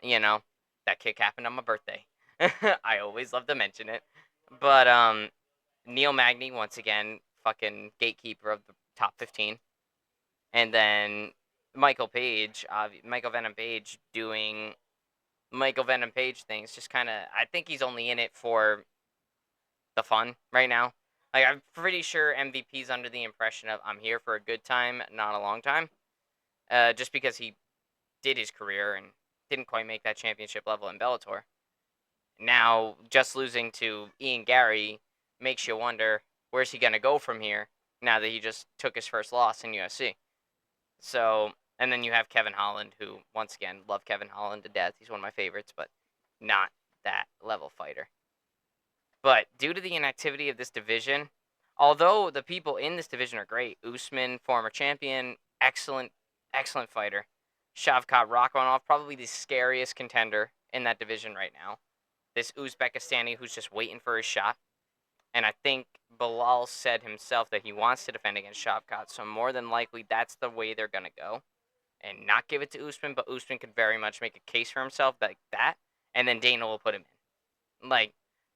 You know, that kick happened on my birthday. I always love to mention it. But Neil Magny, once again, fucking gatekeeper of the top 15. And then Michael Venom Page doing Michael Venom Page things. Just kind of, I think he's only in it for the fun right now. Like, I'm pretty sure MVP's under the impression of I'm here for a good time, not a long time. Just because he did his career and didn't quite make that championship level in Bellator. Now, just losing to Ian Gary makes you wonder, where's he going to go from here now that he just took his first loss in UFC? So, and then you have Kevin Holland, who, once again, love Kevin Holland to death. He's one of my favorites, but not that level fighter. But due to the inactivity of this division, although the people in this division are great, Usman, former champion, excellent fighter. Shavkat Rakhmonov, probably the scariest contender in that division right now. This Uzbekistani who's just waiting for his shot. And I think Bilal said himself that he wants to defend against Shavkat, so more than likely that's the way they're going to go. And not give it to Usman, but Usman could very much make a case for himself like that, and then Dana will put him in.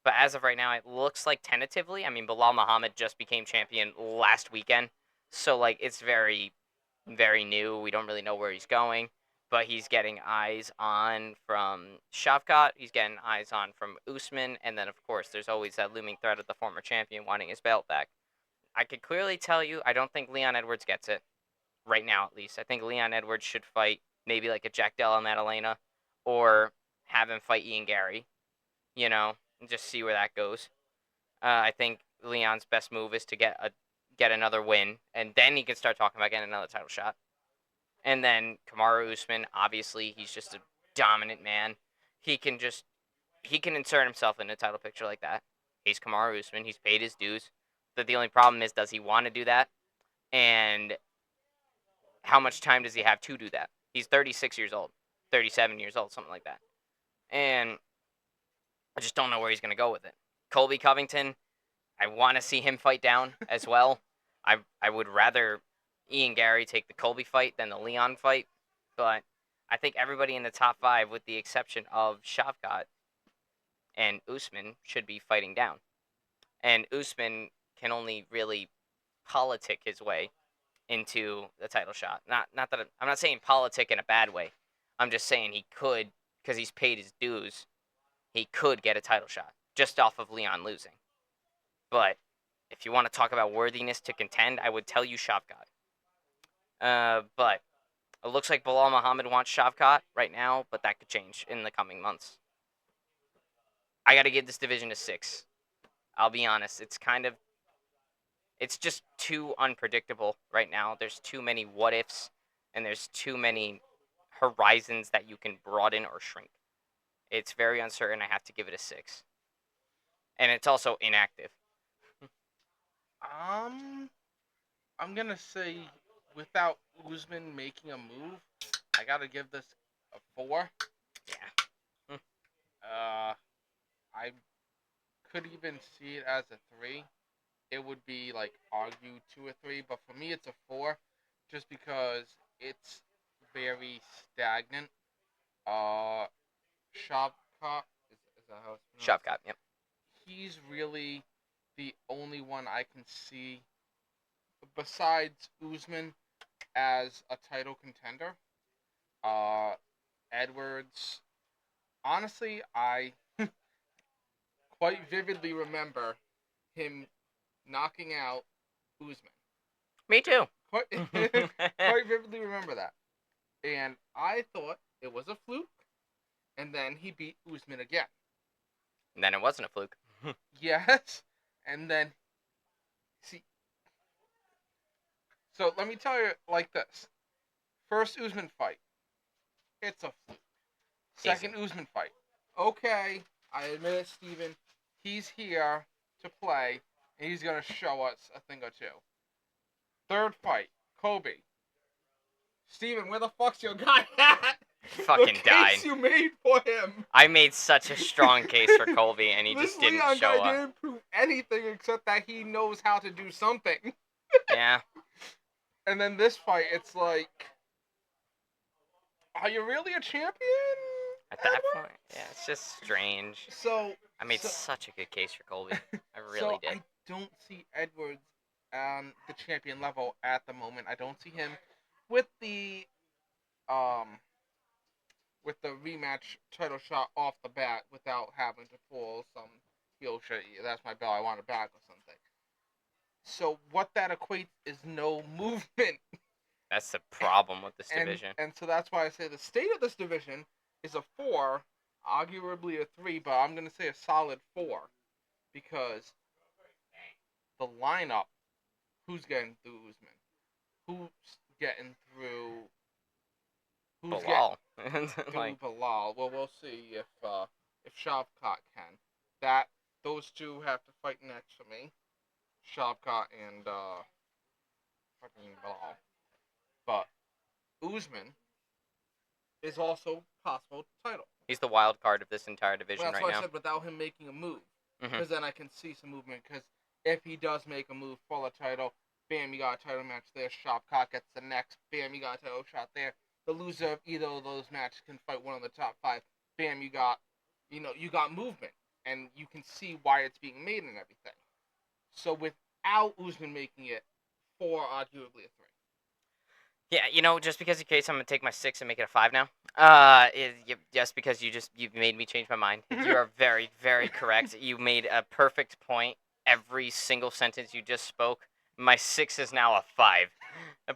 But as of right now, it looks like tentatively, I mean, Bilal Muhammad just became champion last weekend, so, it's very, very new. We don't really know where he's going. But he's getting eyes on from Shavkat. He's getting eyes on from Usman. And then, of course, there's always that looming threat of the former champion wanting his belt back. I could clearly tell you I don't think Leon Edwards gets it. Right now, at least. I think Leon Edwards should fight maybe like a Jack Della Maddalena. Or have him fight Ian Gary. And just see where that goes. I think Leon's best move is to get another win. And then he can start talking about getting another title shot. And then Kamaru Usman, obviously, he's just a dominant man. He can insert himself in a title picture like that. He's Kamaru Usman. He's paid his dues. But the only problem is, does he want to do that? And how much time does he have to do that? He's 36 years old, 37 years old, something like that. And I just don't know where he's going to go with it. Colby Covington, I want to see him fight down as well. I would rather Ian Gary take the Colby fight than the Leon fight, but I think everybody in the top 5, with the exception of Shavkat and Usman, should be fighting down. And Usman can only really politic his way into the title shot. Not that I'm not saying politic in a bad way. I'm just saying he could, because he's paid his dues, he could get a title shot just off of Leon losing. But if you want to talk about worthiness to contend, I would tell you Shavkat. But it looks like Bilal Muhammad wants Shavkat right now, but that could change in the coming months. I got to give this division a 6. I'll be honest. It's just too unpredictable right now. There's too many what-ifs, and there's too many horizons that you can broaden or shrink. It's very uncertain. I have to give it a 6. And it's also inactive. I'm going to say, without Usman making a move, I got to give this a 4. Yeah. I could even see it as a 3. It would be like argue 2 or 3, but for me it's a 4, just because it's very stagnant. Uh, Shavkat is that how it's pronounced? Shovkat, yep. He's really the only one I can see besides Usman as a title contender. Uh, Edwards. Honestly, I quite vividly remember him knocking out Usman. Me too. Quite, quite vividly remember that. And I thought it was a fluke, and then he beat Usman again. And then it wasn't a fluke. Yes, and then see. So let me tell you like this: first Usman fight, it's a fluke. Second Usman fight, okay, I admit it, Steven. He's here to play, and he's gonna show us a thing or two. Third fight, Kobe. Steven, where the fuck's your guy at? Fucking the died. case you made for him. I made such a strong case for Colby, and he just didn't Leon show guy up. didn't prove anything except that he knows how to do something. Yeah. And then this fight, it's like, are you really a champion? At that Edward? point, yeah, it's just strange. So I made so, such a good case for Colby. I really so did. I don't see Edwards on the champion level at the moment. I don't see him with the um rematch title shot off the bat without having to pull some heel shit. That's my belt. I want it back or something. So what that equates is no movement. That's the problem with this division. And so that's why I say the state of this division is a 4, arguably a 3, but I'm going to say a solid 4 because the lineup, who's getting through Usman? Who's getting through? Who's Bilal. getting through Like, Bilal? Well, we'll see if Shavkat can. Those two have to fight next for me, Shavkat and fucking Bilal. But Usman is also possible title. he's the wild card of this entire division Well, that's right why now. I said without him making a move, Mhm. because then I can see some movement. Because if he does make a move for a title, bam, you got a title match there. Shavkat gets the next, bam, you got a title shot there. The loser of either of those matches can fight one of the top 5. Bam, you got movement, and you can see why it's being made and everything. So without Usman making it 4, arguably a 3. Yeah, just because of case, I'm gonna take my 6 and make it a 5 now. Just because you made me change my mind. You are very, very correct. You made a perfect point. Every single sentence you just spoke. My 6 is now a 5,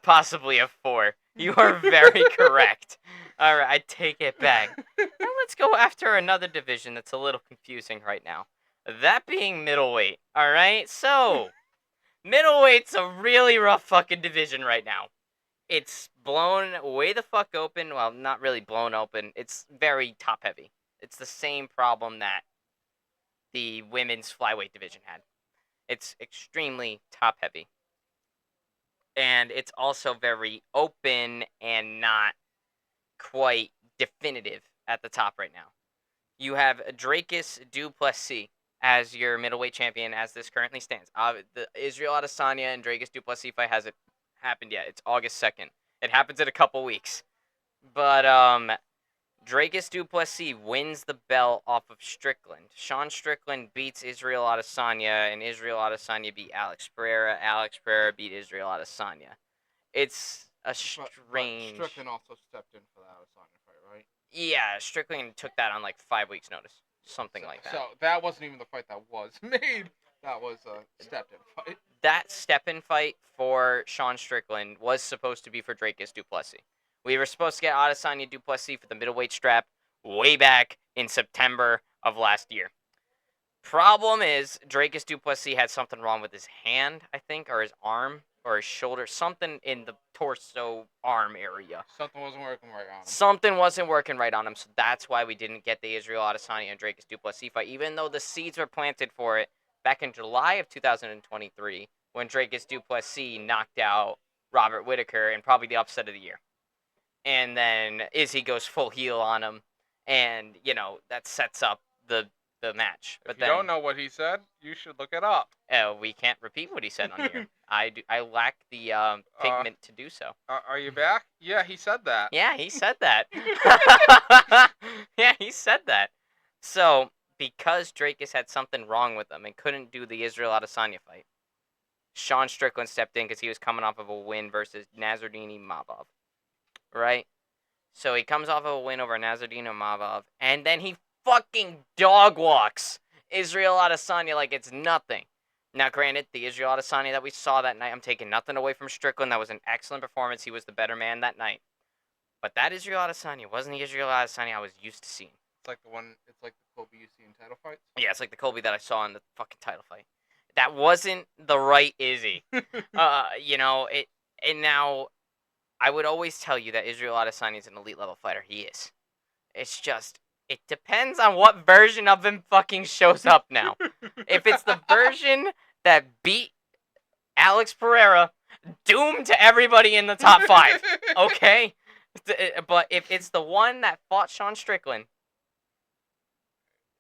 possibly a 4. You are very correct. All right, I take it back. Now let's go after another division that's a little confusing right now. That being middleweight. All right, so middleweight's a really rough fucking division right now. It's blown way the fuck open. Well, not really blown open. It's very top heavy. It's the same problem that the women's flyweight division had. It's extremely top heavy. And it's also very open and not quite definitive at the top right now. You have Dracus du Plessis as your middleweight champion as this currently stands. The Israel Adesanya and Dracus du Plessis fight hasn't happened yet. It's August 2nd. It happens in a couple weeks. But Dracus du Plessis wins the belt off of Strickland. Sean Strickland beats Israel Adesanya, and Israel Adesanya beat Alex Pereira. Alex Pereira beat Israel Adesanya. It's a strange. But Strickland also stepped in for the Adesanya fight, right? Yeah, Strickland took that on like 5 weeks' notice. Something like that. So that wasn't even the fight that was made. That was a stepped-in fight. That step-in fight for Sean Strickland was supposed to be for Dracus du Plessis. We were supposed to get Adesanya du Plessis for the middleweight strap way back in September of last year. Problem is, Dracus du Plessis had something wrong with his hand, I think, or his arm, or his shoulder, something in the torso arm area. Something wasn't working right on him. Something wasn't working right on him, so that's why we didn't get the Israel Adesanya and Dracus du Plessis fight, even though the seeds were planted for it back in July of 2023, when Dracus du Plessis knocked out Robert Whittaker in probably the upset of the year. And then Izzy goes full heel on him, and that sets up the match. But If you then don't know what he said, you should look it up. we can't repeat what he said on here. I lack the Uh, pigment to do so. are you back? Yeah, he said that. Yeah, he said that. Yeah, he said that. So, because Drakus had something wrong with him and couldn't do the Israel Adesanya fight, Sean Strickland stepped in because he was coming off of a win versus Nazardini Mavov, right? So he comes off of a win over Nazardino Mavov, and then he fucking dog walks Israel Adesanya like it's nothing. Now, granted, the Israel Adesanya that we saw that night, I'm taking nothing away from Strickland. That was an excellent performance. He was the better man that night. But that Israel Adesanya wasn't the Israel Adesanya I was used to seeing. It's like the one. It's like the Kobe you see in title fights. Yeah, it's like the Colby that I saw in the fucking title fight. That wasn't the right Izzy. It. And now, I would always tell you that Israel Adesanya is an elite level fighter. He is. It's just, it depends on what version of him fucking shows up now. If it's the version that beat Alex Pereira, doomed to everybody in the top 5, okay? But if it's the one that fought Sean Strickland,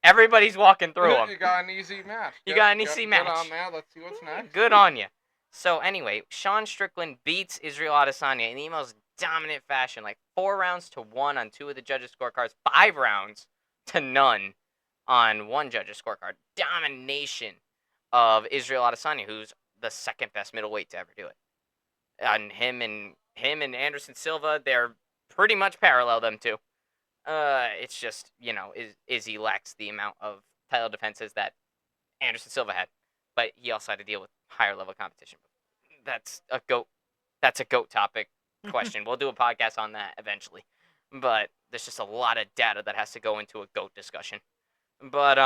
everybody's walking through him. You got an easy match. You got an easy match. Good on that. Let's see what's next. Good on you. So anyway, Sean Strickland beats Israel Adesanya in the most dominant fashion, like 4 rounds to 1 on 2 of the judges' scorecards, 5 rounds to none on 1 judge's scorecard. Domination of Israel Adesanya, who's the second best middleweight to ever do it. And him and Anderson Silva, they're pretty much parallel, them two. It's just, Izzy lacks the amount of title defenses that Anderson Silva had, but he also had to deal with higher level competition. That's a goat topic question. We'll do a podcast on that eventually, but there's just a lot of data that has to go into a goat discussion. But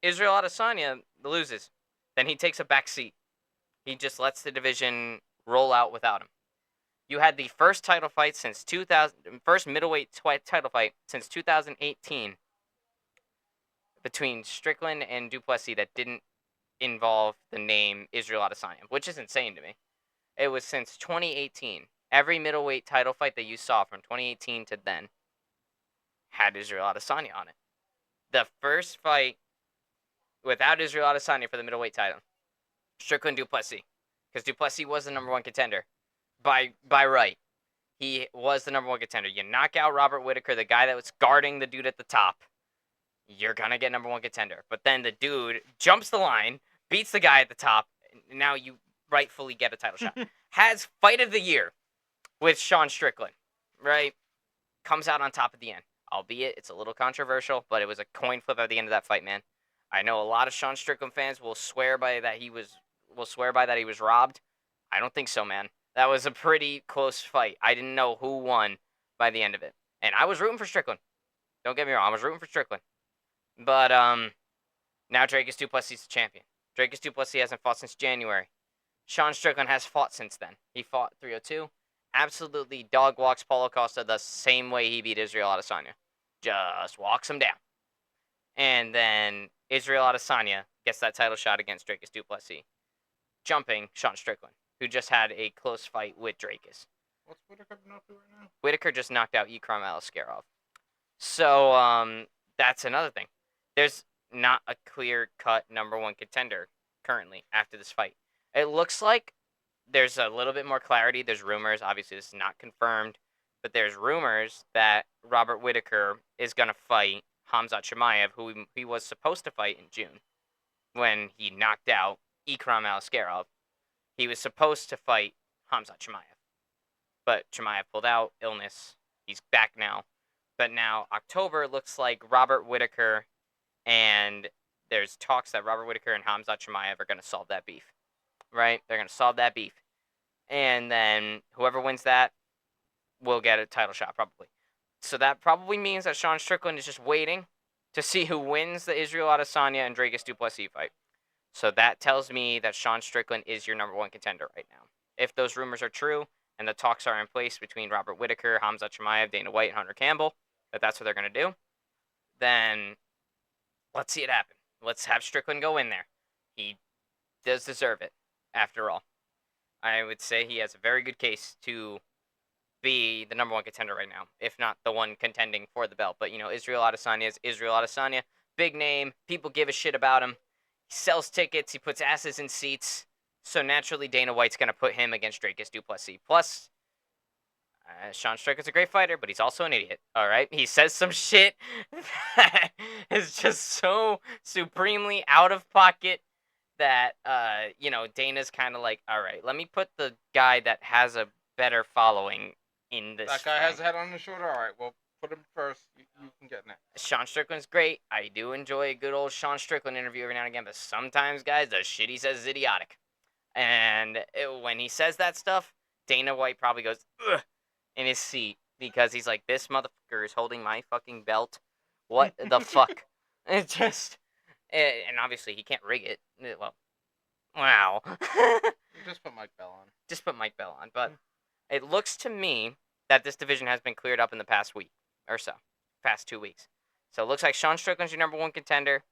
Israel Adesanya loses, then he takes a back seat. He just lets the division roll out without him. You had the first title fight since 2000, first middleweight title fight since 2018 between Strickland and Duplessis that didn't involve the name Israel Adesanya, which is insane to me. It was since 2018. Every middleweight title fight that you saw from 2018 to then had Israel Adesanya on it. The first fight without Israel Adesanya for the middleweight title, Strickland Duplessis, because Duplessis was the number 1 contender by right. He was the number 1 contender. You knock out Robert Whittaker, the guy that was guarding the dude at the top, you're gonna get number 1 contender. But then the dude jumps the line, beats the guy at the top, and now you rightfully get a title shot. Has fight of the year with Sean Strickland, right? Comes out on top at the end. Albeit it's a little controversial, but it was a coin flip at the end of that fight, man. I know a lot of Sean Strickland fans will swear by that he was robbed. I don't think so, man. That was a pretty close fight. I didn't know who won by the end of it. And I was rooting for Strickland. Don't get me wrong, I was rooting for Strickland. But now Drakus Duplessis is the champion. Drakus Duplessis hasn't fought since January. Sean Strickland has fought since then. He fought 302. Absolutely dog walks Paulo Costa the same way he beat Israel Adesanya. Just walks him down. And then Israel Adesanya gets that title shot against Drakus Duplessis, jumping Sean Strickland, who just had a close fight with Drakus. What's Whittaker been up to right now? Whittaker just knocked out Ikram Aliskerov. So that's another thing. There's not a clear-cut number 1 contender currently after this fight. It looks like there's a little bit more clarity. There's rumors. Obviously, this is not confirmed. But there's rumors that Robert Whittaker is going to fight Khamzat Chimaev, who he was supposed to fight in June when he knocked out Ikram Aliskerov. He was supposed to fight Khamzat Chimaev. But Chimaev pulled out, illness. He's back now. But now October looks like Robert Whittaker, and there's talks that Robert Whittaker and Khamzat Chimaev are going to solve that beef. Right? They're going to solve that beef. And then whoever wins that will get a title shot, probably. So that probably means that Sean Strickland is just waiting to see who wins the Israel Adesanya and Drakus Duplessis fight. So that tells me that Sean Strickland is your number 1 contender right now. If those rumors are true, and the talks are in place between Robert Whittaker, Khamzat Chimaev, Dana White, and Hunter Campbell, that's what they're going to do, then let's see it happen. Let's have Strickland go in there. He does deserve it, after all. I would say he has a very good case to be the number one contender right now, if not the one contending for the belt. But, Israel Adesanya is Israel Adesanya. Big name. People give a shit about him. He sells tickets. He puts asses in seats. So naturally, Dana White's going to put him against Dricus du Plessis. Plus, Sean Strickland's a great fighter, but he's also an idiot. All right, he says some shit that is just so supremely out of pocket that Dana's kind of like, all right, let me put the guy that has a better following in this. That guy has a head on his shoulder. All right, well, put him first. You can get next. Sean Strickland's great. I do enjoy a good old Sean Strickland interview every now and again, but sometimes, guys, the shit he says is idiotic. And when he says that stuff, Dana White probably goes, ugh, in his seat because he's like, this motherfucker is holding my fucking belt. What the fuck? It just, and obviously he can't rig it. Well, wow. Just put Mike Bell on. Just put Mike Bell on. But it looks to me that this division has been cleared up in the past week or so, past 2 weeks. So it looks like Sean Strickland's your number one contender.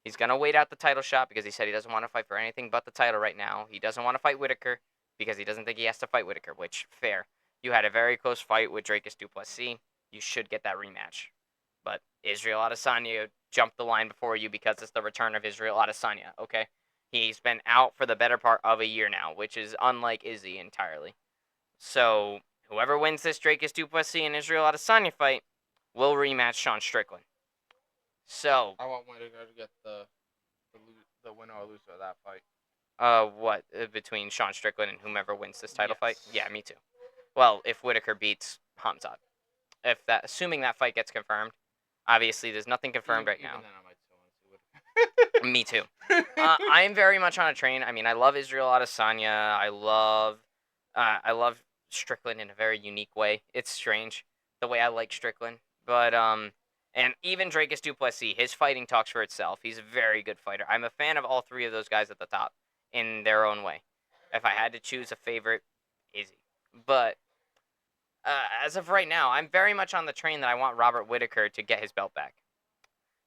He's going to wait out the title shot because he said he doesn't want to fight for anything but the title right now. He doesn't want to fight Whitaker because he doesn't think he has to fight Whitaker, which, fair. You had a very close fight with Dricus du Plessis. You should get that rematch. But Israel Adesanya jumped the line before you because it's the return of Israel Adesanya, okay? He's been out for the better part of a year now, which is unlike Izzy entirely. So whoever wins this Dricus du Plessis and Israel Adesanya fight will rematch Sean Strickland. So I want Whitaker to get the winner or loser of that fight. What between Sean Strickland and whomever wins this title fight? Yes. Yeah, me too. Well, if Whitaker beats Hamzat, assuming that fight gets confirmed, obviously there's nothing confirmed right now. Then I might still want to see Whitaker. Me too. I am very much on a train. I mean, I love Israel Adesanya. I love Strickland in a very unique way. It's strange the way I like Strickland, but and even Dricus du Plessis, his fighting talks for itself. He's a very good fighter. I'm a fan of all three of those guys at the top in their own way. If I had to choose a favorite, Izzy. But as of right now, I'm very much on the train that I want Robert Whitaker to get his belt back.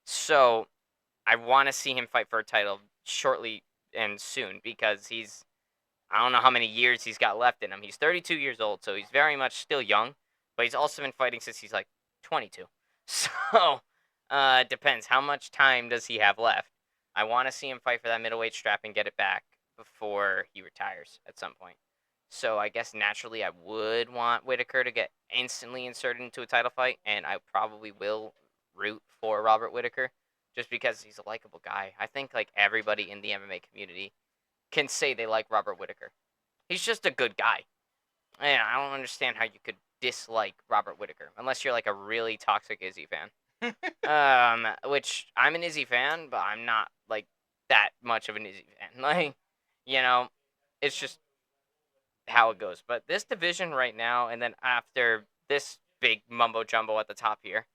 So I want to see him fight for a title shortly and soon because I don't know how many years he's got left in him. He's 32 years old, so he's very much still young, but he's also been fighting since he's like 22. So, depends. How much time does he have left? I want to see him fight for that middleweight strap and get it back before he retires at some point. So I guess naturally I would want Whitaker to get instantly inserted into a title fight, and I probably will root for Robert Whitaker just because he's a likable guy. I think like everybody in the MMA community can say they like Robert Whitaker. He's just a good guy. And I don't understand how you could dislike Robert Whitaker unless you're like a really toxic Izzy fan. Which I'm an Izzy fan, but I'm not like that much of an Izzy fan. Like, it's just how it goes. But this division right now, and then after this big mumbo jumbo at the top here,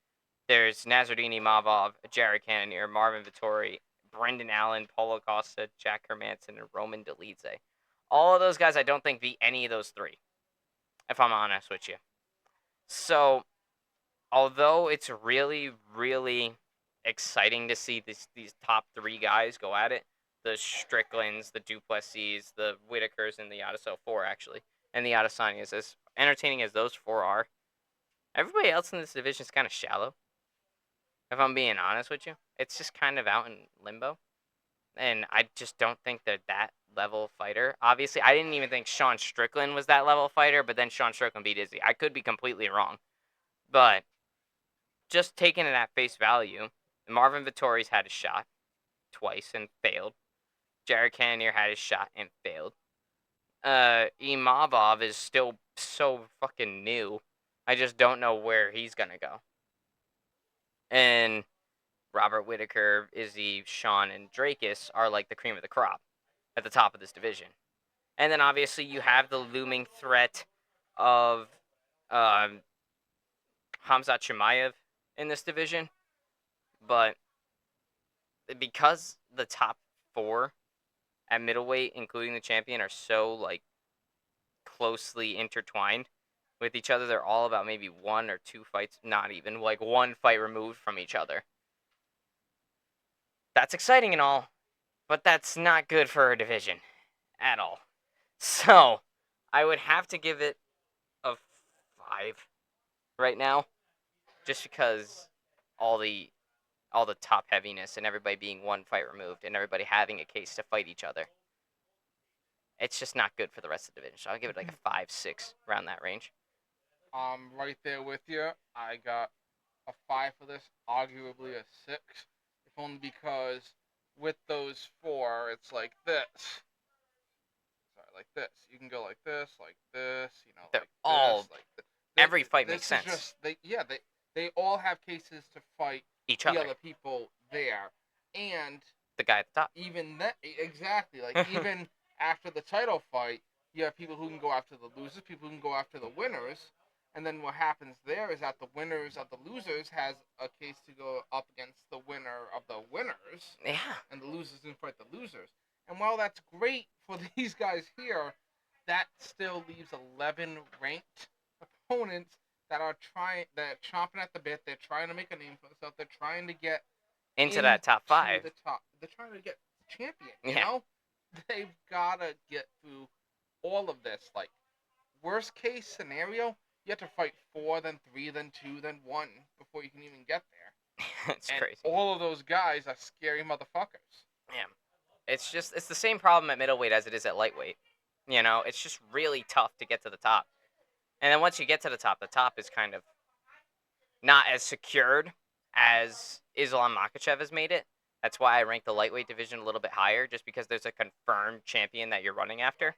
there's Nasruddin Imavov, Jared Cannonier, Marvin Vettori, Brendan Allen, Paulo Costa, Jack Hermanson, and Roman Dolidze. All of those guys I don't think beat any of those three, if I'm honest with you. So, although it's really, really exciting to see these top three guys go at it, the Stricklands, the du Plessis, the Whitakers, and the four actually, and the Adesanyas, as entertaining as those four are, everybody else in this division is kind of shallow. If I'm being honest with you, it's just kind of out in limbo. And I just don't think they're that level fighter. Obviously, I didn't even think Sean Strickland was that level fighter, but then Sean Strickland beat Izzy. I could be completely wrong. But just taking it at face value, Marvin Vettori's had his shot twice and failed. Jared Cannonier had his shot and failed. Imavov is still so fucking new. I just don't know where he's going to go. And Robert Whitaker, Izzy, Sean, and Dricus are like the cream of the crop at the top of this division. And then obviously you have the looming threat of Hamzat Chimaev in this division. But because the top four at middleweight, including the champion, are so like closely intertwined with each other, they're all about maybe one or two fights, not even, like one fight removed from each other. That's exciting and all, but that's not good for a division at all. So, I would have to give it a 5 right now, just because all the top heaviness and everybody being one fight removed and everybody having a case to fight each other. It's just not good for the rest of the division. So I'll give it like a 5-6 around that range. I'm right there with you. I got a 5 for this, arguably a 6, if only because with those 4, it's like this. Sorry, like this. You can go like this, They're like all this, like this. every fight This makes is sense. just they all have cases to fight Each the other. other people there, and The guy at the top. even that exactly like even after the title fight, you have people who can go after the losers, people who can go after the winners, and then what happens there is that the winners of the losers has a case to go up against the winner of the winners, Yeah. and the losers can fight the losers. And while that's great for these guys here, that still leaves 11 ranked opponents that are chomping at the bit. They're trying to make a name for themselves. They're trying to get Into that top 5. the top. They're trying to get champion. You Yeah. know, they've gotta get through all of this. Like worst case scenario, you have to fight 4, then 3, then 2, then 1 before you can even get there. It's and crazy. All of those guys are scary motherfuckers. Yeah. It's the same problem at middleweight as it is at lightweight. You know, it's just really tough to get to the top. And then once you get to the top is kind of not as secured as Islam Makhachev has made it. That's why I rank the lightweight division a little bit higher, just because there's a confirmed champion that you're running after.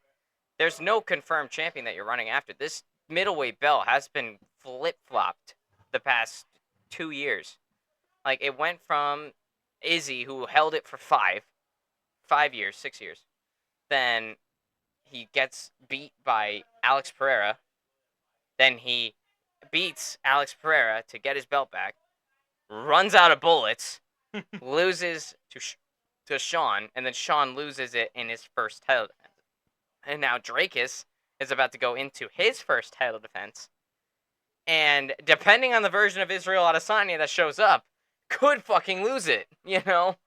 There's no confirmed champion that you're running after. This middleweight belt has been flip-flopped the past 2 years. Like, it went from Izzy, who held it for 5 years, 6 years. Then he gets beat by Alex Pereira. Then he beats Alex Pereira to get his belt back, runs out of bullets, loses to Sean, and then Sean loses it in his first title defense. And now Drakus is about to go into his first title defense, and depending on the version of Israel Adesanya that shows up, could fucking lose it, you know?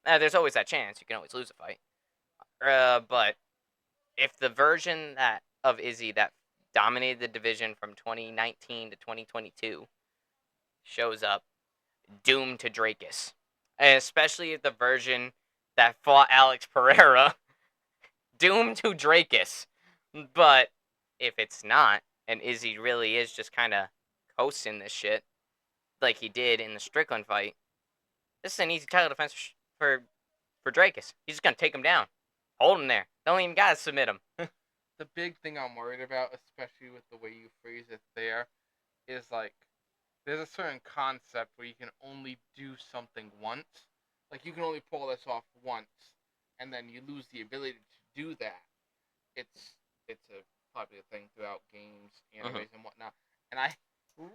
There's always that chance. You can always lose a fight. But if the version of Izzy that dominated the division from 2019 to 2022 shows up, doomed to Drakus. And especially the version that fought Alex Pereira, doomed to Drakus. But if it's not, and Izzy really is just kind of coasting this shit, like he did in the Strickland fight, this is an easy title defense for Drakus. He's just going to take him down. Hold him there. Don't even got to submit him. The big thing I'm worried about, especially with the way you phrase it there, is like there's a certain concept where you can only do something once. Like you can only pull this off once, and then you lose the ability to do that. It's a popular thing throughout games, animes, and whatnot. And I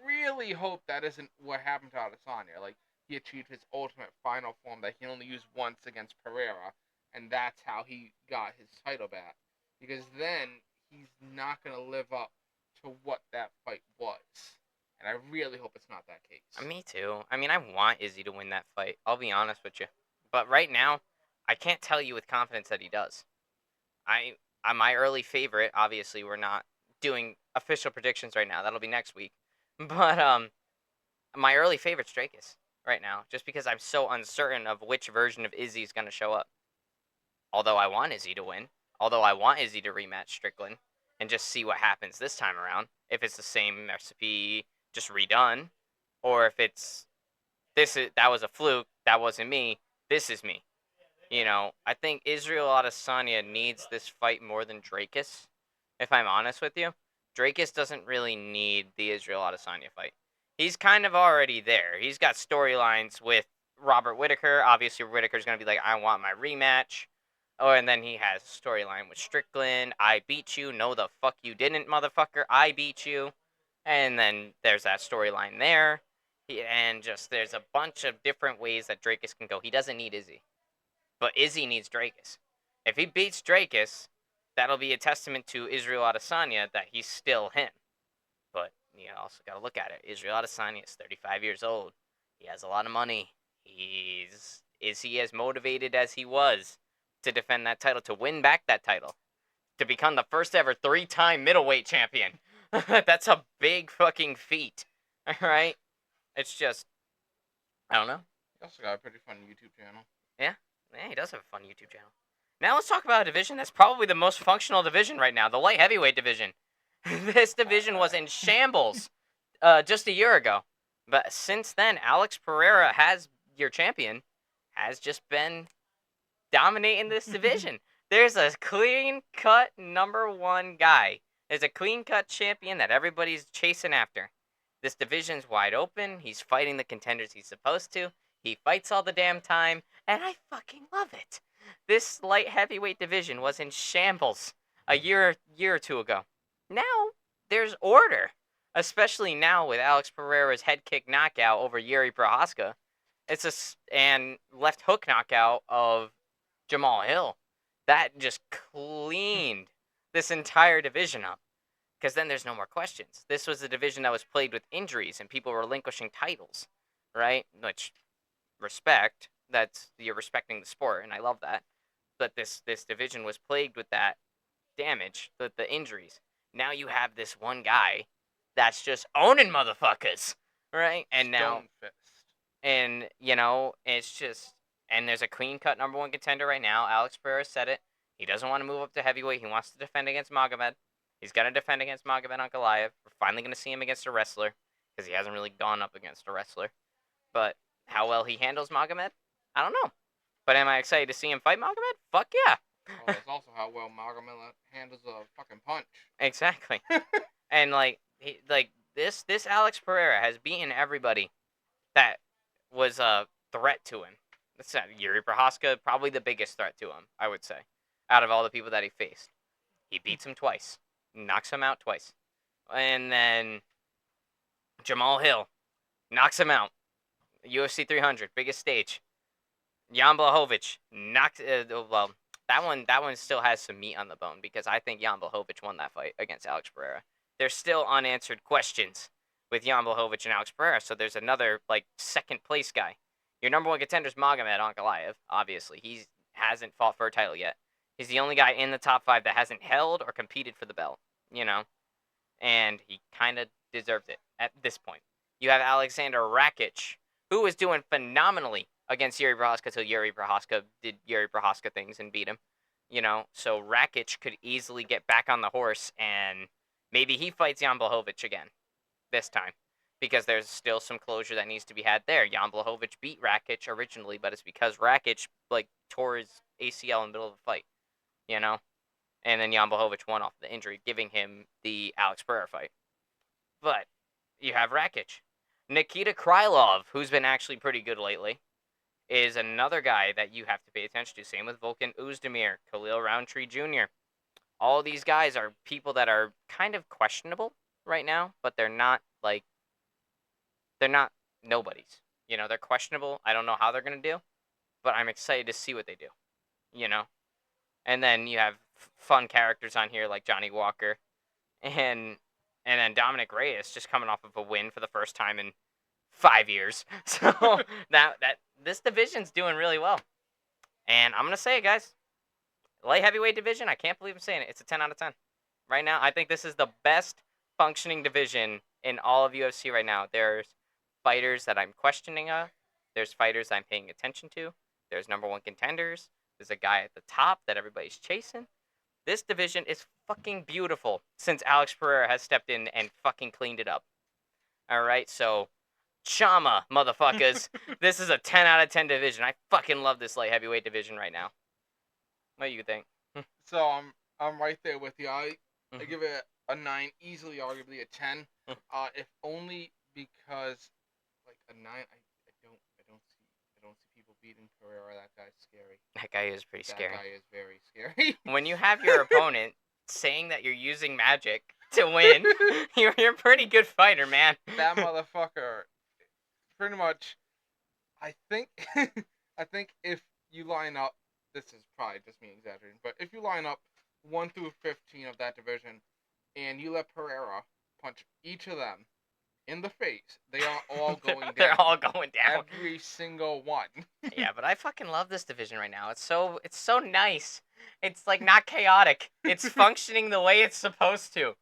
really hope that isn't what happened to Adesanya. Like he achieved his ultimate final form that he only used once against Pereira, and that's how he got his title back. Because then he's not going to live up to what that fight was. And I really hope it's not that case. Me too. I mean, I want Izzy to win that fight. I'll be honest with you. But right now, I can't tell you with confidence that he does. I'm my early favorite. Obviously, we're not doing official predictions right now. That'll be next week. But my early favorite's Drakus right now, just because I'm so uncertain of which version of Izzy is going to show up. Although I want Izzy to win. Although I want Izzy to rematch Strickland and just see what happens this time around. If it's the same recipe, just redone, or if it's that was a fluke, that wasn't me, this is me. You know, I think Israel Adesanya needs this fight more than Drakus, if I'm honest with you. Drakus doesn't really need the Israel Adesanya fight. He's kind of already there. He's got storylines with Robert Whittaker. Obviously, Whittaker's going to be like, I want my rematch. Oh, and then he has a storyline with Strickland. I beat you. No, the fuck you didn't, motherfucker. I beat you. And then there's that storyline there. And just there's a bunch of different ways that Drakus can go. He doesn't need Izzy. But Izzy needs Drakus. If he beats Drakus, that'll be a testament to Israel Adesanya that he's still him. But you also got to look at it. Israel Adesanya is 35 years old. He has a lot of money. Is he as motivated as he was to defend that title, to win back that title, to become the first ever 3-time middleweight champion? That's a big fucking feat. All right. It's just, I don't know. He also got a pretty fun YouTube channel. Yeah, yeah, he does have a fun YouTube channel. Now let's talk about a division that's probably the most functional division right now, the light heavyweight division. This division was in shambles just a year ago, but since then, Alex Pereira has your champion, has just been dominating this division. There's a clean cut number one guy. There's a clean cut champion that everybody's chasing after. This division's wide open. He's fighting the contenders he's supposed to. He fights all the damn time, and I fucking love it. This light heavyweight division was in shambles a year or two ago. Now there's order, especially now with Alex Pereira's head kick knockout over Yuri Prohaska. It's and left hook knockout of Jamal Hill. That just cleaned this entire division up. Because then there's no more questions. This was a division that was plagued with injuries and people relinquishing titles, right? Which, respect. You're respecting the sport, and I love that. But this division was plagued with that damage, the injuries. Now you have this one guy that's just owning motherfuckers, right? And now, Stone fist. and it's just, and there's a clean cut number one contender right now. Alex Pereira said it. He doesn't want to move up to heavyweight. He wants to defend against Magomed. He's going to defend against Magomed Ankalaev. We're finally going to see him against a wrestler because he hasn't really gone up against a wrestler. But how well he handles Magomed, I don't know. But am I excited to see him fight Magomed? Fuck yeah. Oh, that's also how well Magomed handles a fucking punch. Exactly. And this Alex Pereira has beaten everybody that was a threat to him. That's Yuri Prohaska, probably the biggest threat to him, I would say, out of all the people that he faced. He beats him twice. Knocks him out twice. And then Jamal Hill knocks him out. UFC 300, biggest stage. Jan Blachowicz knocked. That one still has some meat on the bone because I think Jan Blachowicz won that fight against Alex Pereira. There's still unanswered questions with Jan Blachowicz and Alex Pereira, so there's another second place guy. Your number one contender is Magomed Ankalaev. Obviously, he hasn't fought for a title yet. He's the only guy in the top 5 that hasn't held or competed for the belt, and he kind of deserves it at this point. You have Alexander Rakic, who was doing phenomenally against Yuri Prohaska till Yuri Prohaska did Yuri Prohaska things and beat him, So Rakic could easily get back on the horse and maybe he fights Jan Blachowicz again this time because there's still some closure that needs to be had there. Jan Blachowicz beat Rakic originally, but it's because Rakic tore his ACL in the middle of the fight. And then Jan Blachowicz won off the injury, giving him the Alex Pereira fight. But you have Rakic. Nikita Krylov, who's been actually pretty good lately, is another guy that you have to pay attention to. Same with Volkan Oezdemir, Khalil Roundtree Jr. All these guys are people that are kind of questionable right now, but they're not nobodies. They're questionable. I don't know how they're going to do, but I'm excited to see what they do. And then you have fun characters on here like Johnny Walker, and then Dominic Reyes just coming off of a win for the first time in 5 years. So that this division's doing really well, and I'm gonna say it, guys. Light heavyweight division. I can't believe I'm saying it. It's a 10 out of 10 right now. I think this is the best functioning division in all of UFC right now. There's fighters that I'm questioning. There's fighters I'm paying attention to. There's number one contenders. There's a guy at the top that everybody's chasing. This division is fucking beautiful since Alex Pereira has stepped in and fucking cleaned it up. All right, so Chama, motherfuckers. This is a 10 out of 10 division. I fucking love this light heavyweight division right now. What do you think? So I'm right there with you. I give it a 9, easily, arguably a 10. If only because a 9, I don't see people beating Pereira. That guy's scary. That guy is pretty scary. That guy is very scary. When you have your opponent saying that you're using magic to win, you're a pretty good fighter, man. That motherfucker, pretty much. I think if you line up, this is probably just me exaggerating, but if you line up 1 through 15 of that division, and you let Pereira punch each of them in the face, they are all going down. They're all going down. Every single one. Yeah, but I fucking love this division right now. It's so nice. It's not chaotic. It's functioning the way it's supposed to.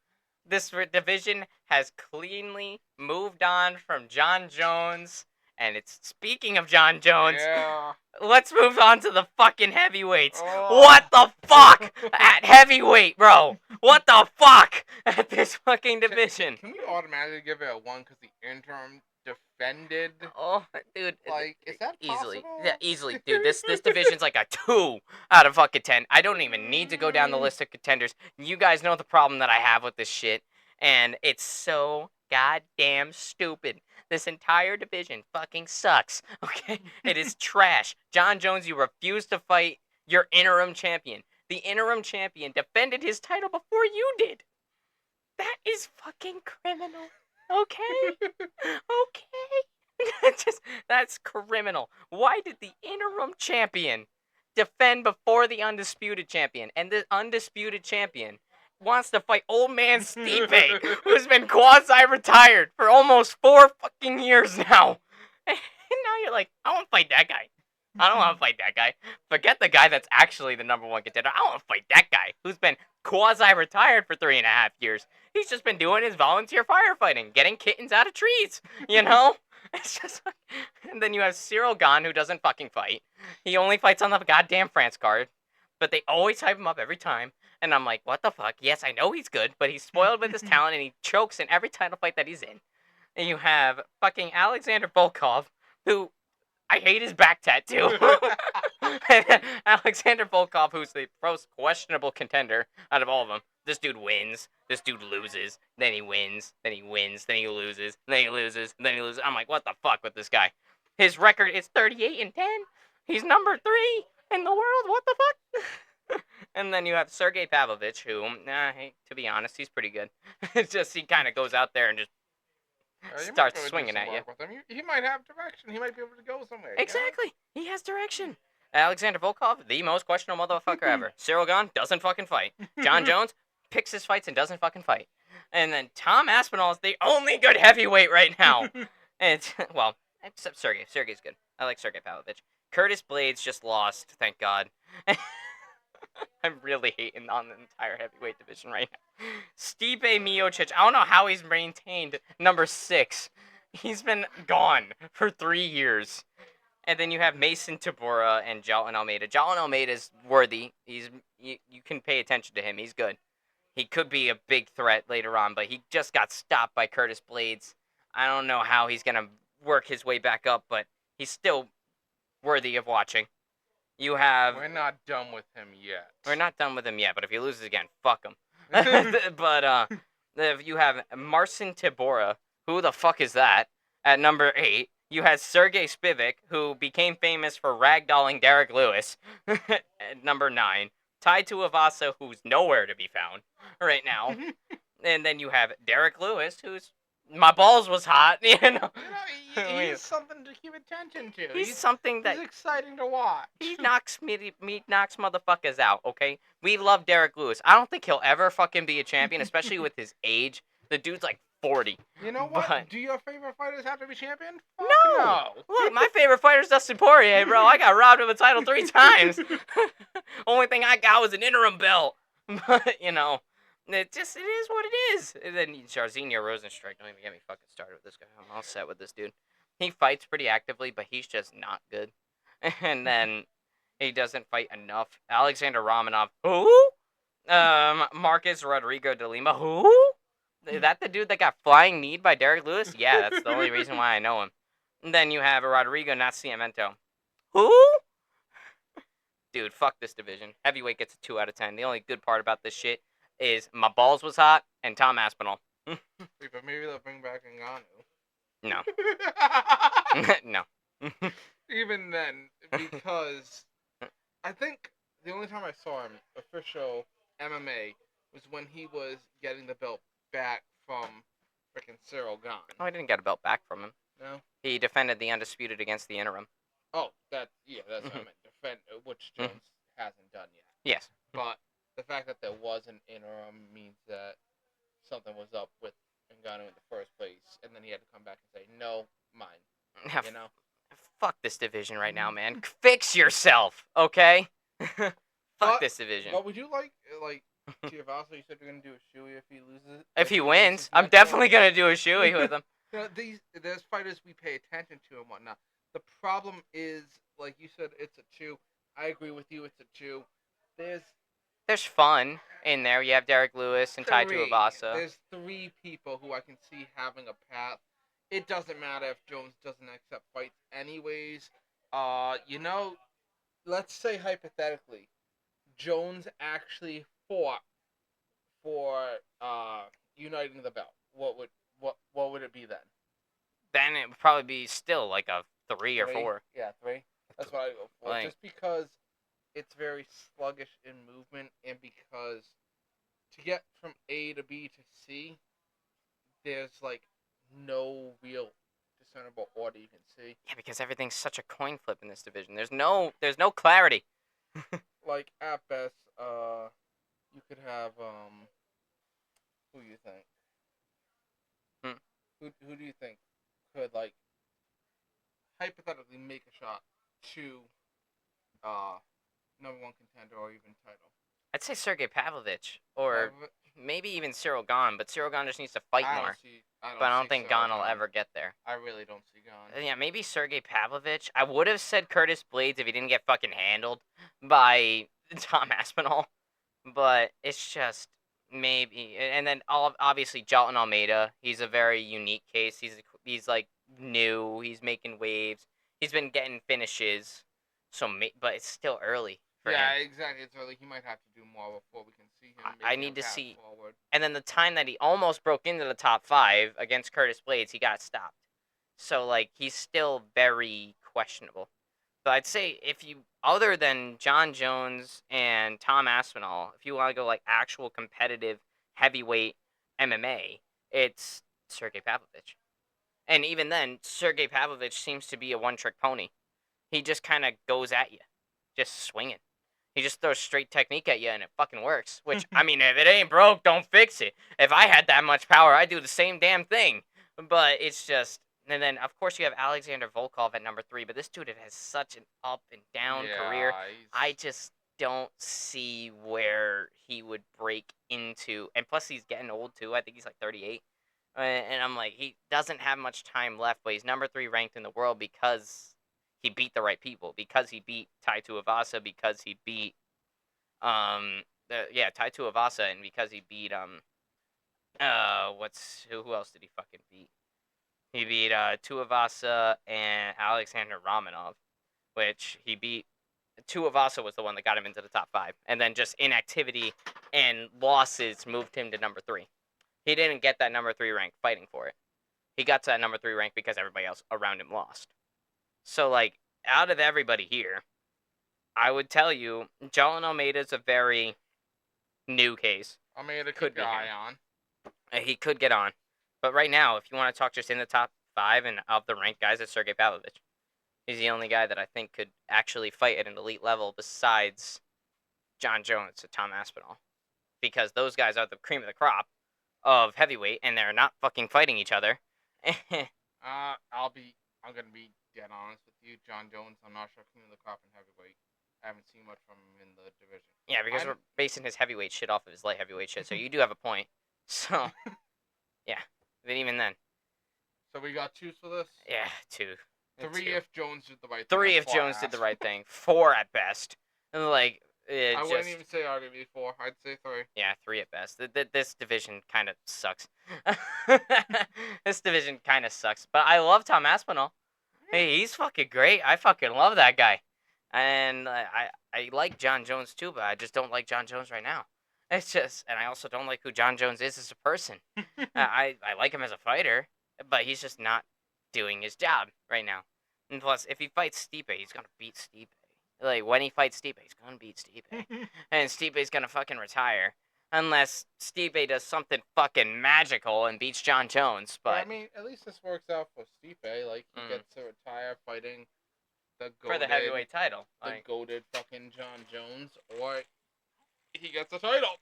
This division has cleanly moved on from John Jones. And it's speaking of John Jones, Yeah. let's move on to the fucking heavyweights. Oh. What the fuck at heavyweight, bro? What the fuck at this fucking division? Can we automatically give it a 1 because the interim defended? Oh, dude. Like, is that easily? possible? Yeah, easily, dude. This division's like a 2 out of fucking 10. I don't even need to go down the list of contenders. You guys know the problem that I have with this shit, and it's so goddamn stupid. This entire division fucking sucks. Okay, it is trash. John Jones, you refuse to fight your interim champion. The interim champion defended his title before you did. That is fucking criminal. Okay? Okay? That's criminal. Why did the interim champion defend before the undisputed champion? And the undisputed champion wants to fight old man Stipe, who's been quasi-retired for almost 4 fucking years now. And now you're like, I want to fight that guy. I don't want to fight that guy. Forget the guy that's actually the #1 contender. I want to fight that guy who's been quasi-retired for 3.5 years. He's just been doing his volunteer firefighting, getting kittens out of trees, you know? It's just like... And then you have Cyril Gahn, who doesn't fucking fight. He only fights on the goddamn France card. But they always hype him up every time. And I'm like, what the fuck? Yes, I know he's good, but he's spoiled with his talent, and he chokes in every title fight that he's in. And you have fucking Alexander Volkov, who... I hate his back tattoo. Alexander Volkov, who's the most questionable contender out of all of them. This dude wins. This dude loses. Then he wins. Then he wins. Then he loses. Then he loses. Then he loses. I'm like, what the fuck with this guy? His record is 38-10. He's number 3 in the world. What the fuck? And then you have Sergey Pavlovich, who, hey, to be honest, he's pretty good. It's just he kind of goes out there and just starts swinging at you. He might have direction. He might be able to go somewhere. Exactly. He has direction. Alexander Volkov, the most questionable motherfucker ever. Cyril Gahn doesn't fucking fight. John Jones picks his fights and doesn't fucking fight. And then Tom Aspinall is the only good heavyweight right now. And well, except Sergey. Sergey's good. I like Sergey Pavlovich. Curtis Blades just lost, thank God. I'm really hating on the entire heavyweight division right now. Stipe Miocic, I don't know how he's maintained number 6. He's been gone for 3 years. And then you have Mason Tabora and Jailton Almeida. Jailton Almeida is worthy. You can pay attention to him. He's good. He could be a big threat later on, but he just got stopped by Curtis Blades. I don't know how he's going to work his way back up, but he's still worthy of watching. You have... We're not done with him yet. We're not done with him yet, but if he loses again, fuck him. But you have Marcin Tybura. Who the fuck is that? At number 8. You had Sergey Spivak, who became famous for ragdolling Derek Lewis. At number 9. Tai Tuivasa, who's nowhere to be found right now. And then you have Derek Lewis, who's... My balls was hot, you know. He's something to keep attention to. He's something that... He's exciting to watch. He knocks motherfuckers out, okay? We love Derek Lewis. I don't think he'll ever fucking be a champion, especially with his age. The dude's like 40. You know what? Do your favorite fighters have to be champion? No. Look, my favorite fighter's Dustin Poirier, bro. I got robbed of a title 3 times. Only thing I got was an interim belt. But, you know... It is what it is. And then Jairzinho Rosenstrike. Don't even get me fucking started with this guy. I'm all set with this dude. He fights pretty actively, but he's just not good. And then he doesn't fight enough. Alexander Romanov. Who? Marcus Rodrigo de Lima. Who? Is that the dude that got flying kneed by Derek Lewis? Yeah, that's the only reason why I know him. And then you have Rodrigo Nascimento. Who? Dude, fuck this division. Heavyweight gets a 2 out of 10. The only good part about this shit is my balls was hot and Tom Aspinall. Wait, but maybe they'll bring back Ngannou. No. No. Even then, because I think the only time I saw him official MMA was when he was getting the belt back from freaking Cyril Gahn. Oh, I didn't get a belt back from him. No? He defended the undisputed against the interim. Oh, that's what I meant. Defend, which Jones hasn't done yet. Yes. But the fact that there was an interim means that something was up with Ngannou in the first place, and then he had to come back and say, no, mine. You know? Fuck this division right now, man. Fix yourself, okay? Fuck this division. But would you Tuivasa, you said you're gonna do a shoey if he loses. If he he loses wins, I'm next one? definitely gonna do a shoey with him. There's fighters we pay attention to and whatnot. The problem is, like you said, it's a chew. I agree with you. It's a chew. There's There's fun in there. You have Derek Lewis and Tai three. Tuivasa. There's three people who I can see having a path. It doesn't matter if Jones doesn't accept fights anyways. Let's say hypothetically, Jones actually fought for uniting the belt. What would it be then? Then it would probably be still like a 3 or 4. Yeah, 3. That's what I go for. Like- Just because it's very sluggish in movement, and because to get from A to B to C, there's like no real discernible order you can see. Yeah, because everything's such a coin flip in this division. There's no clarity. Like at best, you could have who you think? Who do you think could like hypothetically make a shot to number 1 contender or even title? I'd say Sergey Pavlovich or maybe even Cyril Gahn, but Cyril Gahn just needs to fight more. But I don't think Gahn will ever get there. I really don't see Gahn. Yeah, maybe Sergey Pavlovich. I would have said Curtis Blades if he didn't get fucking handled by Tom Aspinall, but it's just maybe. And then obviously Jalton Almeida. He's a very unique case. He's like new. He's making waves. He's been getting finishes. But it's still early for him. Exactly. It's early. He might have to do more before we can see him. I need to see. Forward. And then the time that he almost broke into the top 5 against Curtis Blades, he got stopped. So like he's still very questionable. But I'd say if you, other than John Jones and Tom Aspinall, if you want to go like actual competitive heavyweight MMA, it's Sergey Pavlovich. And even then, Sergey Pavlovich seems to be a one-trick pony. He just kind of goes at you, just swinging. He just throws straight technique at you, and it fucking works. Which, I mean, if it ain't broke, don't fix it. If I had that much power, I'd do the same damn thing. But it's just... And then, of course, you have Alexander Volkov at number 3. But this dude has such an up and down career. I just don't see where he would break into. And plus, he's getting old, too. I think he's like 38. And I'm like, he doesn't have much time left. But he's number 3 ranked in the world because he beat the right people. Because he beat Tai Tuivasa. Because he beat... Tai Tuivasa. And because he beat... Who else did he fucking beat? He beat Tuivasa and Alexander Romanov, which he beat. Tuivasa was the one that got him into the top 5. And then just inactivity and losses moved him to number 3. He didn't get that number 3 rank fighting for it. He got to that number 3 rank because everybody else around him lost. So, like, out of everybody here, I would tell you, Jalton Almeida's a very new case. Almeida could be on. He could get on. But right now, if you want to talk just in the top 5 and of the ranked guys, it's Sergey Pavlovich. He's the only guy that I think could actually fight at an elite level besides John Jones and Tom Aspinall. Because those guys are the cream of the crop of heavyweight, and they're not fucking fighting each other. I'm gonna be dead honest with you. John Jones, I'm not sure cream of the crop in heavyweight. I haven't seen much from him in the division. Yeah, because we're basing his heavyweight shit off of his light heavyweight shit, so you do have a point. So, yeah. But even then. So we got 2 for this? Yeah, 2. 3 if Jones did the right thing. 3 if Jones did the right thing. 4 at best. And like, I wouldn't even say arguably 4. I'd say 3. Yeah, 3 at best. This division kind of sucks. This division kind of sucks. But I love Tom Aspinall. Hey, he's fucking great. I fucking love that guy. And I like John Jones too, but I just don't like John Jones right now. It's just, and I also don't like who John Jones is as a person. I like him as a fighter, but he's just not doing his job right now. And plus, if he fights Stipe, he's gonna beat Stipe. Like, when he fights Stipe, he's gonna beat Stipe. And Stipe's gonna fucking retire. Unless Stipe does something fucking magical and beats John Jones, but... Yeah, I mean, at least this works out for Stipe. Like, he gets to retire fighting for the heavyweight title. The goated fucking John Jones, or... he gets a title.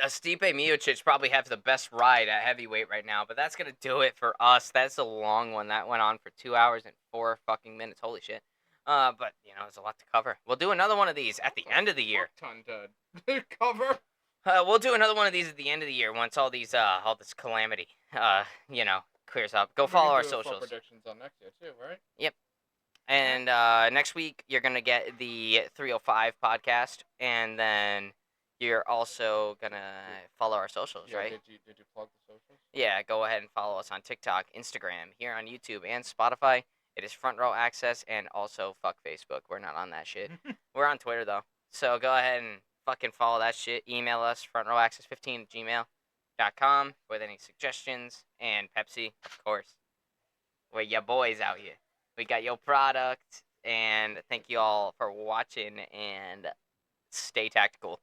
Stipe Miocic probably has the best ride at heavyweight right now, but that's gonna do it for us. That's a long one. That went on for 2 hours and 4 fucking minutes. Holy shit. But there's a lot to cover. We'll do another one of these at the end of the year. Ton to cover. We'll do another one of these at the end of the year once all this calamity, clears up. Go follow our socials. Predictions on next year too, right? Yep. And next week you're gonna get the 305 podcast, and then you're also gonna follow our socials, right? Did you plug the socials? Yeah, go ahead and follow us on TikTok, Instagram, here on YouTube, and Spotify. It is Front Row Access, and also fuck Facebook. We're not on that shit. We're on Twitter though, so go ahead and fucking follow that shit. Email us frontrowaccess15@gmail.com with any suggestions, and Pepsi, of course. We're your boys out here. We got your product, and thank you all for watching, and stay tactical.